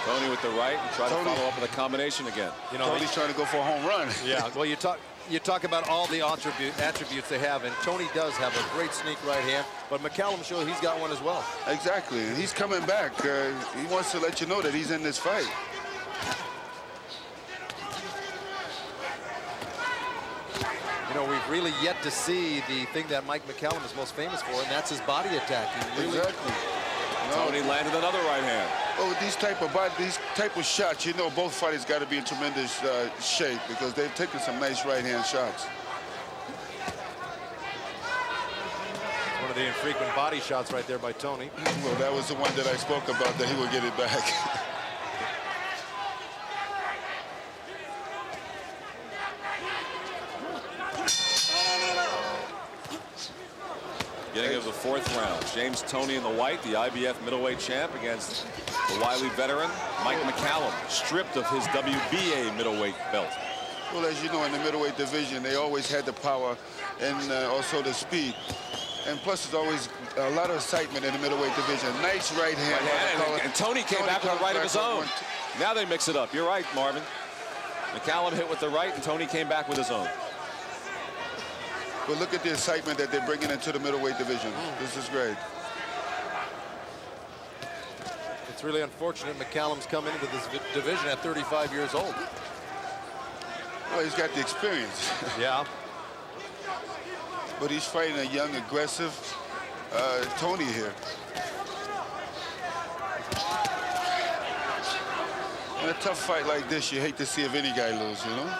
Tony with the right and try to follow up with a combination again. You know, Tony's trying to go for a home run. Yeah, well, you talk about all the attributes they have, and Tony does have a great sneak right hand, but McCallum shows he's got one as well. Exactly, and he's coming back. He wants to let you know that he's in this fight. You know, we've really yet to see the thing that Mike McCallum is most famous for, and that's his body attack. He really... Exactly. Tony landed another right hand. Oh, these type of shots, you know, both fighters got to be in tremendous shape because they've taken some nice right-hand shots. One of the infrequent body shots right there by Tony. Well, that was the one that I spoke about, that he would get it back. Beginning of the 4th round. James Toney in the white, the IBF middleweight champ, against the wily veteran Mike McCallum, stripped of his WBA middleweight belt. Well, as you know, in the middleweight division, they always had the power and also the speed. And plus, there's always a lot of excitement in the middleweight division. Nice right hand. And Tony came back with a right of his own. Now they mix it up. You're right, Marvin. McCallum hit with the right, and Tony came back with his own. But look at the excitement that they're bringing into the middleweight division. This is great. It's really unfortunate McCallum's come into this division at 35 years old. Well, he's got the experience. Yeah. But he's fighting a young, aggressive Tony here. In a tough fight like this, you hate to see if any guy lose, you know?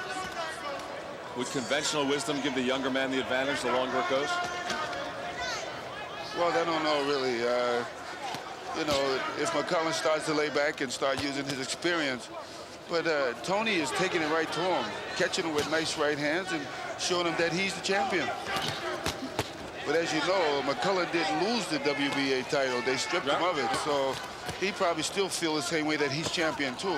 Would conventional wisdom give the younger man the advantage the longer it goes? Well, I don't know, really. You know, if McCallum starts to lay back and start using his experience, but Tony is taking it right to him, catching him with nice right hands and showing him that he's the champion. But as you know, McCallum didn't lose the WBA title. They stripped him of it, so he probably still feels the same way that he's champion, too.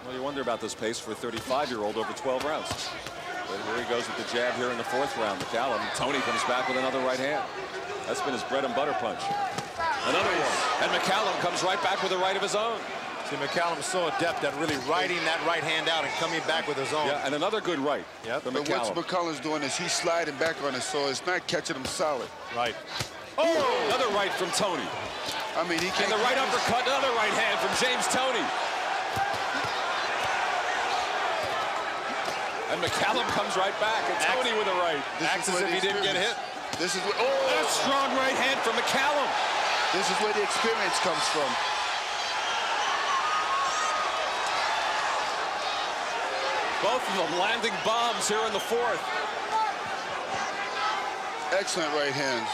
Well, you wonder about this pace for a 35-year-old over 12 rounds. But here he goes with the jab here in the 4th round. McCallum. Tony comes back with another right hand. That's been his bread and butter punch. Another one. And McCallum comes right back with a right of his own. See, McCallum's so adept at really riding that right hand out and coming back with his own. Yeah, and another good right. Yep. But what McCallum's doing is he's sliding back on it, so it's not catching him solid. Right. Oh, another right from Tony. I mean, he can't. And the right uppercut, another right hand from James Toney. And McCallum comes right back, and Tony with a right. Acts as if he didn't get hit. This is what, a strong right hand from McCallum. This is where the experience comes from. Both of them landing bombs here in the 4th. Excellent right hands.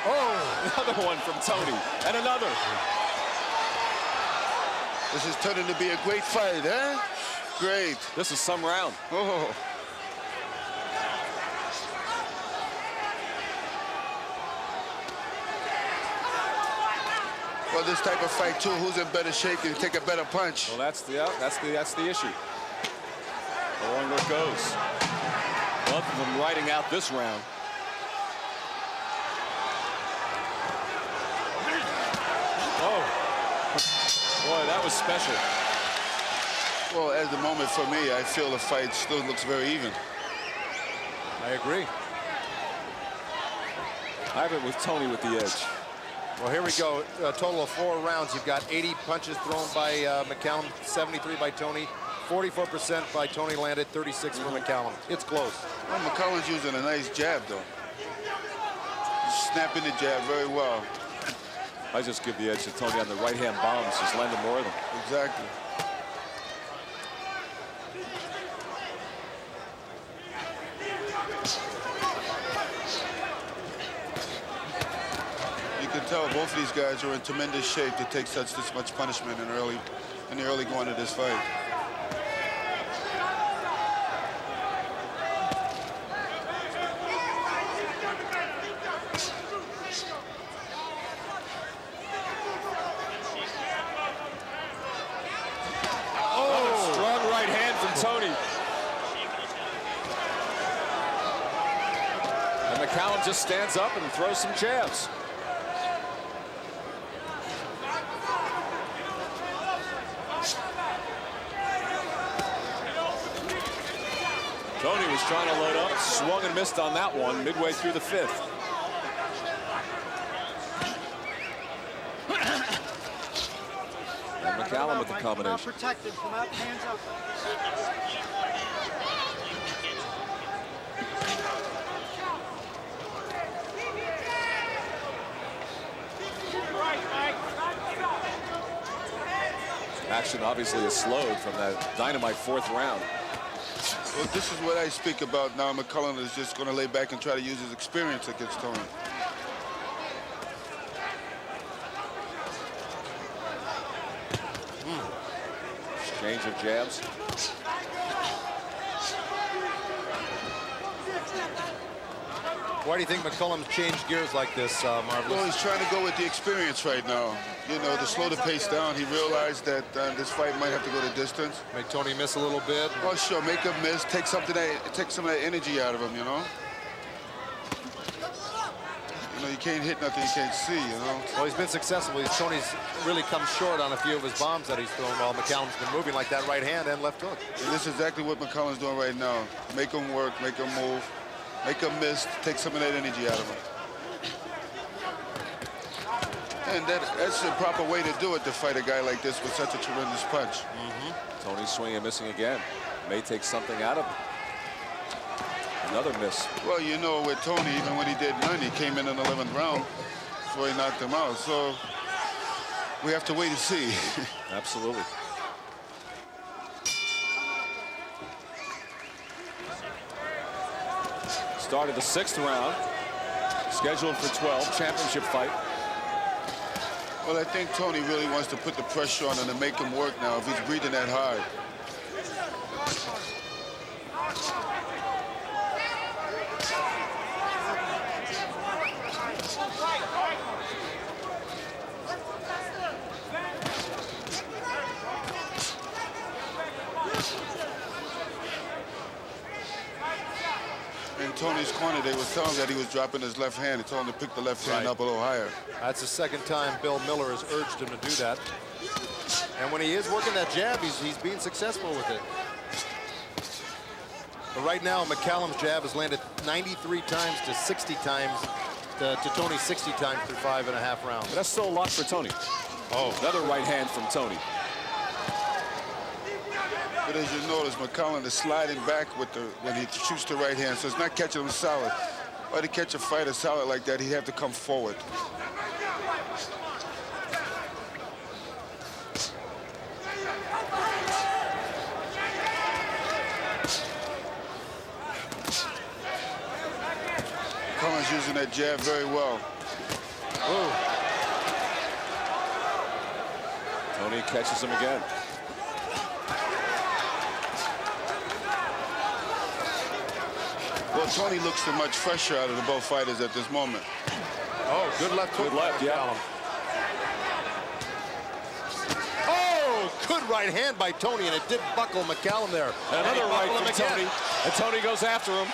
Oh, another one from Tony, and another. This is turning to be a great fight, eh? Great. This is some round. Oh. Well, this type of fight too, who's in better shape can take a better punch. Well, that's the issue. The longer it goes. Both of them riding out this round. Oh. Boy, that was special. Well, at the moment for me, I feel the fight still looks very even. I agree. I have it with Tony with the edge. Well, here we go. A total of 4 rounds. You've got 80 punches thrown by McCallum, 73 by Tony, 44% by Tony landed, 36 for McCallum. It's close. Well, McCallum's using a nice jab, though. He's snapping the jab very well. I just give the edge to Tony on the right-hand bombs. Just landing more of them. Exactly. You can tell both of these guys are in tremendous shape to take this much punishment in the early going of this fight. McCallum just stands up and throws some jabs. Tony was trying to load up, swung and missed on that one midway through the 5th. And McCallum with the combination. Protected from out, hands up. Action obviously is slowed from that dynamite 4th round. Well, this is what I speak about now. McCullum is just going to lay back and try to use his experience against Tony. Exchange of jabs. Why do you think McCullum's changed gears like this, Marvelous? Well, he's trying to go with the experience right now. You know, to slow the pace down. He realized that this fight might have to go the distance. Make Tony miss a little bit. Oh, sure, make him miss. Take some of that energy out of him, you know. You know, you can't hit nothing you can't see, you know. Well, he's been successful. Tony's really come short on a few of his bombs that he's thrown while McCallum's been moving like that right hand and left hook. And this is exactly what McCullum's doing right now. Make him work, make him move, make him miss, take some of that energy out of him. And that's the proper way to do it, to fight a guy like this with such a tremendous punch. Tony swinging, missing again. May take something out of it. Another miss. Well, you know, with Tony, even when he did none, he came in the 11th round before he knocked him out. So we have to wait and see. Absolutely. Started the 6th round. Scheduled for 12, championship fight. Well, I think Tony really wants to put the pressure on him to make him work now if he's breathing that hard. In Tony's corner, they were telling him that he was dropping his left hand. They told him to pick the left hand up a little higher. That's the 2nd time Bill Miller has urged him to do that. And when he is working that jab, he's being successful with it. But right now, McCallum's jab has landed 93 times to 60 times to Tony 60 times through 5.5 rounds. But that's still a lot for Tony. Oh, another right hand from Tony. But as you notice, McCullum is sliding back with when he shoots the right hand, so it's not catching him solid. Or to catch a fighter solid like that, he'd have to come forward. McCullum's using that jab very well. Ooh. Tony catches him again. Well, Tony looks so much fresher out of the both fighters at this moment. Oh, good left hook. Good left, yeah. Oh, good right hand by Tony, and it did buckle McCallum there. Another right from Tony, and Tony goes after him.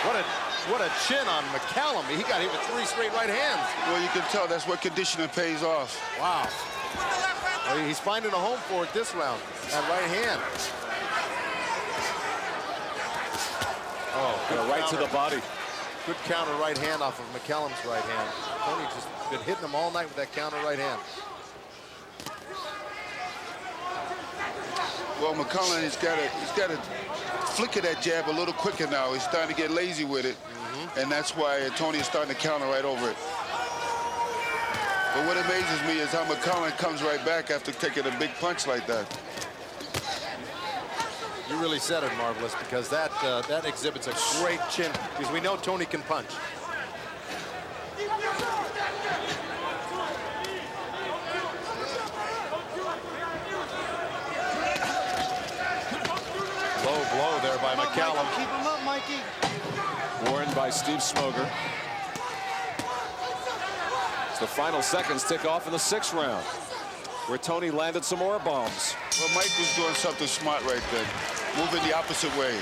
What a chin on McCallum. He got hit with 3 straight right hands. Well, you can tell that's what conditioning pays off. Wow. Well, he's finding a home for it this round. That right hand. Oh, good right counter. to the body. Good counter right hand off of McCallum's right hand. Tony just been hitting him all night with that counter right hand. Well, McCullum, he's got to flicker that jab a little quicker now. He's starting to get lazy with it, and that's why Tony is starting to counter right over it. But what amazes me is how McCullum comes right back after taking a big punch like that. You really said it, Marvelous, because that exhibits a great chin, because we know Tony can punch. Low blow there by McCallum. Keep him up, Mikey. Warned by Steve Smoger. As the final seconds tick off in the 6th round, where Tony landed some more bombs. Well, Mike was doing something smart right then, moving the opposite way,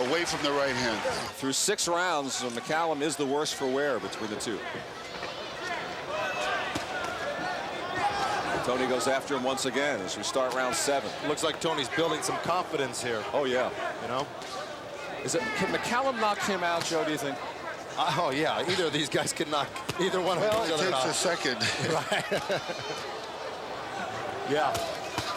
away from the right hand. Through 6 rounds, McCallum is the worse for wear between the two. Tony goes after him once again as we start round 7. Looks like Tony's building some confidence here. Oh, yeah. You know? Can McCallum knock him out, Joe, do you think? Oh, yeah. Either of these guys can knock either one of each other out. It takes a second. Right. Yeah.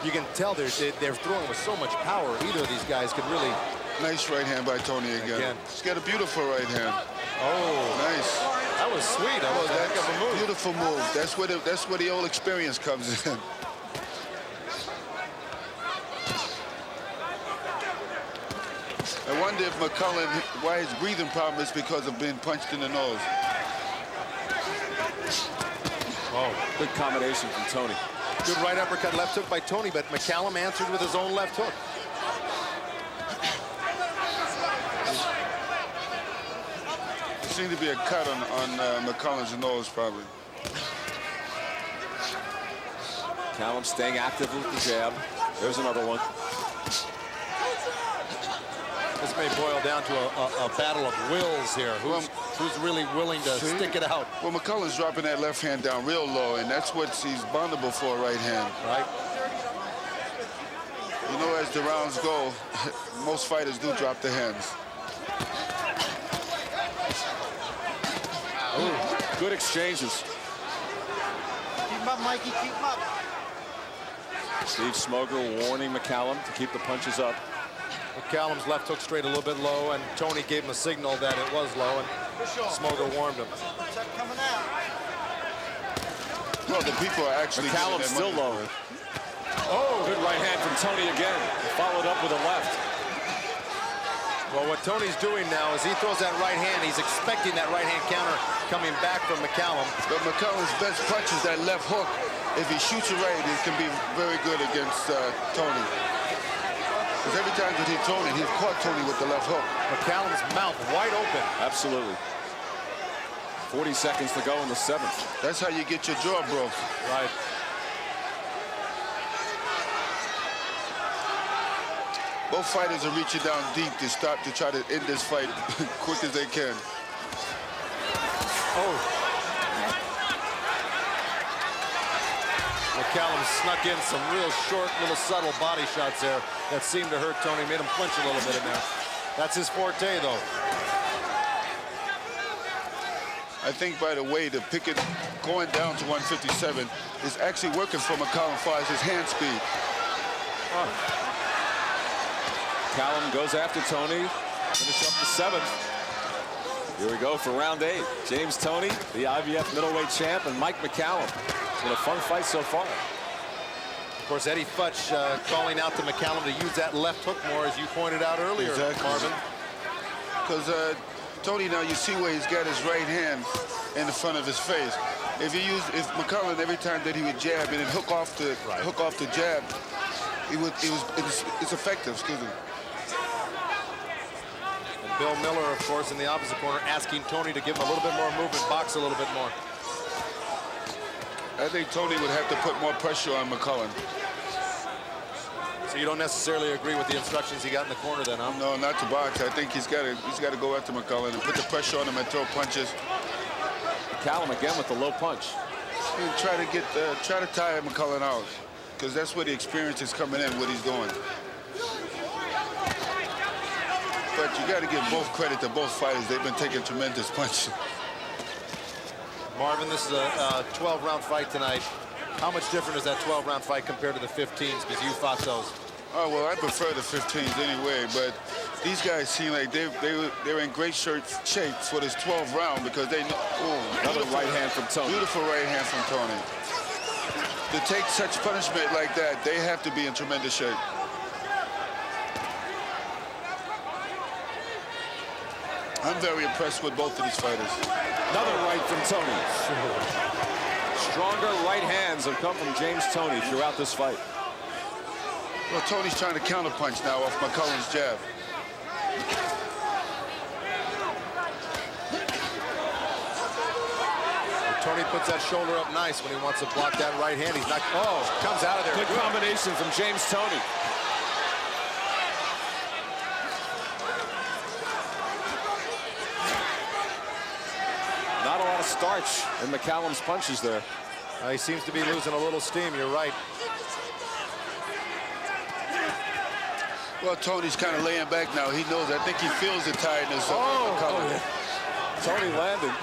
You can tell they're throwing with so much power. Either of these guys could really... Nice right hand by Tony again. He's got a beautiful right hand. Oh. Nice. That was sweet. That was a move. Beautiful move. That's where the old experience comes in. wonder if McCullough, why his breathing problem is because of being punched in the nose. Oh, good combination from Tony. Good right uppercut, left hook by Tony, but McCallum answered with his own left hook. There seemed to be a cut on McCullough's nose, probably. Callum staying active with the jab. There's another one. This may boil down to a battle of wills here. Who's really willing to stick it out? Well, McCullough's dropping that left hand down real low, and that's what he's vulnerable for, right hand. Right. You know, as the rounds go, most fighters do drop their hands. Ooh, good exchanges. Keep him up, Mikey, keep him up. Steve Smoger warning McCallum to keep the punches up. McCallum's left hook straight a little bit low, and Tony gave him a signal that it was low, and Smoger warned him. Well, the people are actually... McCallum's still low. Oh, good right hand from Tony again. Followed up with a left. Well, what Tony's doing now is he throws that right hand. He's expecting that right hand counter coming back from McCallum. But McCallum's best punch is that left hook. If he shoots it right, it can be very good against Tony. Because every time that he thrown it, he's caught Tony with the left hook. McCallum's mouth wide open. Absolutely. 40 seconds to go in the 7th. That's how you get your jaw broke. Right. Both fighters are reaching down deep to try to end this fight quick as they can. Oh. McCallum snuck in some real short, little subtle body shots there that seemed to hurt Tony, made him flinch a little bit in there. That's his forte, though. I think, by the way, the picket going down to 157 is actually working for McCallum as far as his hand speed. Callum goes after Tony. Finish up the 7th. Here we go for round 8. James Toney, the IBF middleweight champ, and Mike McCallum. It's been a fun fight so far. Of course, Eddie Futch calling out to McCallum to use that left hook more, as you pointed out earlier, Marvin. Because Tony, now you see where he's got his right hand in the front of his face. If McCallum, every time that he would jab and then hook off the jab, it's effective. Excuse me. And Bill Miller, of course, in the opposite corner, asking Tony to give him a little bit more movement, box a little bit more. I think Tony would have to put more pressure on McCallum. So you don't necessarily agree with the instructions he got in the corner, then, huh? No, not to box. I think he's got to go after McCallum and put the pressure on him and throw punches. McCallum again with the low punch. Try to tire McCallum out, because that's where the experience is coming in, what he's doing. But you got to give both credit to both fighters. They've been taking tremendous punches. Marvin, this is a 12-round fight tonight. How much different is that 12-round fight compared to the 15s, because you fought those? Oh, well, I prefer the 15s anyway, but these guys seem like they're in great shape for this 12th round, because they know... Oh, another right hand from Tony. Beautiful right hand from Tony. To take such punishment like that, they have to be in tremendous shape. I'm very impressed with both of these fighters. Another right from Tony. Stronger right hands have come from James Toney throughout this fight. Well, Tony's trying to counterpunch now off McCulloug's jab. Tony puts that shoulder up nice when he wants to block that right hand. He's not... Oh, comes out of there. Good combination from James Toney. Not a lot of starch in McCallum's punches there. He seems to be losing a little steam. You're right. Well, Tony's kind of laying back now. He knows. I think he feels the tiredness of McCallum. Yeah. Tony landed.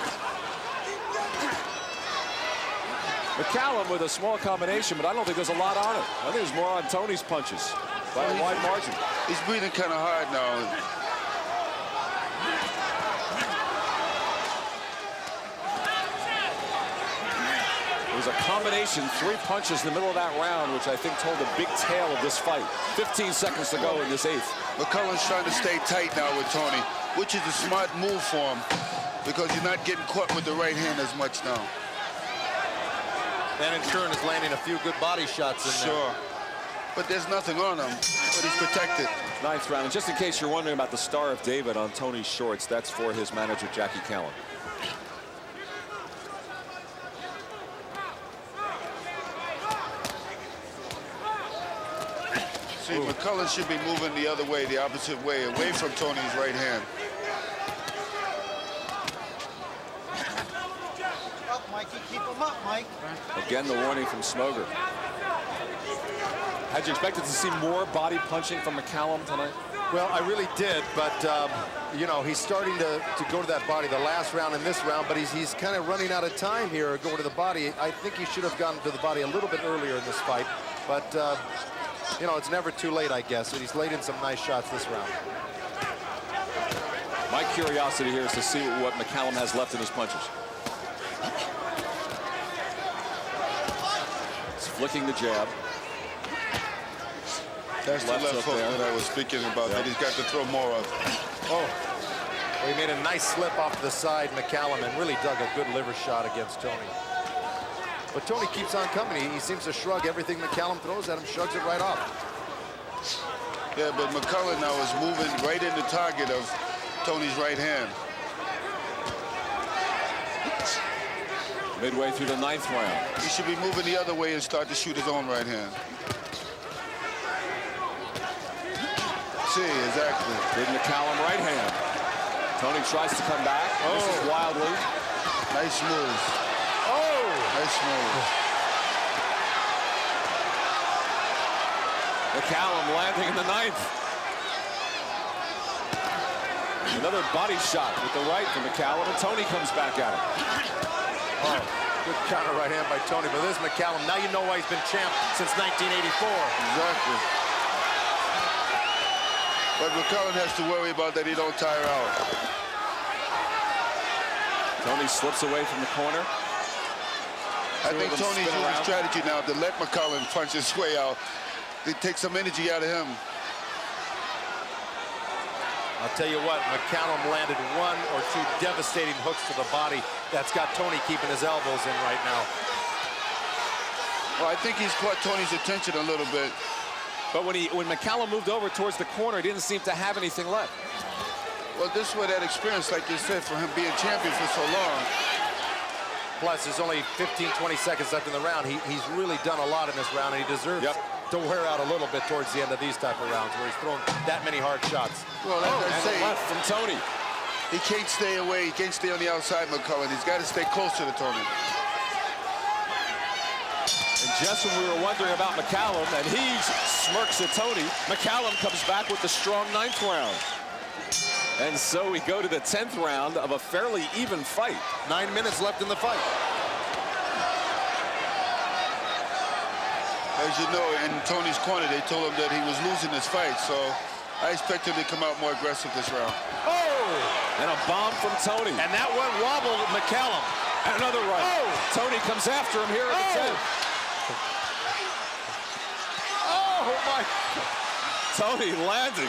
McCallum with a small combination, but I don't think there's a lot on it. I think there's more on Tony's punches by a wide margin. He's breathing kind of hard now. It was a combination, 3 punches in the middle of that round, which I think told the big tale of this fight. 15 seconds to go in this 8th. McCullough's trying to stay tight now with Tony, which is a smart move for him because you're not getting caught with the right hand as much now. And in turn is landing a few good body shots in there. Sure. But there's nothing on him, but he's protected. 9th round, and just in case you're wondering about the Star of David on Tony's shorts, that's for his manager, Jackie Callan. See, McCullough should be moving the other way, the opposite way, away from Tony's right hand. Up, Mikey. Keep him up, Mike. Again, the warning from Smoger. Had you expected to see more body punching from McCallum tonight? Well, I really did, but you know, he's starting to go to that body the last round and this round, but he's kind of running out of time here going to the body. I think he should have gotten to the body a little bit earlier in this fight, but you know, it's never too late, I guess, and he's laid in some nice shots this round. My curiosity here is to see what McCallum has left in his punches. He's flicking the jab. That's the left hook that I was speaking about, that he's got to throw more of. Oh, well, he made a nice slip off to the side, McCallum, and really dug a good liver shot against Tony. But Tony keeps on coming. He seems to shrug everything McCallum throws at him, shrugs it right off. Yeah, but McCullough now is moving right in the target of Tony's right hand. Midway through the 9th round. He should be moving the other way and start to shoot his own right hand. See, exactly. Big McCallum right hand. Tony tries to come back. Oh. This is wildly. Nice move. Oh! Nice move. McCallum landing in the 9th. Another body shot with the right from McCallum, and Tony comes back at him. Oh, good counter right hand by Tony. But this McCallum, now you know why he's been champ since 1984. Exactly. But McCullough has to worry about that he don't tire out. Tony slips away from the corner. I think Tony's using strategy now to let McCullough punch his way out. It takes some energy out of him. I'll tell you what, McCallum landed 1 or 2 devastating hooks to the body. That's got Tony keeping his elbows in right now. Well, I think he's caught Tony's attention a little bit. But when McCallum moved over towards the corner, he didn't seem to have anything left. Well, this is where that experience, like you said, for him being champion for so long. Plus, there's only 15, 20 seconds left in the round. He's really done a lot in this round, and he deserves to wear out a little bit towards the end of these type of rounds where he's thrown that many hard shots. Well, as I say, left from Tony. He can't stay away. He can't stay on the outside, McCullough. He's got to stay closer to Tony. And just when we were wondering about McCallum, and he smirks at Tony, McCallum comes back with the strong 9th round. And so we go to the 10th round of a fairly even fight. 9 minutes left in the fight. As you know, in Tony's corner, they told him that he was losing this fight, so I expect him to come out more aggressive this round. Oh! And a bomb from Tony. And that one wobbled McCallum. And another right. Oh! Tony comes after him here at the 10th. Oh, my. Tony landing.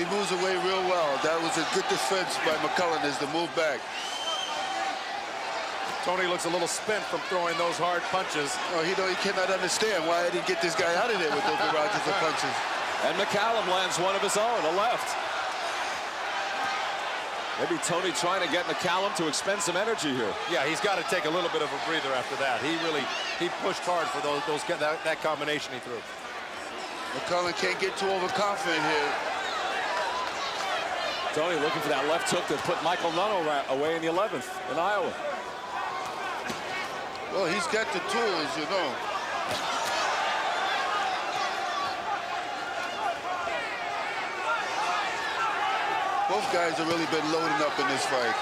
He moves away real well. That was a good defense by McCullough as to move back. Tony looks a little spent from throwing those hard punches. Oh, he cannot understand why I didn't get this guy out of there with those barrages of punches. And McCallum lands one of his own, a left. Maybe Tony trying to get McCallum to expend some energy here. Yeah, he's got to take a little bit of a breather after that. He pushed hard for that combination he threw. McCullough can't get too overconfident here. Tony looking for that left hook that put Michael Nunno away in the 11th in Iowa. Well, he's got the tools, you know. Both guys have really been loading up in this fight.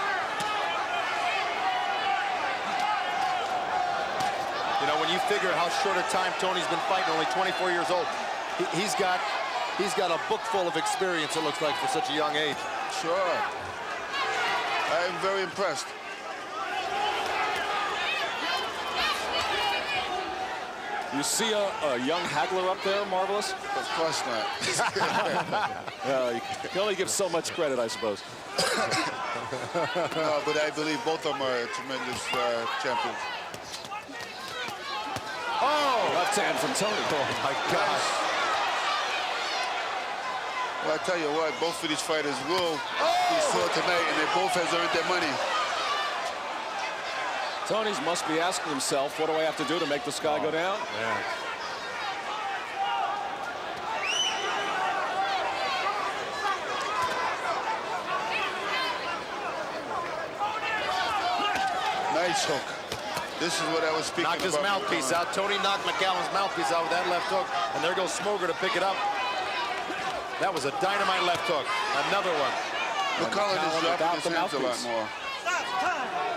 You know, when you figure how short a time Tony's been fighting, only 24 years old, he's got a book full of experience, it looks like, for such a young age. Sure. I am very impressed. You see a young haggler up there, Marvelous? Of course not. You can only give so much credit, I suppose. No, but I believe both of them are tremendous champions. Oh! Left hand from Tony. Oh, my gosh. Well, I tell you what, both of these fighters will be sore tonight, and they both has earned their money. Tony's must be asking himself, what do I have to do to make this guy go down? Yeah. Nice hook. This is what I was speaking about. Knocked his mouthpiece out. Tony knocked McCallum's mouthpiece out with that left hook. And there goes Smoger to pick it up. That was a dynamite left hook. Another one. McCallum is dropping his hands a lot more.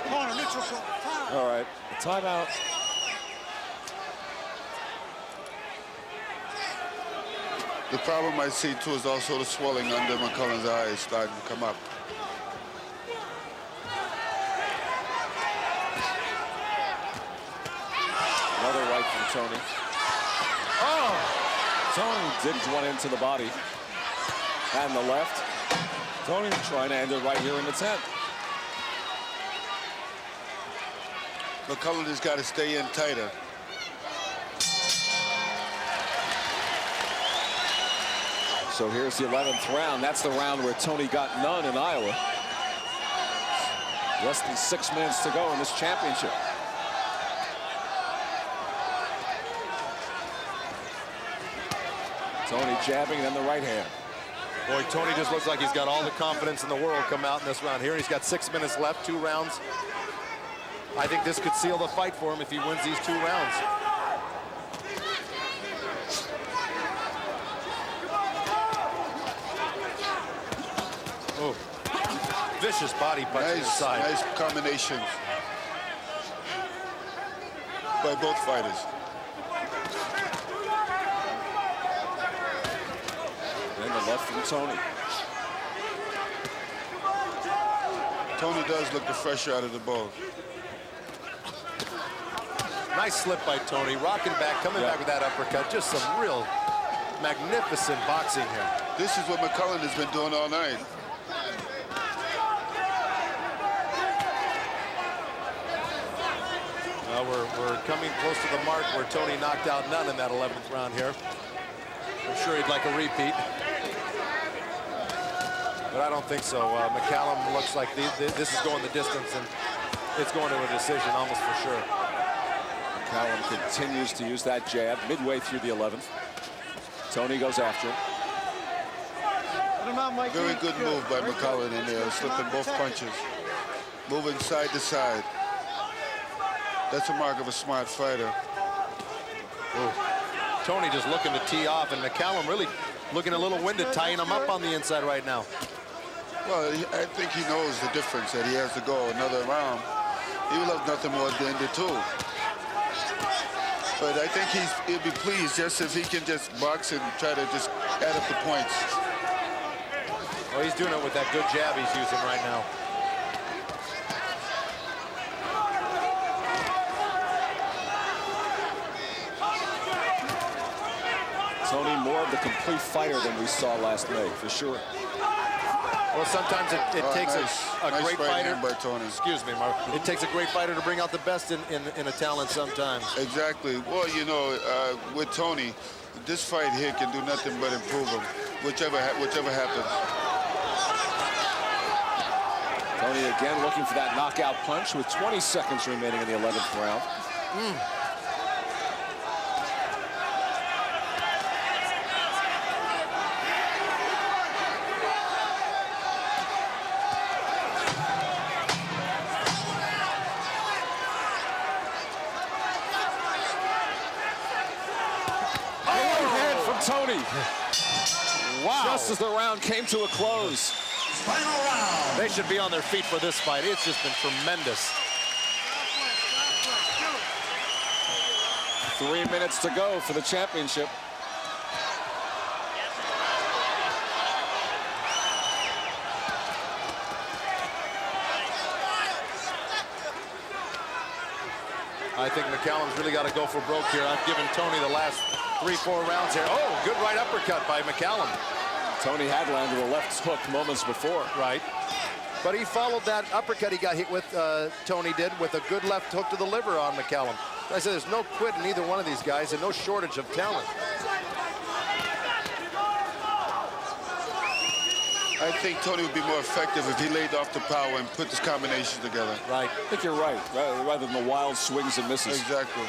Corner, neutral corner. All right, timeout. The problem I see, too, is also the swelling under McCallum's eyes starting to come up. Another right from Tony. Oh! Tony digs one into the body. And the left. Tony trying to end it right here in the 10th. McCallum has got to stay in tighter. So here's the 11th round. That's the round where Tony got none in Iowa. Less than 6 minutes to go in this championship. Tony jabbing, then the right hand. Boy, Tony just looks like he's got all the confidence in the world come out in this round here. He's got 6 minutes left, 2 rounds. I think this could seal the fight for him if he wins these 2 rounds. Oh, vicious body punch inside. Nice combinations by both fighters. And the left from Tony. Tony does look the fresher out of the both. Nice slip by Tony, rocking back, coming back with that uppercut. Just some real magnificent boxing here. This is what McCallum has been doing all night. Well, we're coming close to the mark where Tony knocked out none in that 11th round here. I'm sure he'd like a repeat. But I don't think so. McCallum looks like this is going the distance, and it's going to a decision almost for sure. McCallum continues to use that jab midway through the 11th. Tony goes after him. Very good move by McCallum in there, slipping both punches. Moving side to side. That's a mark of a smart fighter. Ooh. Tony just looking to tee off, and McCallum really looking a little winded, tying him up on the inside right now. Well, I think he knows the difference, that he has to go another round. He will have nothing more than the 2. But I think he'll be pleased just if he can just box and try to just add up the points. Well, he's doing it with that good jab he's using right now. Tony more of the complete fighter than we saw last May, for sure. Well, sometimes it takes a nice great fighter. by Tony. Excuse me, Mark. It takes a great fighter to bring out the best in a talent sometimes. Exactly. Well, you know, with Tony, this fight here can do nothing but improve him, whichever happens. Tony again looking for that knockout punch with 20 seconds remaining in the 11th round. Tony. Wow. Just as the round came to a close. Final round. They should be on their feet for this fight. It's just been tremendous. 3 minutes to go for the championship. I think McCallum's really got to go for broke here. I've given Tony the last 3-4 rounds here. Oh, good right uppercut by McCallum. Tony had landed a left hook moments before. Right. But he followed that uppercut he got hit with, Tony did, with a good left hook to the liver on McCallum. I said there's no quit in either one of these guys and no shortage of talent. I think Tony would be more effective if he laid off the power and put this combination together. Right. I think you're right, rather than the wild swings and misses. Exactly.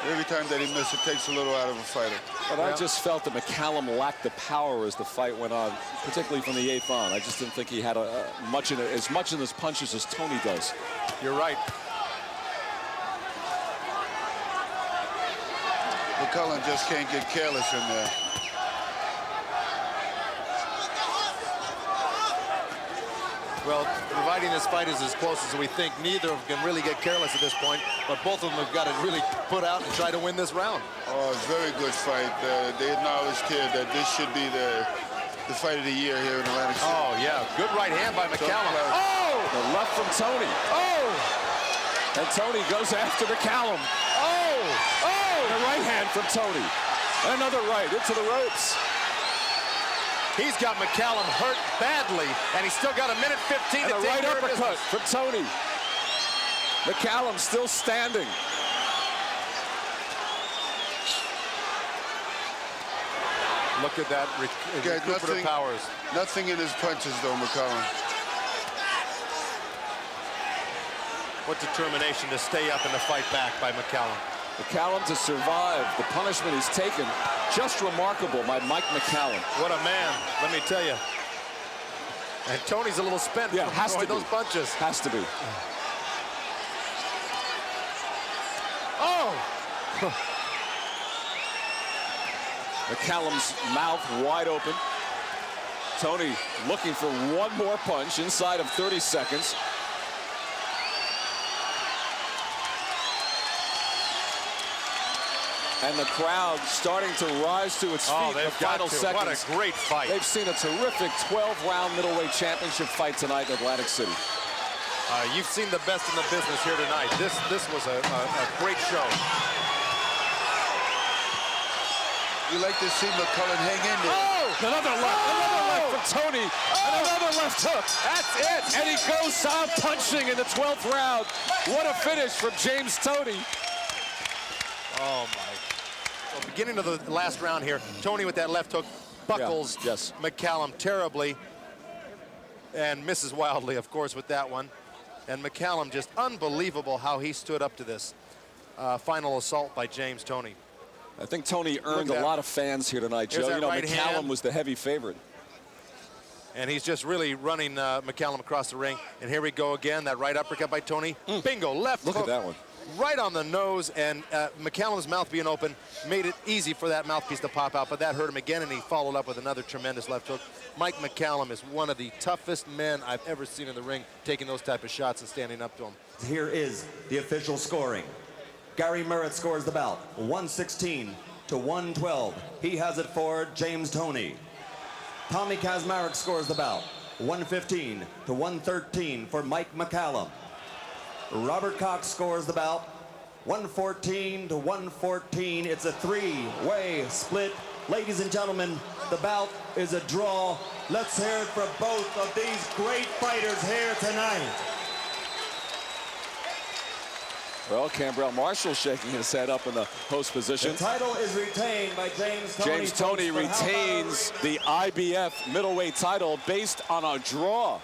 Every time that he misses, it takes a little out of a fighter. But I just felt that McCallum lacked the power as the fight went on, particularly from the 8th on. I just didn't think he had as much in his punches as Tony does. You're right. McCallum just can't get careless in there. Well, providing this fight is as close as we think, neither of them can really get careless at this point, but both of them have got to really put out and try to win this round. Oh, very good fight. They acknowledged here that this should be the fight of the year here in Atlantic City. Oh, yeah. Good right hand by McCallum. Oh! The left from Tony. Oh! And Tony goes after McCallum. Oh! Oh! The right hand from Tony. Another right into the ropes. He's got McCallum hurt badly, and he's still got 1:15 and to a right uppercut from Tony. McCallum still standing. Look at that recuperative powers. Nothing in his punches, though, McCallum. What determination to stay up and to fight back by McCallum. McCallum to survive the punishment he's taken. Just remarkable by Mike McCallum. What a man, let me tell you. And Tony's a little spent from has to those punches. Has to be. Oh! McCallum's mouth wide open. Tony looking for one more punch inside of 30 seconds. And the crowd starting to rise to its feet in the final seconds. What a great fight. They've seen a terrific 12-round middleweight championship fight tonight in Atlantic City. You've seen the best in the business here tonight. This was a great show. You like to see McCallum hang in there. Oh! Another left from Tony. And another left hook. That's it. And he goes out punching in the 12th round. What a finish from James Toney. Oh, my. Well, beginning of the last round here, Tony with that left hook buckles McCallum terribly and misses wildly, of course, with that one. And McCallum, just unbelievable how he stood up to this final assault by James Toney. I think Tony earned a lot of fans here tonight, Joe. You know, right McCallum was the heavy favorite. And he's just really running McCallum across the ring. And here we go again, that right uppercut by Tony. Bingo, left hook. Look at that one. Right on the nose, and McCallum's mouth being open made it easy for that mouthpiece to pop out, but that hurt him again, and he followed up with another tremendous left hook. Mike McCallum is one of the toughest men I've ever seen in the ring, taking those type of shots and standing up to him. Here is the official scoring. Gary Merritt scores the bout, 116 to 112. He has it for James Toney. Tommy Kazmarek scores the bout, 115 to 113 for Mike McCallum. Robert Cox scores the bout, 114 to 114. It's a three-way split. Ladies and gentlemen, the bout is a draw. Let's hear it for both of these great fighters here tonight. Well, Cambrell Marshall shaking his head up in the host position. The title is retained by James Toney. James Toney retains the IBF middleweight title based on a draw.